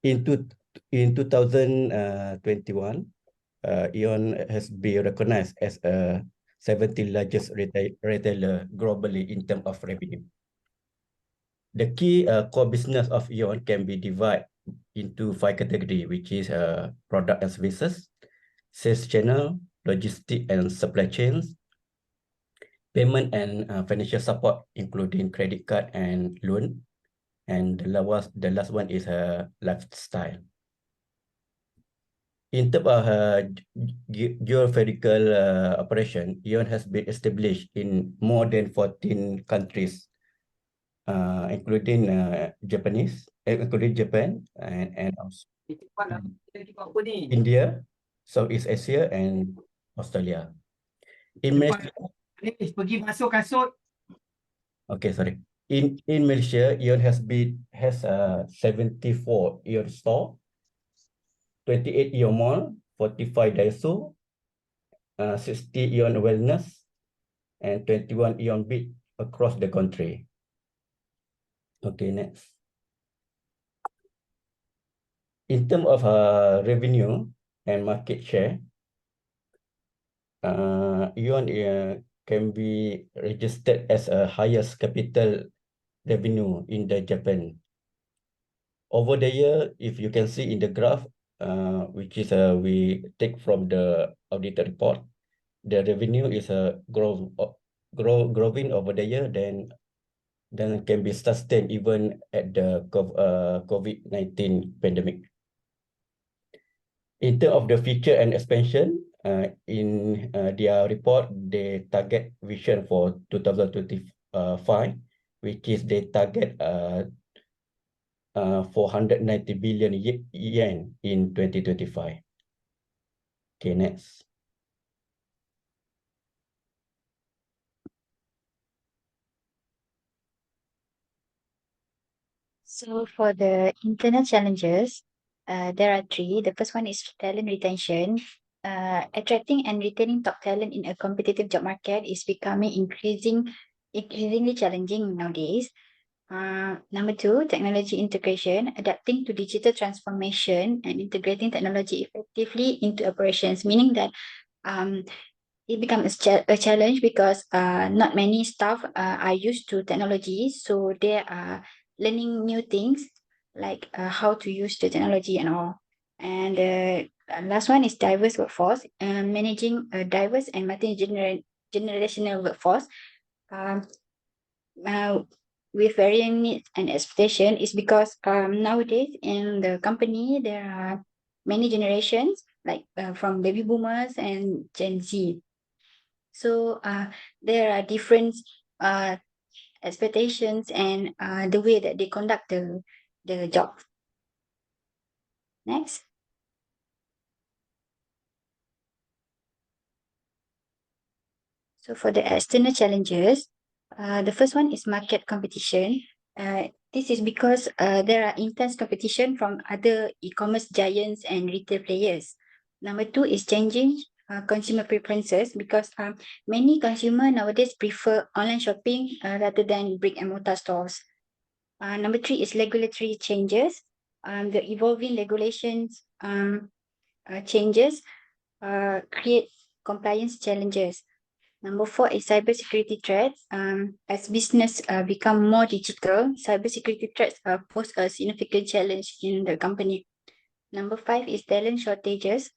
In 2021, Eon has been recognized as a 17th largest retailer globally in terms of revenue. The key core business of Eon can be divided into 5 categories, which is product and services, sales channel, logistics and supply chains, payment and financial support, including credit card and loan, and the last one is lifestyle. In terms of geographical operation, Eon has been established in more than 14 countries, including including Japan and also India, Southeast Asia, and Australia. In Malaysia, okay, sorry. In Malaysia, Eon has 74 Eon store, 28 Eon Mall, 45 Daiso, 60 Eon Wellness, and 21 Eon Beach across the country. Okay, next. In terms of revenue and market share, Eon can be registered as a highest capital revenue in the Japan. Over the year, if you can see in the graph, which is we take from the audited report, the revenue is growing over the year, then can be sustained even at the COVID-19 pandemic. In terms of the future and expansion, in their report, they target vision for 2025, which is they target 490 billion yen in 2025. Okay, next. So for the internal challenges, there are 3. The first one is talent retention. Attracting and retaining top talent in a competitive job market is becoming increasingly challenging nowadays. Number 2, technology integration, adapting to digital transformation and integrating technology effectively into operations, meaning that it becomes a challenge because not many staff are used to technology, so they are learning new things like how to use the technology and all. And the last one is diverse workforce, managing a diverse and multi-generational workforce. With varying needs and expectation is because nowadays in the company there are many generations like from baby boomers and Gen Z. So there are different expectations and the way that they conduct the job. Next. So for the external challenges, the first one is market competition. This is because there are intense competition from other e-commerce giants and retail players. Number 2 is changing consumer preferences because many consumers nowadays prefer online shopping rather than brick and mortar stores. Number 3 is regulatory changes. The evolving regulations changes create compliance challenges. Number 4 is cybersecurity threats. As business become more digital, cybersecurity threats pose a significant challenge in the company. Number 5 is talent shortages.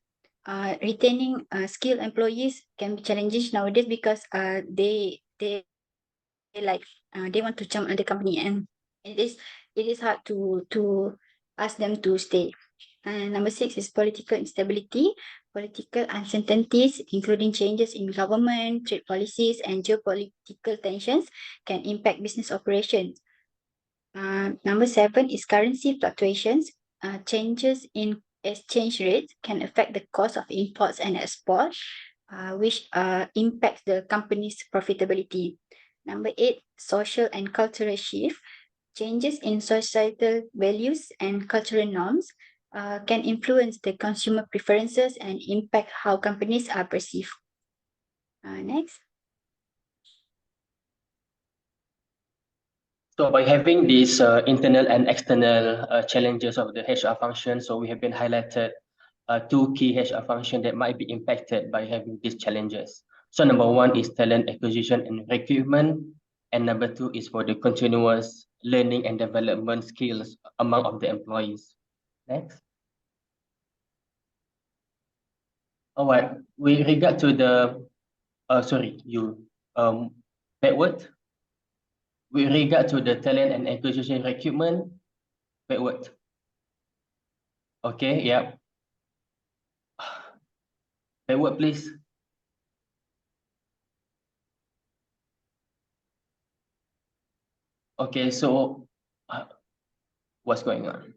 Retaining skilled employees can be challenging nowadays because they want to jump on the company, and it is hard to ask them to stay. And number 6 is political instability. Political uncertainties, including changes in government, trade policies, and geopolitical tensions, can impact business operations. Number 7 is currency fluctuations. Changes in exchange rates can affect the cost of imports and exports, which impacts the company's profitability. Number 8, social and cultural shift. Changes in societal values and cultural norms can influence the consumer preferences and impact how companies are perceived. Next. So by having these internal and external challenges of the HR function, so we have been highlighted two key HR functions that might be impacted by having these challenges. So number one is talent acquisition and recruitment, and number two is for the continuous learning and development skills among of the employees. Next. All right, with regard to the, backward. With regard to the talent and acquisition recruitment, backward. Okay, yeah. Backward, please. Okay, so what's going on?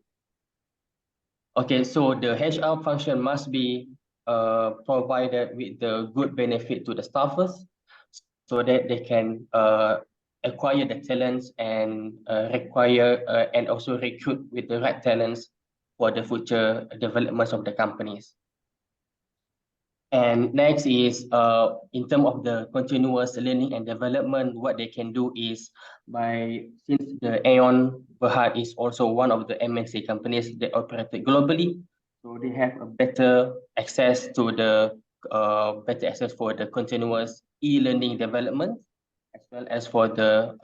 Okay, so the HR function must be provided with the good benefit to the staffers so that they can acquire the talents and and also recruit with the right talents for the future developments of the companies. And next is in terms of the continuous learning and development, what they can do is since the Aeon Berhad is also one of the MNC companies that operated globally, so they have a better access to the for the continuous e-learning development, as well as for the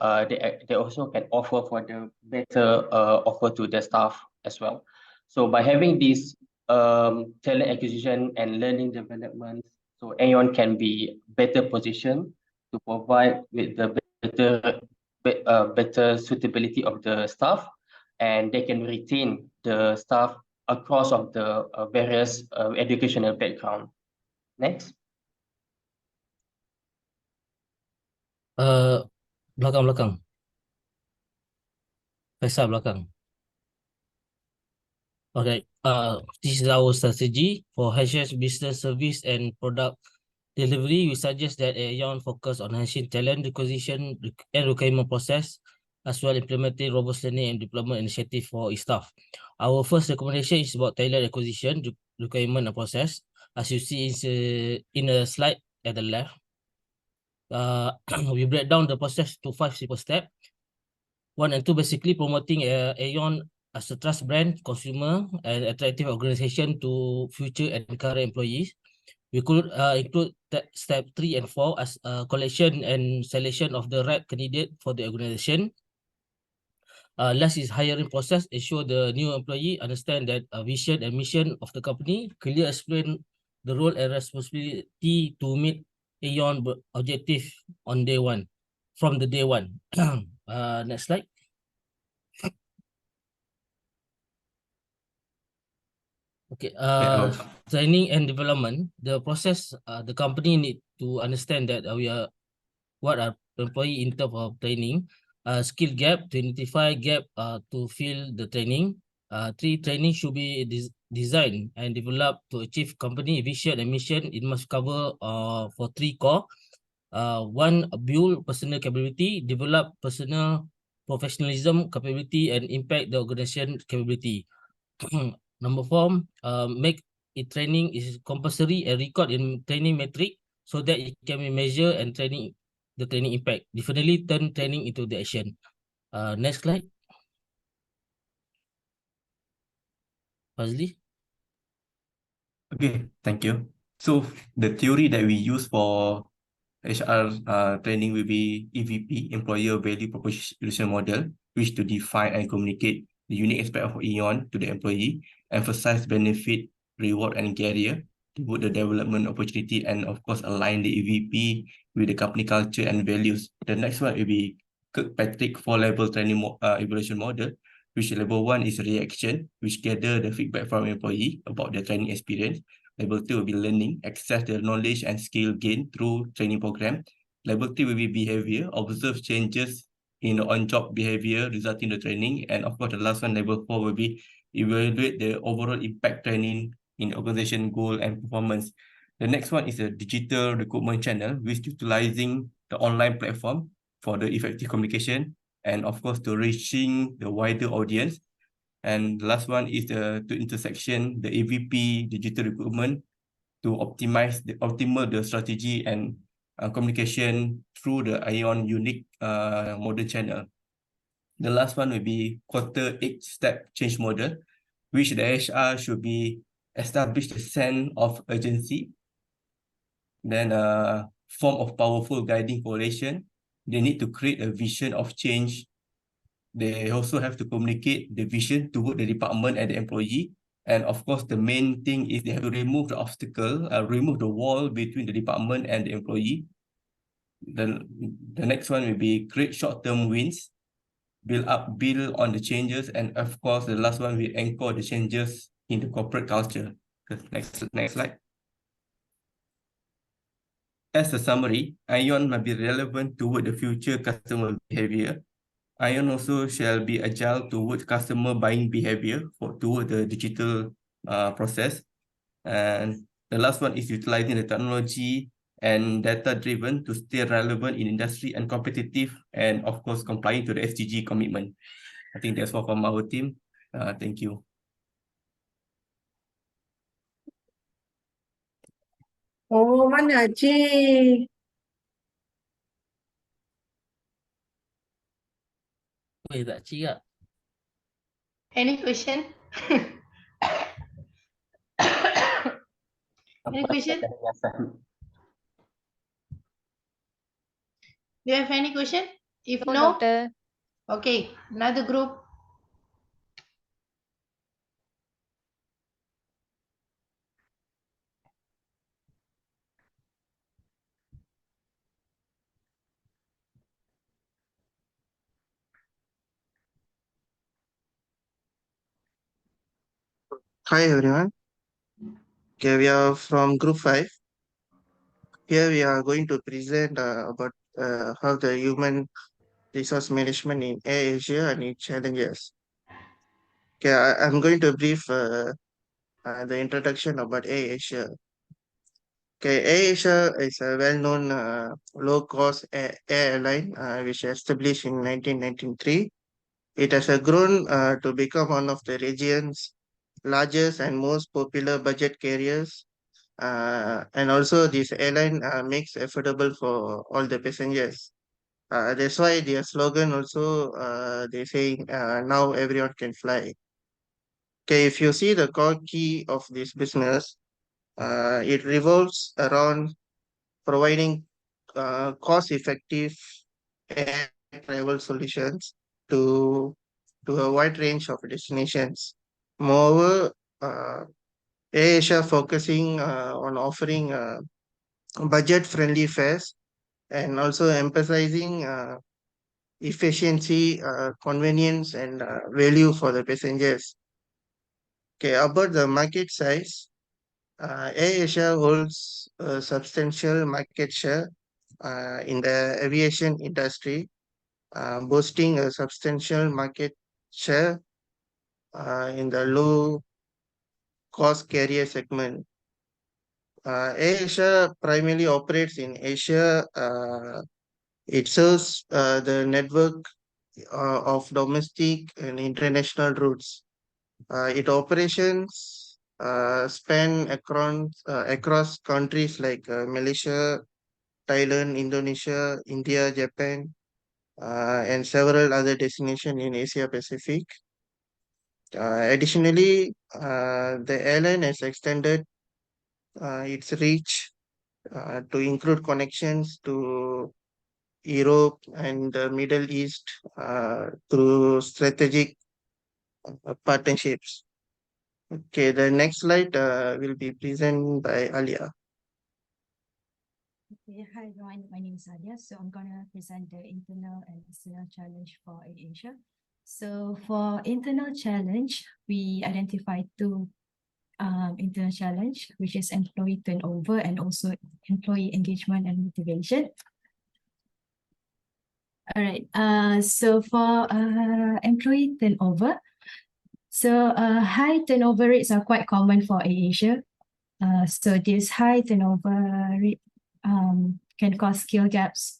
they also can offer for the better offer to the staff as well. So by having this talent acquisition and learning development, so Aeon can be better positioned to provide with the better suitability of the staff, and they can retain the staff across of the various educational background. Next. Belakang. Faisal belakang. Okay, this is our strategy for HS business service and product delivery. We suggest that Aeon focus on enhancing talent acquisition and recruitment process, as well implementing robust learning and development initiative for its staff. Our first recommendation is about talent acquisition, recruitment and process. As you see in a slide at the left, we break down the process to 5 simple steps. 1 and 2, basically promoting Aeon as a trust brand, consumer, and attractive organization to future and current employees. We could include step 3 and 4 as collection and selection of the right candidate for the organization. Last is hiring process, ensure the new employee understand that vision and mission of the company, clearly explain the role and responsibility to meet Aeon objective on day one, from the day one. Next slide. Okay, training and development. The process, the company need to understand that what are employee in terms of training, skill gap, to identify gap to fill the training. 3, training should be designed and developed to achieve company vision and mission. It must cover for 3 core. 1, build personal capability, develop personal professionalism capability, and impact the organization capability. Number 4, make it training is compulsory and record in training metric so that it can be measured and the training impact. Definitely turn training into the action. Next slide. Fazli. Okay, thank you. So the theory that we use for HR training will be EVP, Employer Value Proposition Model, which to define and communicate the unique aspect of Aeon to the employee, emphasize benefit, reward, and career, promote the development opportunity, and of course align the EVP with the company culture and values. The next one will be Kirkpatrick 4-level training evaluation model, which level 1 is reaction, which gather the feedback from employee about their training experience. Level 2 will be learning, access the knowledge and skill gained through training program. Level 3 will be behavior, observe changes in the on-job behavior resulting in the training. And of course, the last one, level 4, will be evaluate the overall impact training in organization goal and performance. The next one is a digital recruitment channel, which utilizing the online platform for the effective communication and of course to reaching the wider audience. And the last one is to intersection the AVP digital recruitment to optimize the strategy and communication through the Aeon unique modern channel. The last one will be quarter 8-step change model, which the HR should be establish the sense of urgency. Then form of powerful guiding coalition. They need to create a vision of change. They also have to communicate the vision toward the department and the employee. And of course, the main thing is they have to remove the obstacle, remove the wall between the department and the employee. Then the next one will be create short-term wins, build on the changes, and of course, the last one will anchor the changes in the corporate culture. Next slide. As a summary, ION must be relevant toward the future customer behavior. ION also shall be agile toward customer buying behavior toward the digital process. And the last one is utilizing the technology and data-driven to stay relevant in industry and competitive, and of course, complying to the SDG commitment. I think that's all from our team. Thank you. Oh, mana cik? Weh, tak cik tak? Any question? Any question? Do you have any question? If no, okay, another group. Hi everyone. Okay, we are from group 5. Here we are going to present about how the human resource management in AirAsia and its challenges. Okay, I'm going to brief the introduction about AirAsia. Okay, AirAsia is a well-known low-cost airline which established in 1993. It has grown to become one of the region's largest and most popular budget carriers. And also this airline makes affordable for all the passengers. That's why their slogan also, they say now everyone can fly. Okay, if you see the core key of this business, it revolves around providing cost-effective air travel solutions to a wide range of destinations. Moreover, AirAsia focusing on offering budget-friendly fares and also emphasizing efficiency, convenience, and value for the passengers. Okay, about the market size, AirAsia holds a substantial market share in the aviation industry, boasting a substantial market share in the low-cost carrier segment. AirAsia primarily operates in Asia. It serves the network of domestic and international routes. Its operations span across countries like Malaysia, Thailand, Indonesia, India, Japan, and several other destinations in Asia Pacific. Additionally, the airline has extended its reach to include connections to Europe and the Middle East through strategic partnerships. Okay, the next slide will be presented by Alia. Okay, hi everyone, my name is Alia. So I'm gonna present the internal and external challenge for AirAsia. So for internal challenge, we identified two internal challenge, which is employee turnover and also employee engagement and motivation. All right, so for employee turnover, so high turnover rates are quite common for AirAsia. So this high turnover rate can cause skill gaps,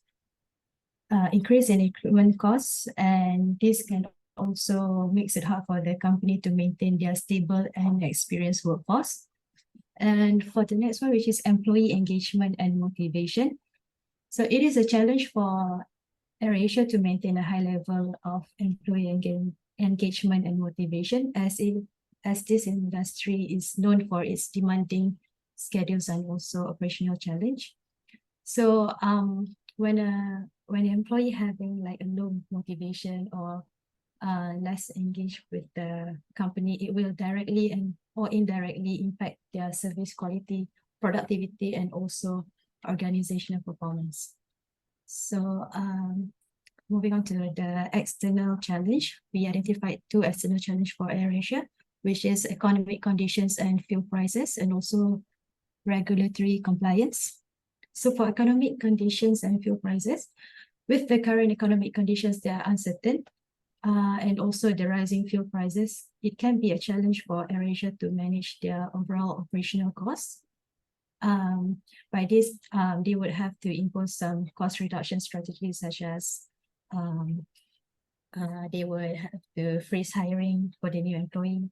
increase in recruitment costs, and this can also makes it hard for the company to maintain their stable and experienced workforce. And for the next one, which is employee engagement and motivation. So it is a challenge for AirAsia to maintain a high level of employee engagement and motivation, as this industry is known for its demanding schedules and also operational challenge. So when an employee having like a low motivation or less engaged with the company, it will directly and or indirectly impact their service quality, productivity, and also organizational performance. So moving on to the external challenge, we identified two external challenges for AirAsia, which is economic conditions and fuel prices, and also regulatory compliance. So for economic conditions and fuel prices, with the current economic conditions, they are uncertain, and also the rising fuel prices, it can be a challenge for AirAsia to manage their overall operational costs. By this, they would have to impose some cost reduction strategies, such as they would have to freeze hiring for the new employee.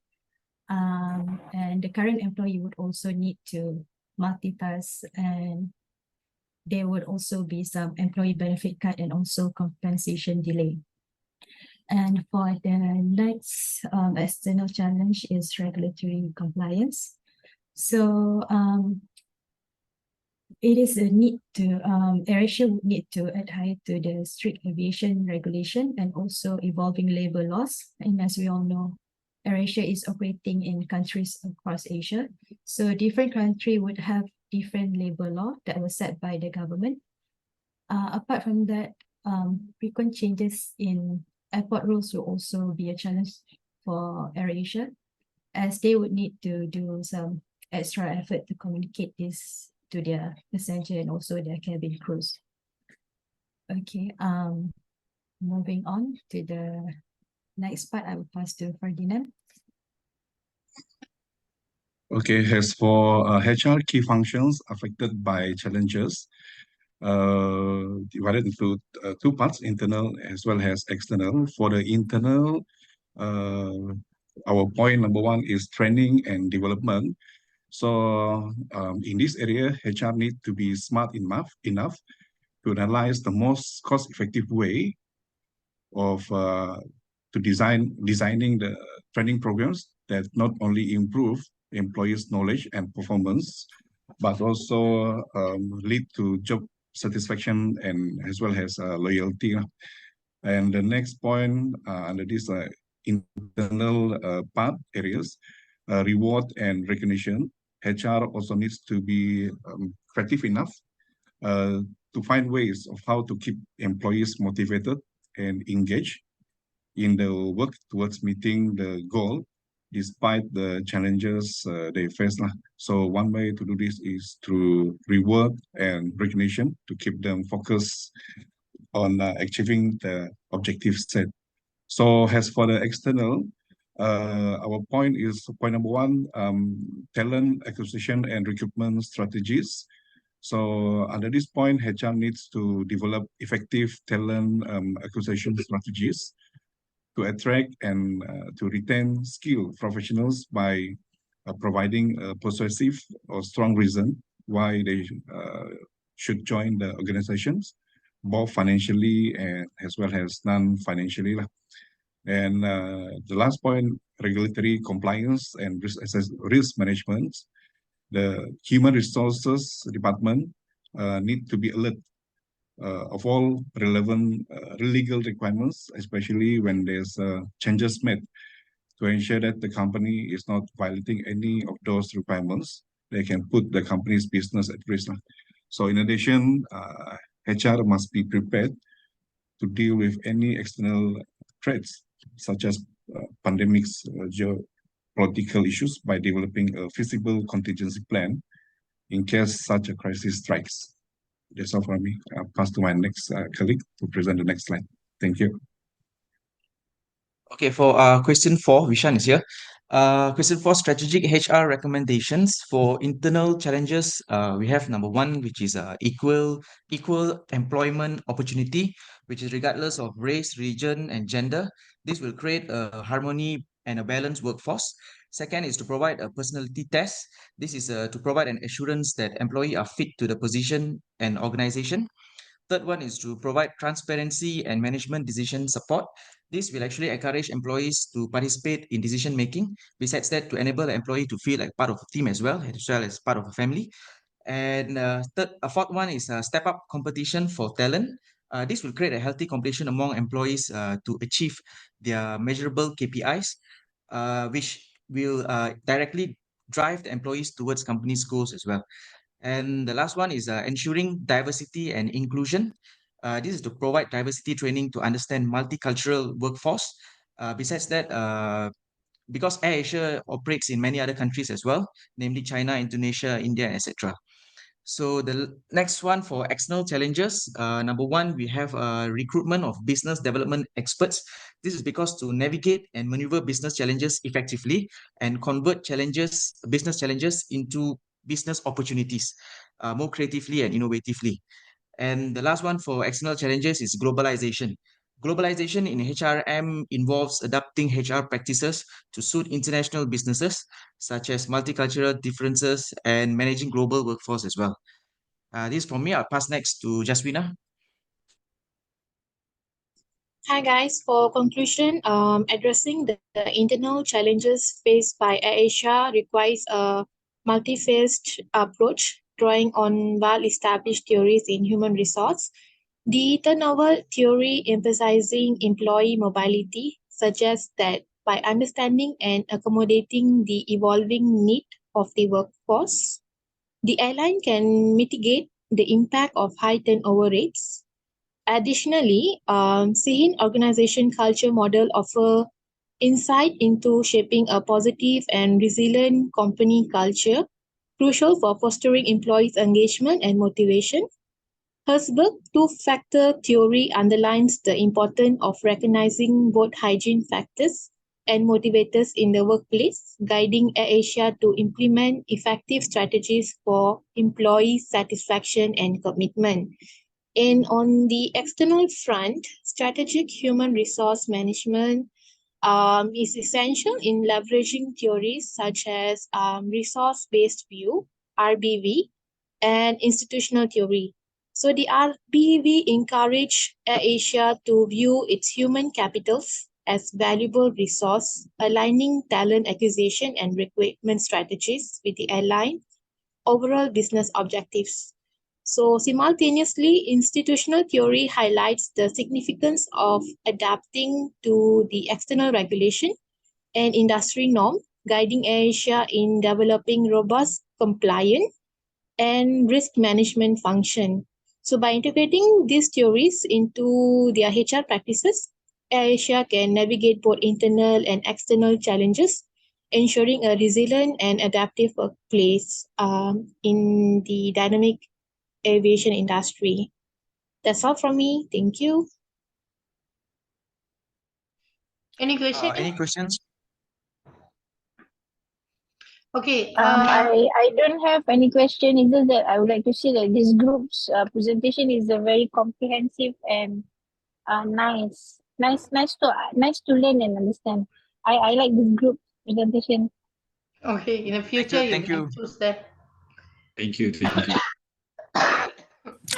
And the current employee would also need to multitask, and there would also be some employee benefit cut and also compensation delay. And for the next external challenge is regulatory compliance. So it is a need to, AirAsia would need to adhere to the strict aviation regulation and also evolving labor laws. And as we all know, AirAsia is operating in countries across Asia. So different country would have different labor law that was set by the government. Apart from that, frequent changes in airport rules will also be a challenge for AirAsia, as they would need to do some extra effort to communicate this to their passenger and also their cabin crews. Okay, moving on to the next part, I will pass to Ferdinand. Okay, as for HR key functions affected by challenges, divided into two parts, internal as well as external. For the internal, our point number one is training and development. So in this area, HR need to be smart enough to analyze the most cost-effective way of designing the training programs that not only improve employees' knowledge and performance, but also lead to job satisfaction and as well as loyalty. And the next point under this internal part areas, reward and recognition. HR also needs to be creative enough to find ways of how to keep employees motivated and engaged in the work towards meeting the goal despite the challenges they face. So one way to do this is through reward and recognition to keep them focused on achieving the objective set. So as for the external, our point number one, talent acquisition and recruitment strategies. So under this point, HR needs to develop effective talent acquisition strategies to attract and to retain skilled professionals by providing a persuasive or strong reason why they should join the organizations, both financially and as well as non-financially. And the last point, regulatory compliance and risk management. The human resources department need to be alert of all relevant legal requirements, especially when there's changes made to ensure that the company is not violating any of those requirements. They can put the company's business at risk. So in addition, HR must be prepared to deal with any external threats, such as pandemics, geopolitical issues, by developing a feasible contingency plan in case such a crisis strikes. That's all from me. I'll pass to my next colleague to present the next slide. Thank you. Okay, for question 4, Vishan is here. Question 4, strategic HR recommendations for internal challenges. We have number 1, which is equal employment opportunity, which is regardless of race, region, and gender. This will create a harmony and a balanced workforce. Second is to provide a personality test. This is to provide an assurance that employees are fit to the position and organization. Third one is to provide transparency and management decision support. This will actually encourage employees to participate in decision making. Besides that, to enable the employee to feel like part of a team as well as part of a family. And fourth one is step up competition for talent. This will create a healthy competition among employees to achieve their measurable KPIs, which will directly drive the employees towards company's goals as well. And the last one is ensuring diversity and inclusion. This is to provide diversity training to understand multicultural workforce. Besides that, because AirAsia operates in many other countries as well, namely China, Indonesia, India, etc. So the next one for external challenges, number one, we have recruitment of business development experts. This is because to navigate and maneuver business challenges effectively and convert business challenges into business opportunities more creatively and innovatively. And the last one for external challenges is globalization. Globalization in HRM involves adapting HR practices to suit international businesses, such as multicultural differences and managing global workforce as well. This is from me. I'll pass next to Jaswina. Hi guys, for conclusion, addressing the internal challenges faced by AirAsia requires a multi-phased approach, drawing on well-established theories in human resource. The turnover theory emphasizing employee mobility suggests that by understanding and accommodating the evolving need of the workforce, the airline can mitigate the impact of high turnover rates. Additionally, seeing organization culture model offer insight into shaping a positive and resilient company culture, crucial for fostering employees' engagement and motivation. Herzberg's two-factor theory underlines the importance of recognizing both hygiene factors and motivators in the workplace, guiding AirAsia to implement effective strategies for employee satisfaction and commitment. And on the external front, strategic human resource management is essential in leveraging theories such as resource-based view, RBV, and institutional theory. So the RBV encourage Asia to view its human capitals as valuable resource, aligning talent acquisition and recruitment strategies with the airline overall business objectives. So simultaneously, institutional theory highlights the significance of adapting to the external regulation and industry norm, guiding Asia in developing robust, compliant, and risk management function. So by integrating these theories into their HR practices, Asia can navigate both internal and external challenges, ensuring a resilient and adaptive workplace in the dynamic aviation industry. That's all from me. Thank you. Any question? Any questions? Okay. I don't have any question. It's just that I would like to say that this group's presentation is a very comprehensive and nice to learn and understand. I like this group presentation. Okay, in the future you can choose that. Thank you. Thank you.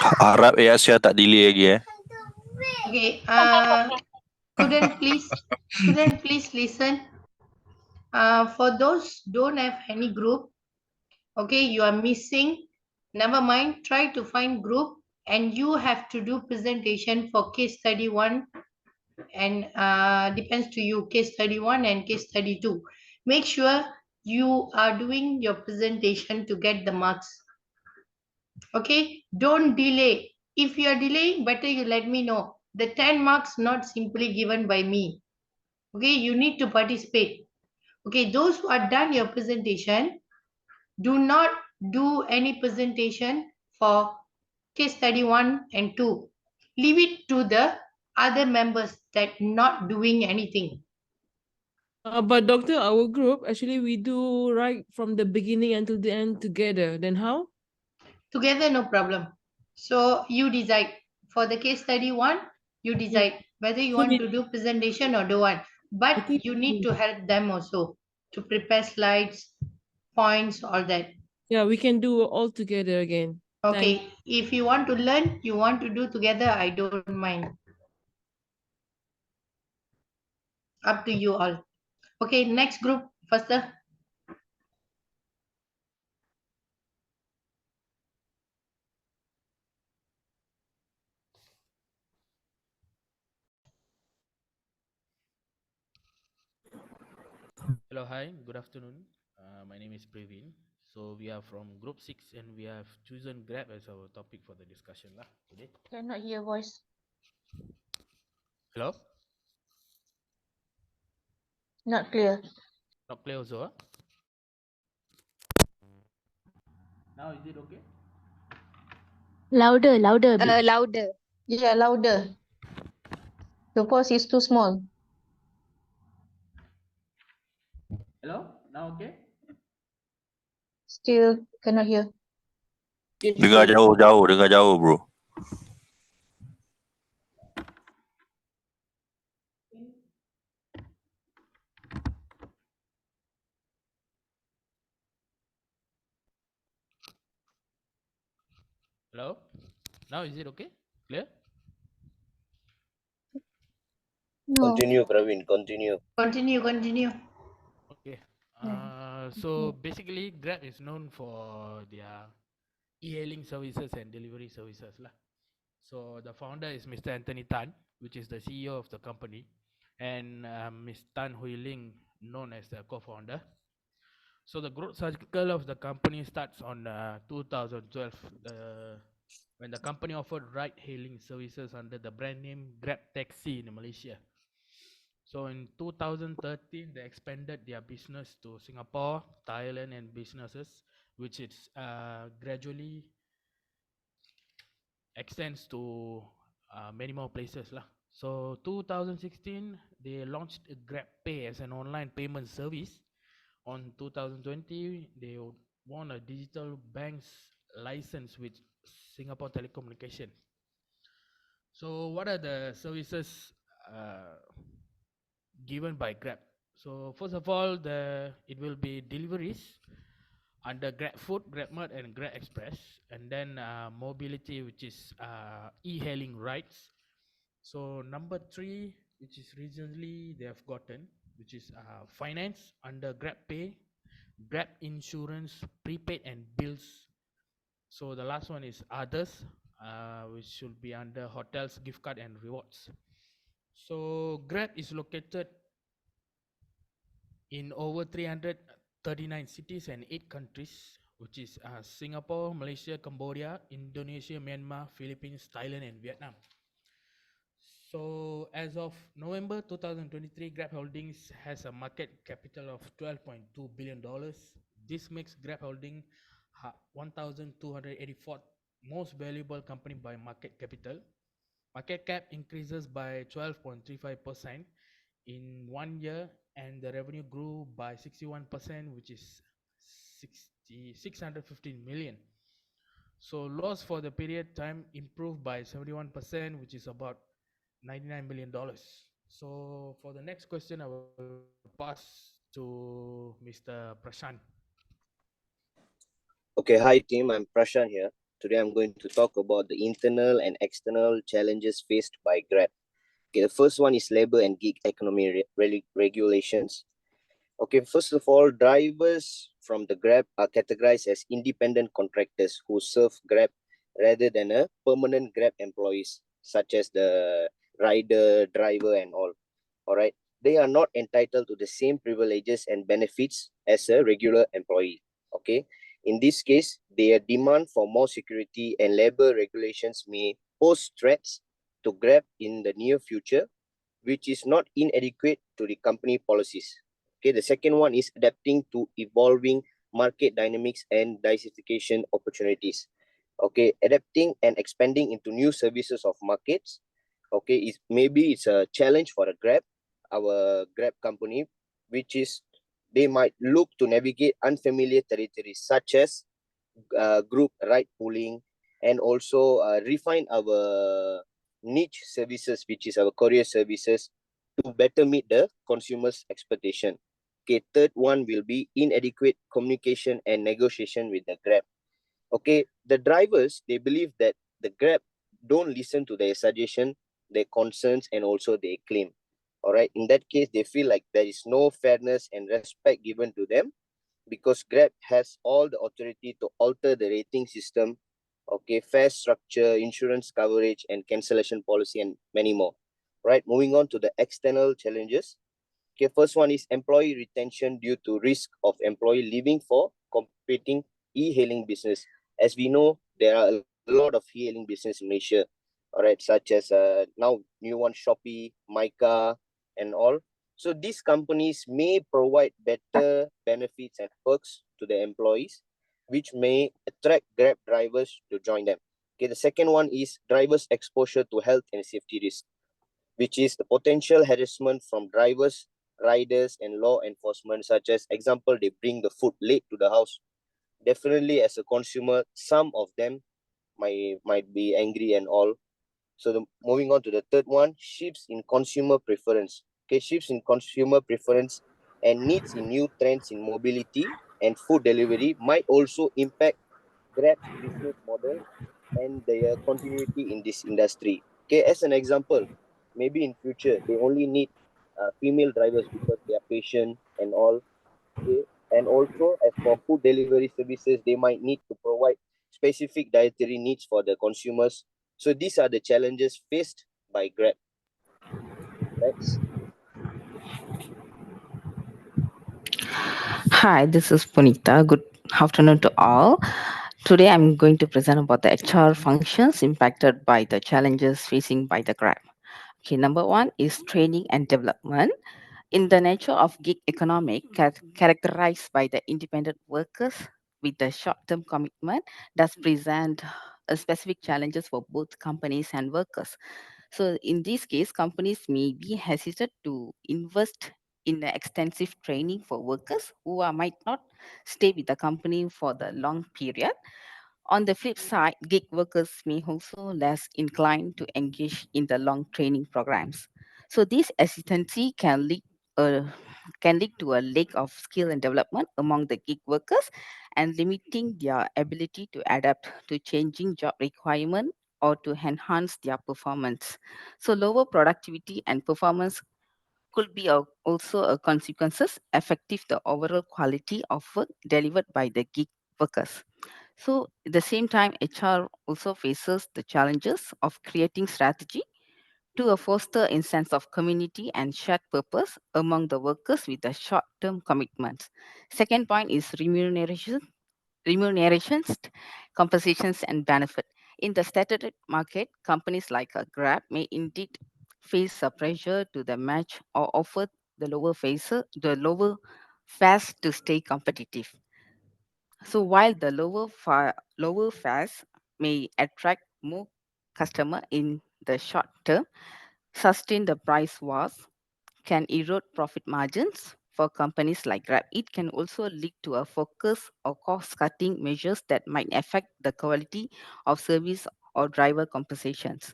Harap Asia tak delay lagi Okay, couldn't please listen. For those don't have any group, okay, you are missing. Never mind, try to find group and you have to do presentation for case study 1 and depends to you, case study 1 and case study 2. Make sure you are doing your presentation to get the marks. Okay, don't delay. If you are delaying, better you let me know. The 10 marks not simply given by me. Okay, you need to participate. Okay, those who are done your presentation, do not do any presentation for case study 1 and 2. Leave it to the other members that not doing anything. But doctor, our group, actually we do right from the beginning until the end together. Then how? Together, no problem. So you decide. For the case study 1, you decide whether you want to do presentation or don't want. But you need to help them also to prepare slides, points, all that. Yeah, we can do all together again. Okay, if you want to learn, you want to do together, I don't mind. Up to you all. Okay, next group, faster. Hello, hi, good afternoon. My name is Praveen. So we are from Group 6 and we have chosen Grab as our topic for the discussion lah today. Cannot hear voice. Hello? Not clear. Not clear also, huh? Now is it okay? Louder, louder a bit. Louder. Yeah, louder. Your voice is too small. Hello? Now okay? Still cannot hear. Dengar jauh-jauh, dengar jauh bro. Hello? Now is it okay? Clear? No. Continue, Praveen, continue. Continue. Okay. So basically Grab is known for their e-hailing services and delivery services lah. So the founder is Mr. Anthony Tan, which is the CEO of the company, and Ms. Tan Hui Ling, known as the co-founder. So the growth cycle of the company starts on 2012, when the company offered ride-hailing services under the brand name Grab Taxi in Malaysia. So in 2013, they expanded their business to Singapore, Thailand, and businesses, which is gradually extends to many more places lah. So 2016, they launched Grab Pay as an online payment service. On 2020, they won a digital bank's license with Singapore Telecommunication. So what are the services given by Grab? So first of all, it will be deliveries under Grab Food, Grab Mart, and Grab Express, and then mobility, which is e-hailing rides. So number 3, which is recently they have gotten, which is finance under Grab Pay, Grab Insurance, prepaid and bills. So the last one is others, which should be under hotels, gift card, and rewards. So Grab is located in over 339 cities and 8 countries, which is Singapore, Malaysia, Cambodia, Indonesia, Myanmar, Philippines, Thailand, and Vietnam. So as of November 2023, Grab Holdings has a market capital of $12.2 billion. This makes Grab Holding 1,284th most valuable company by market capital. Market cap increases by 12.35% in 1 year, and the revenue grew by 61%, which is 615 million. So loss for the period time improved by 71%, which is about $99 million. So for the next question, I will pass to Mr. Prashant. Okay, hi team, I'm Prashant here. Today I'm going to talk about the internal and external challenges faced by Grab. Okay, the first one is labor and gig economy regulations. Okay, first of all, drivers from the Grab are categorized as independent contractors who serve Grab rather than a permanent Grab employees, such as the rider, driver, and all. All right, they are not entitled to the same privileges and benefits as a regular employee. Okay, in this case, their demand for more security and labor regulations may pose threats to Grab in the near future, which is not inadequate to the company policies. Okay, the second one is adapting to evolving market dynamics and diversification opportunities. Okay, adapting and expanding into new services of markets. Okay, maybe it's a challenge for a Grab, our Grab company, which is they might look to navigate unfamiliar territories such as group ride pooling, and also refine our niche services, which is our courier services, to better meet the consumer's expectation. Okay, third one will be inadequate communication and negotiation with the Grab. Okay, the drivers, they believe that the Grab don't listen to their suggestion, their concerns, and also their claim. All right, in that case, they feel like there is no fairness and respect given to them because Grab has all the authority to alter the rating system, okay, fare structure, insurance coverage, and cancellation policy, and many more. Right, moving on to the external challenges. Okay, first one is employee retention due to risk of employee leaving for competing e-hailing business. As we know, there are a lot of e-hailing business in Malaysia, all right, such as now new one Shopee, Myka, and all. So these companies may provide better benefits and perks to the employees, which may attract Grab drivers to join them. Okay, the second one is drivers' exposure to health and safety risk, which is the potential harassment from drivers, riders, and law enforcement, such as example, they bring the food late to the house. Definitely, as a consumer, some of them might be angry and all. So moving on to the third one, shifts in consumer preference. Okay, shifts in consumer preference and needs in new trends in mobility and food delivery might also impact Grab's business model and their continuity in this industry. Okay, as an example, maybe in future they only need female drivers because they are patient and all. Okay, and also as for food delivery services, they might need to provide specific dietary needs for the consumers. So these are the challenges faced by Grab. Next. Hi, this is Punita. Good afternoon to all. Today I'm going to present about the HR functions impacted by the challenges facing by the Grab. Okay, number one is training and development. In the nature of gig economic, characterized by the independent workers with the short-term commitment, does present specific challenges for both companies and workers. So in this case, companies may be hesitant to invest in the extensive training for workers who might not stay with the company for the long period. On the flip side, gig workers may also less inclined to engage in the long training programs. So this hesitancy uh, can lead to a lack of skill and development among the gig workers and limiting their ability to adapt to changing job requirements or to enhance their performance. So lower productivity and performance could be also a consequences affecting the overall quality of work delivered by the gig workers. So at the same time, HR also faces the challenges of creating strategy to foster a sense of community and shared purpose among the workers with the short-term commitments. Second point is remunerations, compensations, and benefit. In the statutory market, companies like Grab may indeed face a pressure to the match or offer the lower fares to stay competitive. So while the lower fares may attract more customer in the short term, sustain the price wars can erode profit margins for companies like Grab. It can also lead to a focus or cost-cutting measures that might affect the quality of service or driver compensations.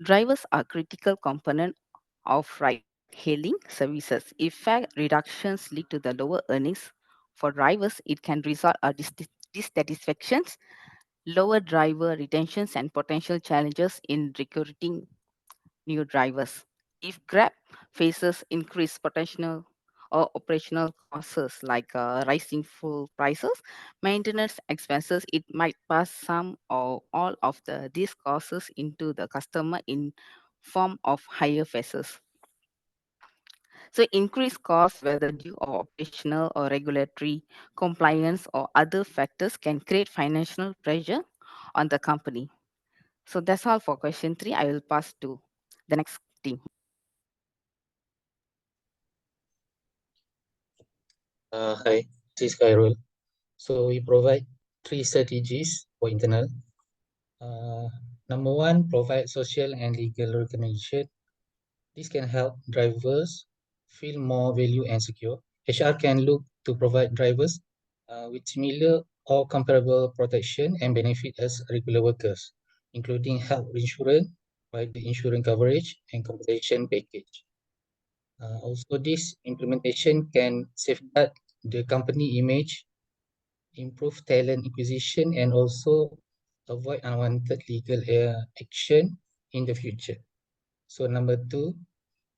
Drivers are critical component of ride-hailing services. If fare reductions lead to the lower earnings for drivers, it can result in dissatisfactions, lower driver retentions, and potential challenges in recruiting new drivers. If Grab faces increased potential or operational costs like rising fuel prices, maintenance expenses, it might pass some or all of these costs into the customer in form of higher fares. So increased costs, whether due or operational or regulatory compliance or other factors, can create financial pressure on the company. So that's all for question 3. I will pass to the next team. Hi, this is Khairul. So we provide 3 strategies for internal. Number 1, provide social and legal recognition. This can help drivers feel more value and secure. HR can look to provide drivers with similar or comparable protection and benefit as regular workers, including health insurance, private insurance coverage, and compensation package. Also, this implementation can safeguard the company image improve talent acquisition, and also avoid unwanted legal action in the future. So number 2,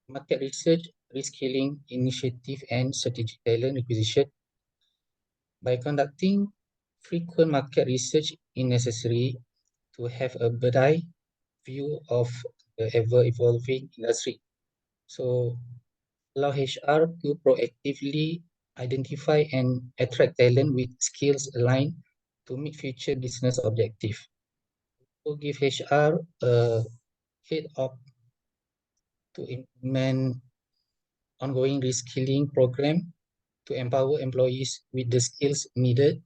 market research, reskilling initiative, and strategic talent acquisition. By conducting frequent market research is necessary to have a bird's view of the ever-evolving industry. So allow HR to proactively identify and attract talent with skills aligned to meet future business objectives. To give HR a head up to implement ongoing reskilling program to empower employees with the skills needed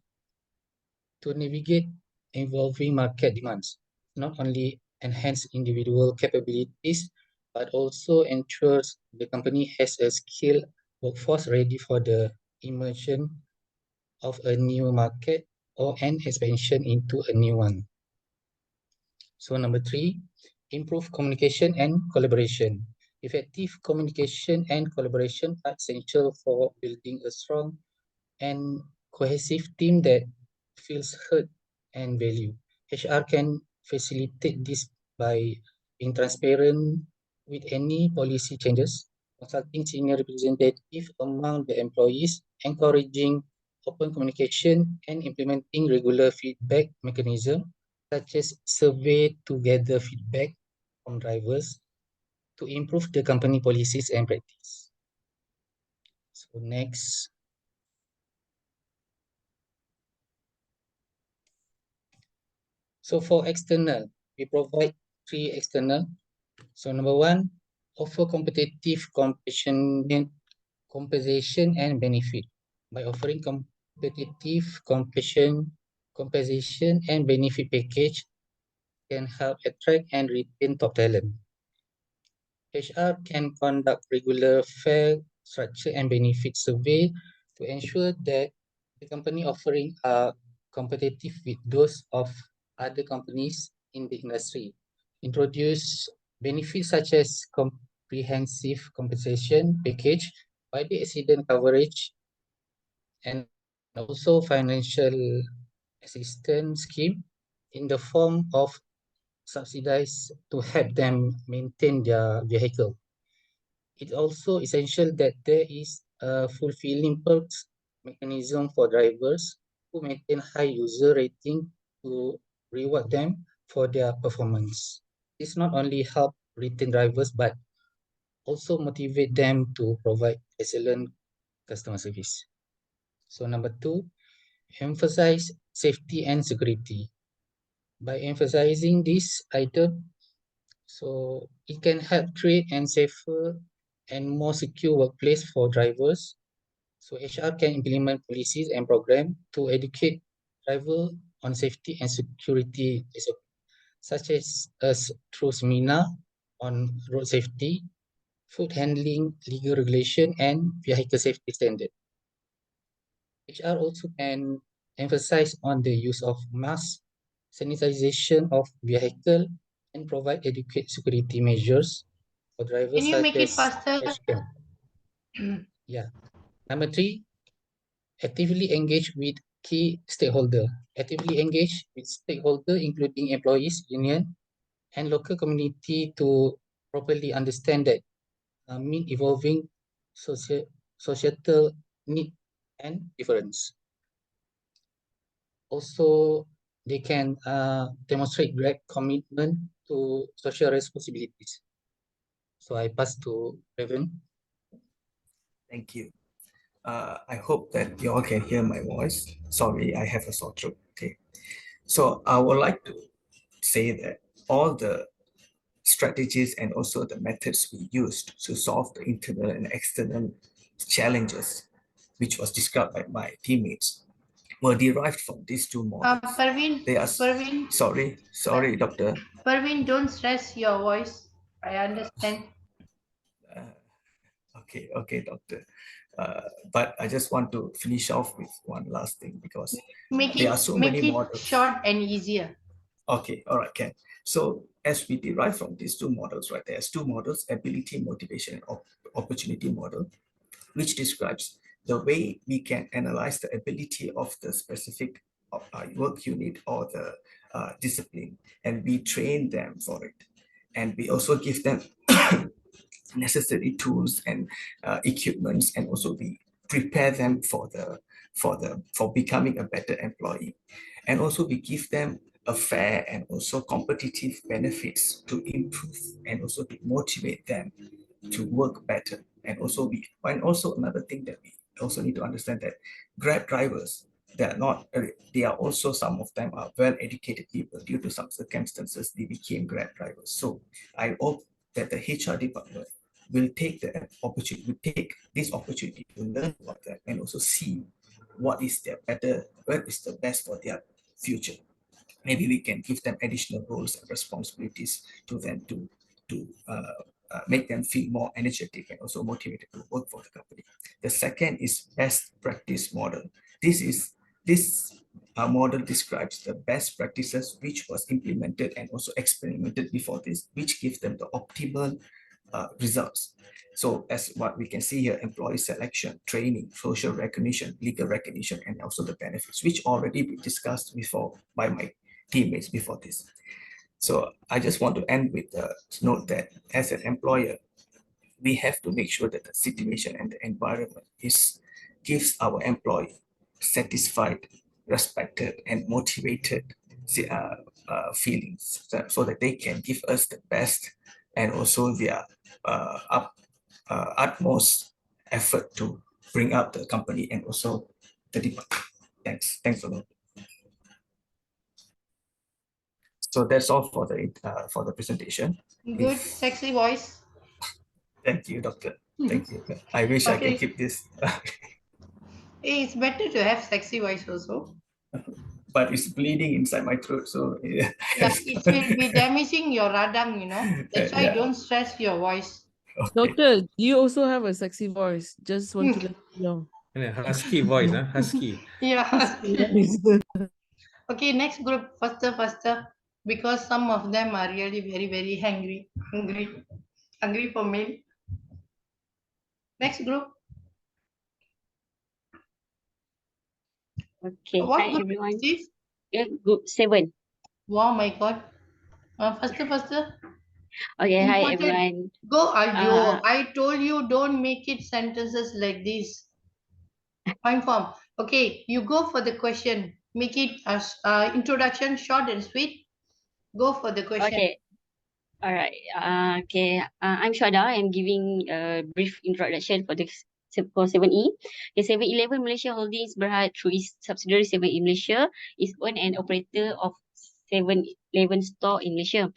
to navigate evolving market demands, not only enhance individual capabilities, but also ensures the company has a skilled workforce ready for the immersion of a new market or an expansion into a new one. So number 3, improve communication and collaboration. Effective communication and collaboration are essential for building a strong and cohesive team that feels heard and valued. HR can facilitate this by being transparent with any policy changes, consulting senior representatives among the employees, encouraging open communication, and implementing regular feedback mechanisms such as survey to gather feedback from drivers to improve the company policies and practice. So next. So for external, we provide 3 external. So number 1, offer competitive compensation and benefit. By offering competitive compensation and benefit package can help attract and retain top talent. HR can conduct regular fair structure and benefit survey to ensure that the company offering are competitive with those of other companies in the industry. Introduce benefits such as comprehensive compensation package, body accident coverage, and also financial assistance scheme in the form of subsidize to help them maintain their vehicle. It's also essential that there is a fulfilling perks mechanism for drivers who maintain high user rating to reward them for their performance. This not only help retain drivers but also motivate them to provide excellent customer service. So number 2, emphasize safety and security. By emphasizing this item, so it can help create a safer and more secure workplace for drivers. So HR can implement policies and programs to educate drivers on safety and security, such as through seminar on road safety, food handling, legal regulation, and vehicle safety standard. HR also can emphasize on the use of masks, sanitization of vehicle, and provide adequate security measures for drivers Can you such make it as faster? dash cam. Yeah. Number 3, actively engage with key stakeholder. Actively engage with stakeholder including employees, union, and local community to properly understand that meet evolving societal need and difference. Also, they can demonstrate great commitment to social responsibilities. So I pass to Reverend. Thank you. I hope that you all can hear my voice. Sorry, I have a sore throat. Okay. So I would like to say that all the strategies and also the methods we used to solve the internal and external challenges, which was described by my teammates, were derived from these two models. Parveen, Sorry, doctor. Parveen, don't stress your voice. I understand. Okay, doctor. But I just want to finish off with one last thing because there are so many Make it models. short and easier. Okay, all right, Ken. So as we derive from these two models, right, there's two models, ability, motivation, and opportunity model, which describes the way we can analyze the ability of the specific work unit or the discipline, and we train them for it. And we also give them necessary tools and equipments, and also we prepare them for becoming a better employee. And also we give them a fair and also competitive benefits to improve and also to motivate them to work better. And also another thing that we also need to understand, that Grab drivers, they are also, some of them are well educated people. Due to some circumstances, they became Grab drivers. So I hope that the HR department will take this opportunity to learn about that, and also see what is the best for their future. Maybe we can give them additional roles and responsibilities to them to make them feel more energetic and also motivated to work for the company. The second is best practice model. This model describes the best practices which was implemented and also experimented before this, which gives them the optimal results. So as what we can see here, employee selection, training, social recognition, legal recognition, and also the benefits, which already been discussed before by my teammates before this. So I just want to end with the note that as an employer, we have to make sure that the situation and the environment gives our employee satisfied, respected, and motivated feelings, so that they can give us the best and also their utmost effort to bring up the company and also the department. Thanks a lot. So that's all for the presentation. Good, sexy voice. Thank you, doctor. Thank you. I wish I can keep this. It's better to have sexy voice also. But it's bleeding inside my throat, so yeah. Yeah, it will be damaging your radang, That's why Yeah. don't stress your voice. Doctor, you also have a sexy voice. Just want to let you know. And a husky voice, huh? Husky. Yeah. Husky voice. Okay, next group, faster, because some of them are really very, very hungry for meal. Next group. Okay, What hi group everyone. is this? Group 7. Wow, my God. Faster. Okay, hi Important. everyone. Go, Ayo. I told you don't make it sentences like this. Fine form. Okay, you go for the question. Make it as introduction, short and sweet. Go for the question. Okay, all right. I'm Shada. I'm giving a brief introduction for for 7E. The 7-Eleven Malaysia Holdings Berhad through its subsidiary 7E Malaysia is owned and operator of 7-Eleven store in Malaysia.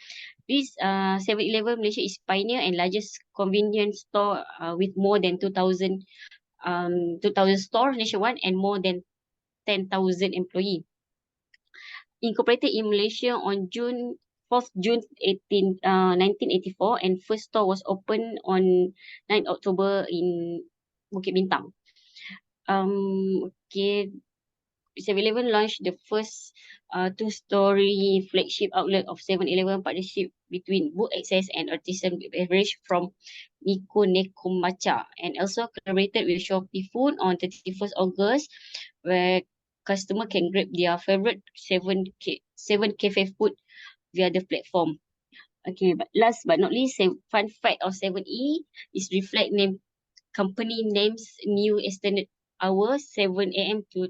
This 7-Eleven Malaysia is pioneer and largest convenience store with more than 2,000 stores nationwide and more than 10,000 employees. Incorporated in Malaysia on 4th June 1984, and first store was opened on 9 October in Bukit Bintang. Okay, 7-Eleven launched the first two-story flagship outlet of 7-Eleven partnership between Book Access and Artisan Beverage from Nico Nekomacha, and also collaborated with Shopee Food on 31st August, where customer can grab their favorite 7 cafe food via the platform. Okay, but last but not least, fun fact of 7E is reflect name company names new extended hours 7 a.m. to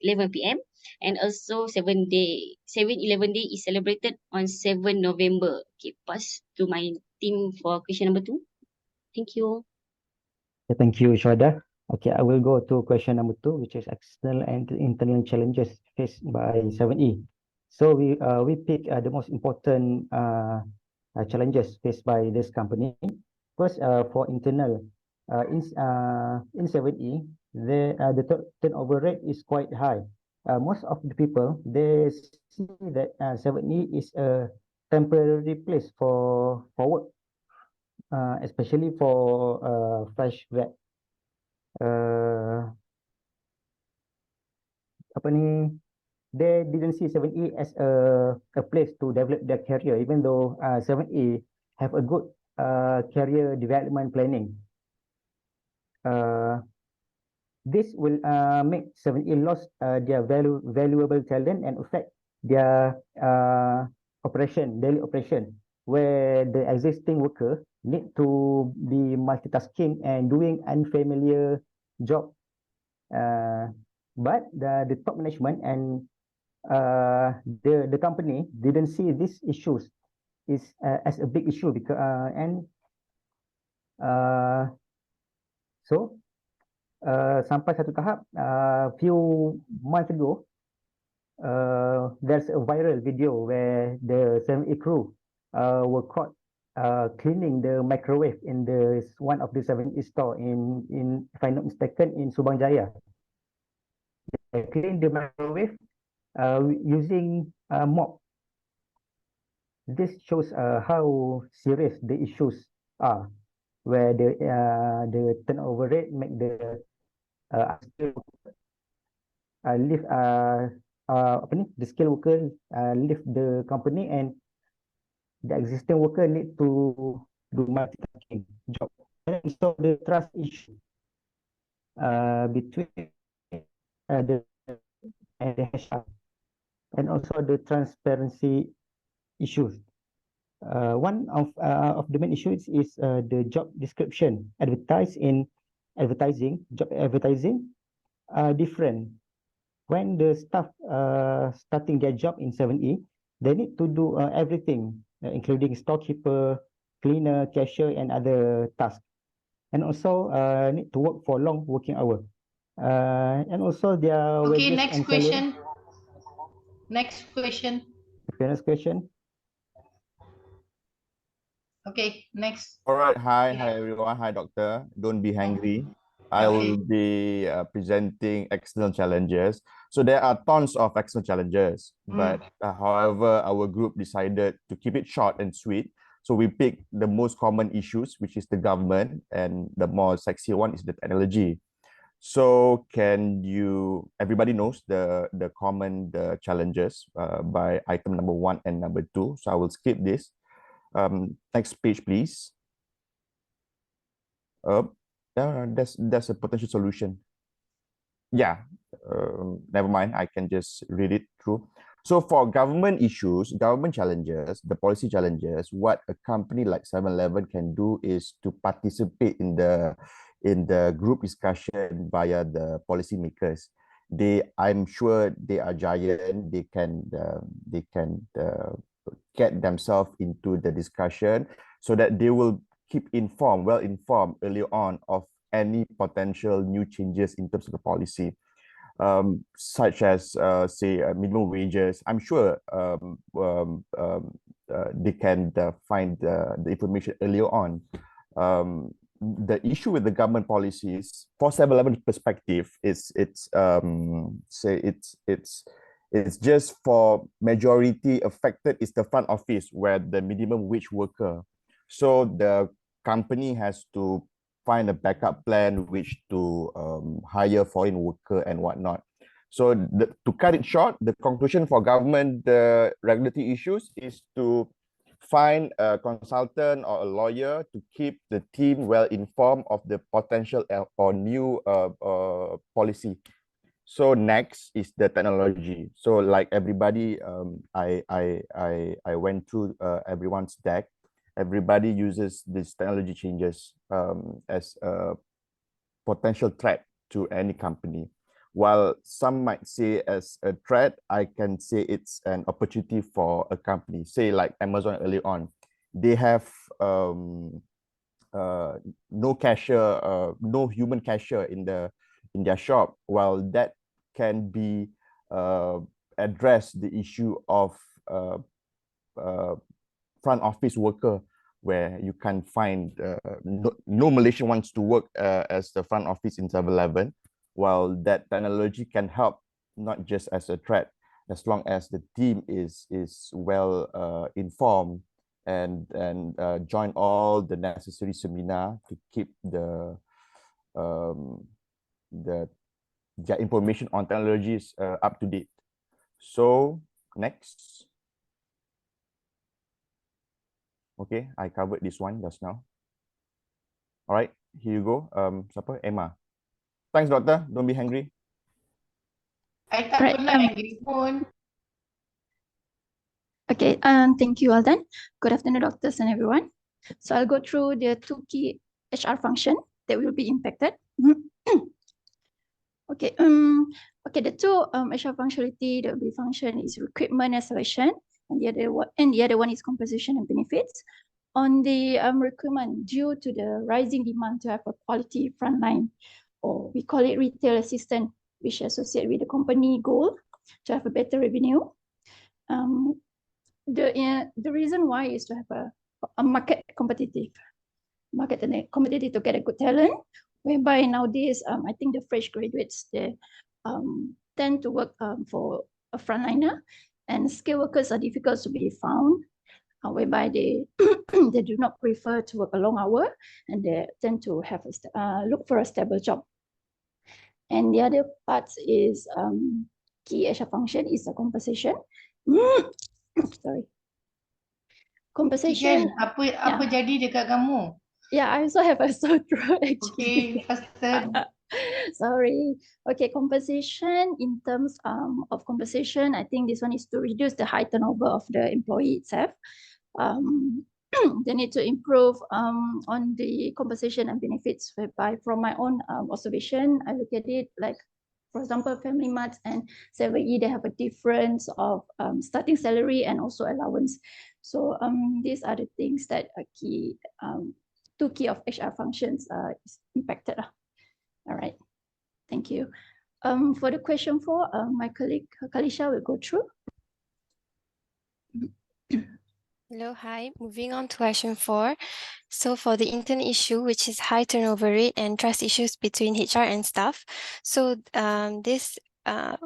11 p.m. and also 7-11 day is celebrated on 7 November. Okay, pass to my team for question number 2. Thank you. Thank you, Shoda. Okay, I will go to question number 2, which is external and internal challenges faced by 7E. So we pick the most important challenges faced by this company. First, for internal, in 7E, the turnover rate is quite high. Most of the people, they see that 7E is a temporary place for work, especially for fresh grad. They didn't see 7E as a place to develop their career, even though 7E have a good career development planning. This will make 7E lose their valuable talent and affect their daily operation, where the existing worker need to be multitasking and doing unfamiliar job. But the top management and the company didn't see these issues as a big issue because so sampai satu tahap few months ago there's a viral video where the 7A crew were caught cleaning the microwave in the one of the 7A store in if I'm not mistaken in Subang Jaya. They clean the microwave using mop. This shows how serious the issues are, where the turnover rate make the leave apa ni the skilled worker leave the company and the existing worker need to do multitasking job. And so the trust issue between the and the HR, and also the transparency issues. One of the main issues is the job description job advertising are different. When the staff starting their job in 7E, they need to do everything, including storekeeper, cleaner, cashier, and other tasks. And also need to work for long working hour. And also their Okay, wages next and salary. question. Next question. Okay, next question. Okay, next. All right. Hi everyone. Hi, doctor. Don't be hungry. I will be presenting external challenges. So there are tons of external challenges, but however, our group decided to keep it short and sweet. So we picked the most common issues, which is the government, and the more sexy one is the technology. So everybody knows the common challenges by item number 1 and number 2. So I will skip this. Next page, please. That's a potential solution. Yeah, never mind. I can just read it through. So for government issues, government challenges, the policy challenges, what a company like 7-Eleven can do is to participate in the group discussion via the policymakers. I'm sure they are giant. They can get themselves into the discussion so that they will keep well informed early on of any potential new changes in terms of the policy, such as say minimum wages. I'm sure they can find the information earlier on. The issue with the government policies, for 7-Eleven perspective, it's just for majority affected is the front office where the minimum wage worker. So the company has to find a backup plan which to hire foreign worker and whatnot. So to cut it short, the conclusion for government regulatory issues is to find a consultant or a lawyer to keep the team well informed of the potential or new policy. So next is the technology. So like everybody, I went through everyone's deck. Everybody uses these technology changes as a potential threat to any company. While some might say as a threat, I can say it's an opportunity for a company. Say like Amazon early on, they have no cashier, no human cashier in their shop. While that can be address the issue of front office worker, where you can find no Malaysian wants to work as the front office in 7-Eleven, while that technology can help not just as a threat, as long as the team is well informed and join all the necessary seminar to keep their information on technologies up to date. So next. Okay, I covered this one just now. All right, here you go. Siapa? Emma. Thanks, doctor. Don't be hungry. I tak Right, pernah angry pun. Okay, thank you, Alden. Good afternoon, doctors and everyone. So I'll go through the two key HR function that will be impacted. Okay, the two HR functionality that will be function is recruitment and selection, and the other one is composition and benefits. On the recruitment, due to the rising demand to have a quality frontline, or we call it retail assistant, which associate with the company goal to have a better revenue. The reason why is to have a market competitive to get a good talent, whereby nowadays I think the fresh graduates they tend to work for a frontliner, and skilled workers are difficult to be found, whereby they they do not prefer to work a long hour, and they tend to have look for a stable job. And the other part is key HR function is the compensation. Sorry. Compensation. Apa jadi dekat kamu? Yeah, I also have a sore throat actually. Okay, faster. Sorry. Okay, compensation in terms of compensation, I think this one is to reduce the high turnover of the employee itself. They need to improve on the compensation and benefits, whereby from my own observation, I look at it like, for example, Family Mart and 7E, they have a difference of starting salary and also allowance. So these are the things that are key, two key of HR functions is impacted. All right, thank you. For the question 4, my colleague Kalisha will go through. Hello, hi. Moving on to question 4. So for the intern issue, which is high turnover rate and trust issues between HR and staff. So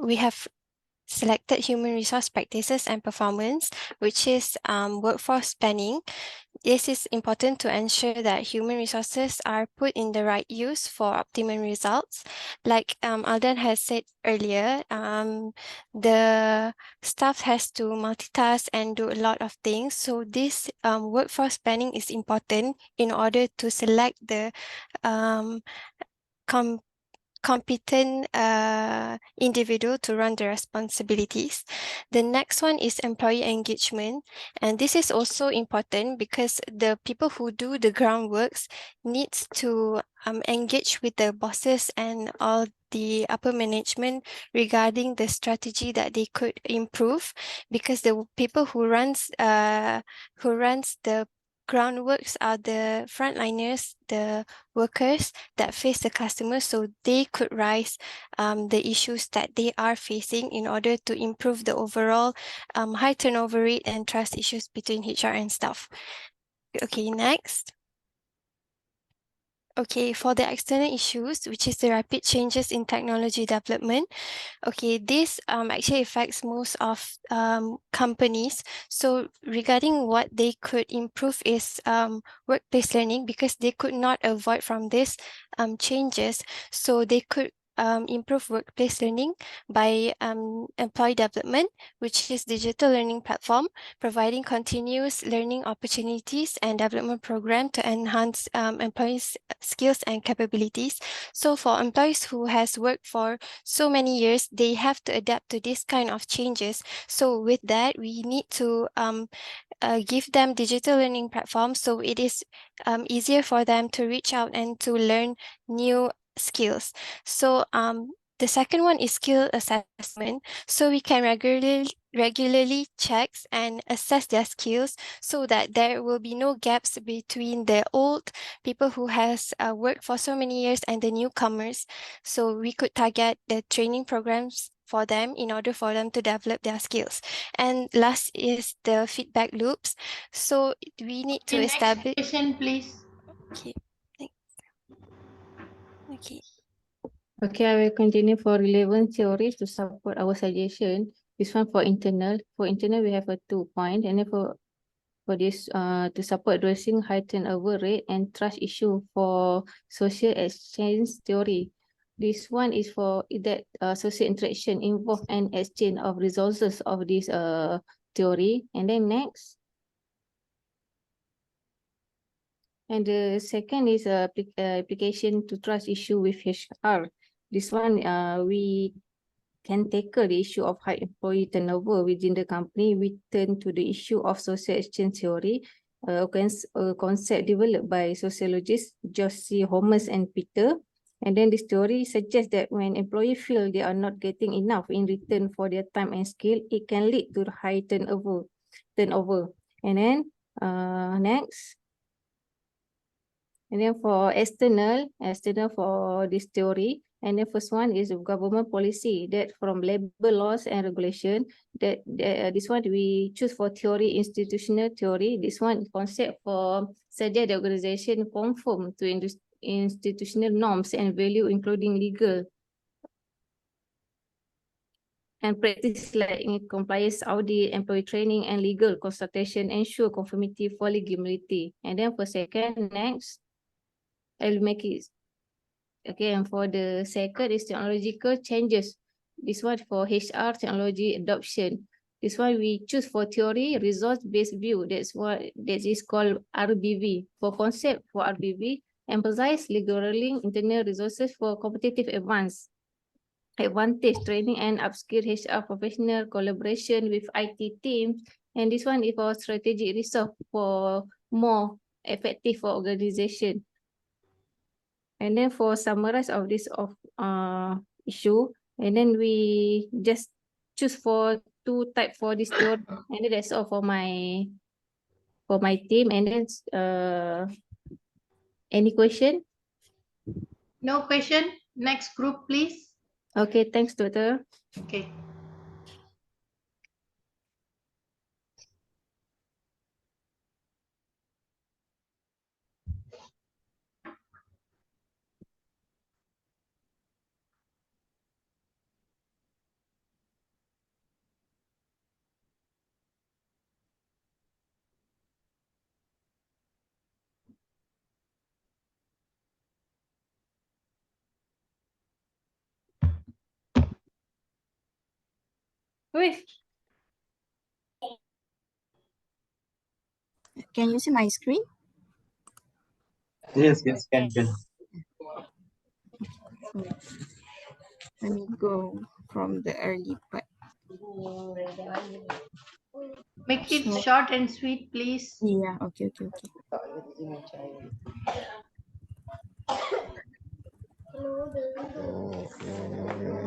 we have selected human resource practices and performance, which is workforce planning. This is important to ensure that human resources are put in the right use for optimum results. Like Alden has said earlier, the staff has to multitask and do a lot of things. So this workforce planning is important in order to select the competent individual to run the responsibilities. The next one is employee engagement, and this is also important because the people who do the groundworks needs to engage with the bosses and all the upper management regarding the strategy that they could improve, because the people who runs the groundworks are the frontliners, the workers that face the customers, so they could raise the issues that they are facing in order to improve the overall high turnover rate and trust issues between HR and staff. Okay, next. Okay, for the external issues, which is the rapid changes in technology development. Okay, this actually affects most of companies. So regarding what they could improve is workplace learning, because they could not avoid from this changes. So they could improve workplace learning by employee development, which is digital learning platform, providing continuous learning opportunities and development program to enhance employees' skills and capabilities. So for employees who has worked for so many years, they have to adapt to this kind of changes. So with that, we need to give them digital learning platforms, so it is easier for them to reach out and to learn new skills. So the second one is skill assessment. So we can regularly checks and assess their skills, so that there will be no gaps between the old people who has worked for so many years and the newcomers. So we could target the training programs for them in order for them to develop their skills. And last is the feedback loops. So we need to establish. Next question, please. Okay, thanks. Okay. Okay, I will continue for relevant theories to support our suggestion. This one for internal. For internal, we have a 2 point, and then for this to support addressing high turnover rate and trust issue for social exchange theory. This one is for that social interaction involve an exchange of resources of this theory. And then next. And the second is application to trust issue with HR. This one, we can tackle the issue of high employee turnover within the company. We turn to the issue of social exchange theory, a concept developed by sociologists Josie Holmes and Peter. And then this theory suggests that when employees feel they are not getting enough in return for their time and skill, it can lead to high turnover. And then next. And then for external for this theory, and the first one is government policy, that from labor laws and regulation, this one we choose for theory, institutional theory. This one concept for suggest the organization conform to institutional norms and value, including legal and practice like compliance audit, employee training, and legal consultation ensure conformity for legality. And then for second, next, I'll make it. Okay, and for the second is technological changes. This one for HR technology adoption. This one we choose for theory resource-based view. That is called RBV. For concept for RBV, emphasize leveraging internal resources for competitive advantage training and upskill HR professional collaboration with IT teams. And this one is for strategic resource for more effective for organization. And then for summarize of this issue, and then we just choose for two type for this theory, and then that's all for my team. And then any question? No question. Next group, please. Okay, thanks, Doctor. Okay. Wait. Can you see my screen? Yes, can. Let me go from the early part. Make it short and sweet, please. Yeah, okay.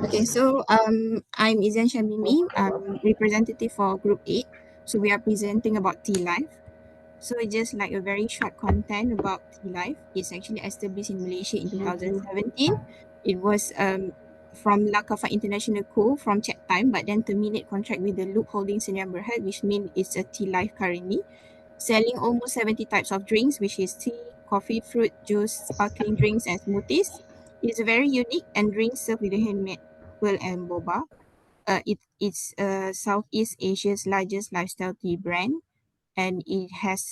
Okay, so I'm Izan Shamimi. I'm representative for Group 8. So we are presenting about Tea Life. So it's just like a very short content about Tea Life. It's actually established in Malaysia in 2017. It was from Lakafa International Co. from Chat Time, but then terminate contract with the Loop Holdings Sdn Berhad, which means it's a Tea Life currently, selling almost 70 types of drinks, which is tea, coffee, fruit, juice, sparkling drinks, and smoothies. It's very unique and drinks served with a handmade pearl and boba. It's Southeast Asia's largest lifestyle tea brand, and it has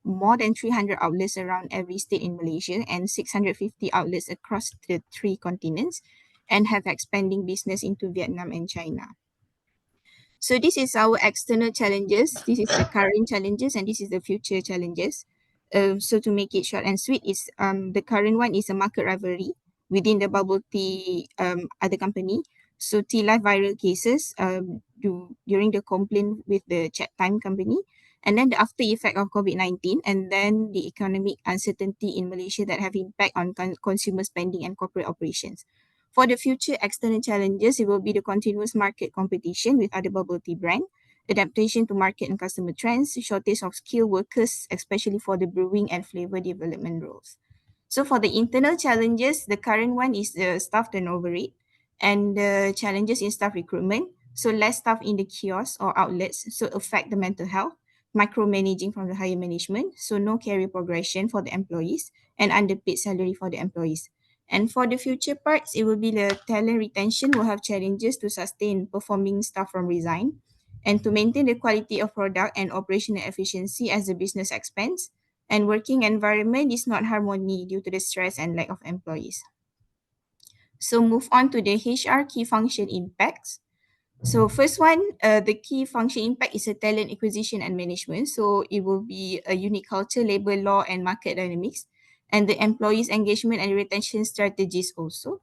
more than 300 outlets around every state in Malaysia and 650 outlets across the 3 continents, and have expanding business into Vietnam and China. So this is our external challenges. This is the current challenges, and this is the future challenges. So to make it short and sweet, is the current one is a market rivalry within the bubble tea other company. So Tea Life viral cases during the complaint with the Chat Time company, and then the after effect of COVID-19, and then the economic uncertainty in Malaysia that have impact on consumer spending and corporate operations. For the future external challenges, it will be the continuous market competition with other bubble tea brand, adaptation to market and customer trends, shortage of skilled workers, especially for the brewing and flavor development roles. So for the internal challenges, the current one is the staff turnover rate and the challenges in staff recruitment. So less staff in the kiosks or outlets, so affect the mental health, micromanaging from the higher management, so no career progression for the employees, and underpaid salary for the employees. And for the future parts, it will be the talent retention will have challenges to sustain performing staff from resign, and to maintain the quality of product and operational efficiency as the business expands. And working environment is not harmony due to the stress and lack of employees. So move on to the HR key function impacts. So first one, the key function impact is a talent acquisition and management. So it will be a unique culture, labor law, and market dynamics, and the employees engagement and retention strategies also.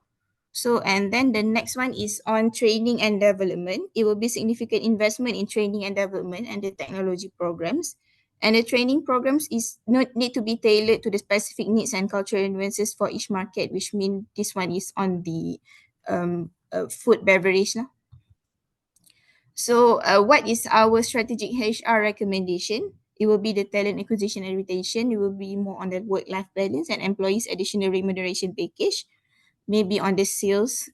So, and then the next one is on training and development. It will be significant investment in training and development and the technology programs. And the training programs is not need to be tailored to the specific needs and cultural nuances for each market, which means this one is on the food beverage. So what is our strategic HR recommendation? It will be the talent acquisition and retention. It will be more on the work-life balance and employees additional remuneration package, maybe on the sales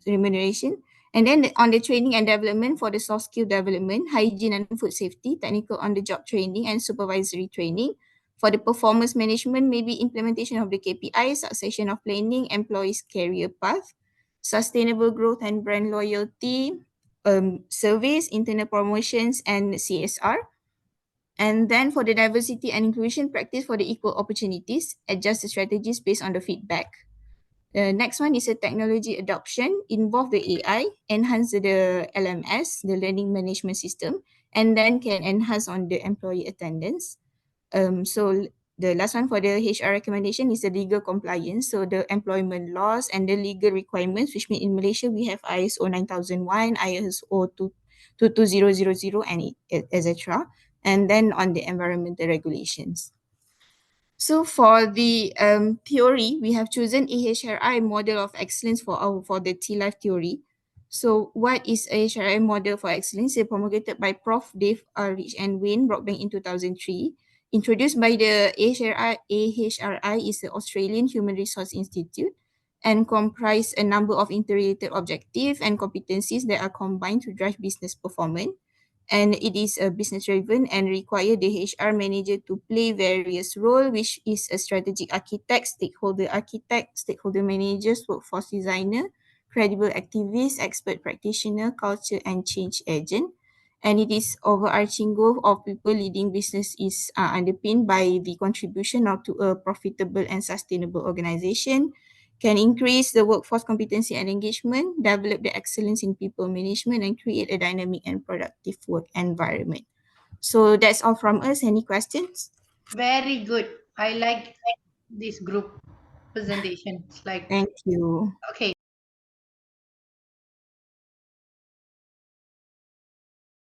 remuneration. And then on the training and development for the soft skill development, hygiene and food safety, technical on the job training and supervisory training. For the performance management, maybe implementation of the KPI, succession of planning, employees career path, sustainable growth and brand loyalty, surveys, internal promotions, and CSR. And then for the diversity and inclusion practice for the equal opportunities, adjust the strategies based on the feedback. The next one is a technology adoption, involve the AI, enhance the LMS, the learning management system, and then can enhance on the employee attendance. So the last one for the HR recommendation is the legal compliance. So the employment laws and the legal requirements, which mean in Malaysia, we have ISO 9001, ISO 22000, and etc. And then on the environmental regulations. So for the theory, we have chosen AHRI model of excellence for the T-Life theory. So what is AHRI model for excellence? It's promulgated by Prof. Dave R. Rich and Wayne Brockbank in 2003. Introduced by the AHRI is the Australian Human Resource Institute and comprise a number of interrelated objectives and competencies that are combined to drive business performance. And it is a business driven and require the HR manager to play various roles, which is a strategic architect, stakeholder managers, workforce designer, credible activist, expert practitioner, culture and change agent. And it is overarching goal of people leading business is underpinned by the contribution of to a profitable and sustainable organization, can increase the workforce competency and engagement, develop the excellence in people management, and create a dynamic and productive work environment. So that's all from us. Any questions? Very good. I like this group presentation. It's like, Thank you. okay.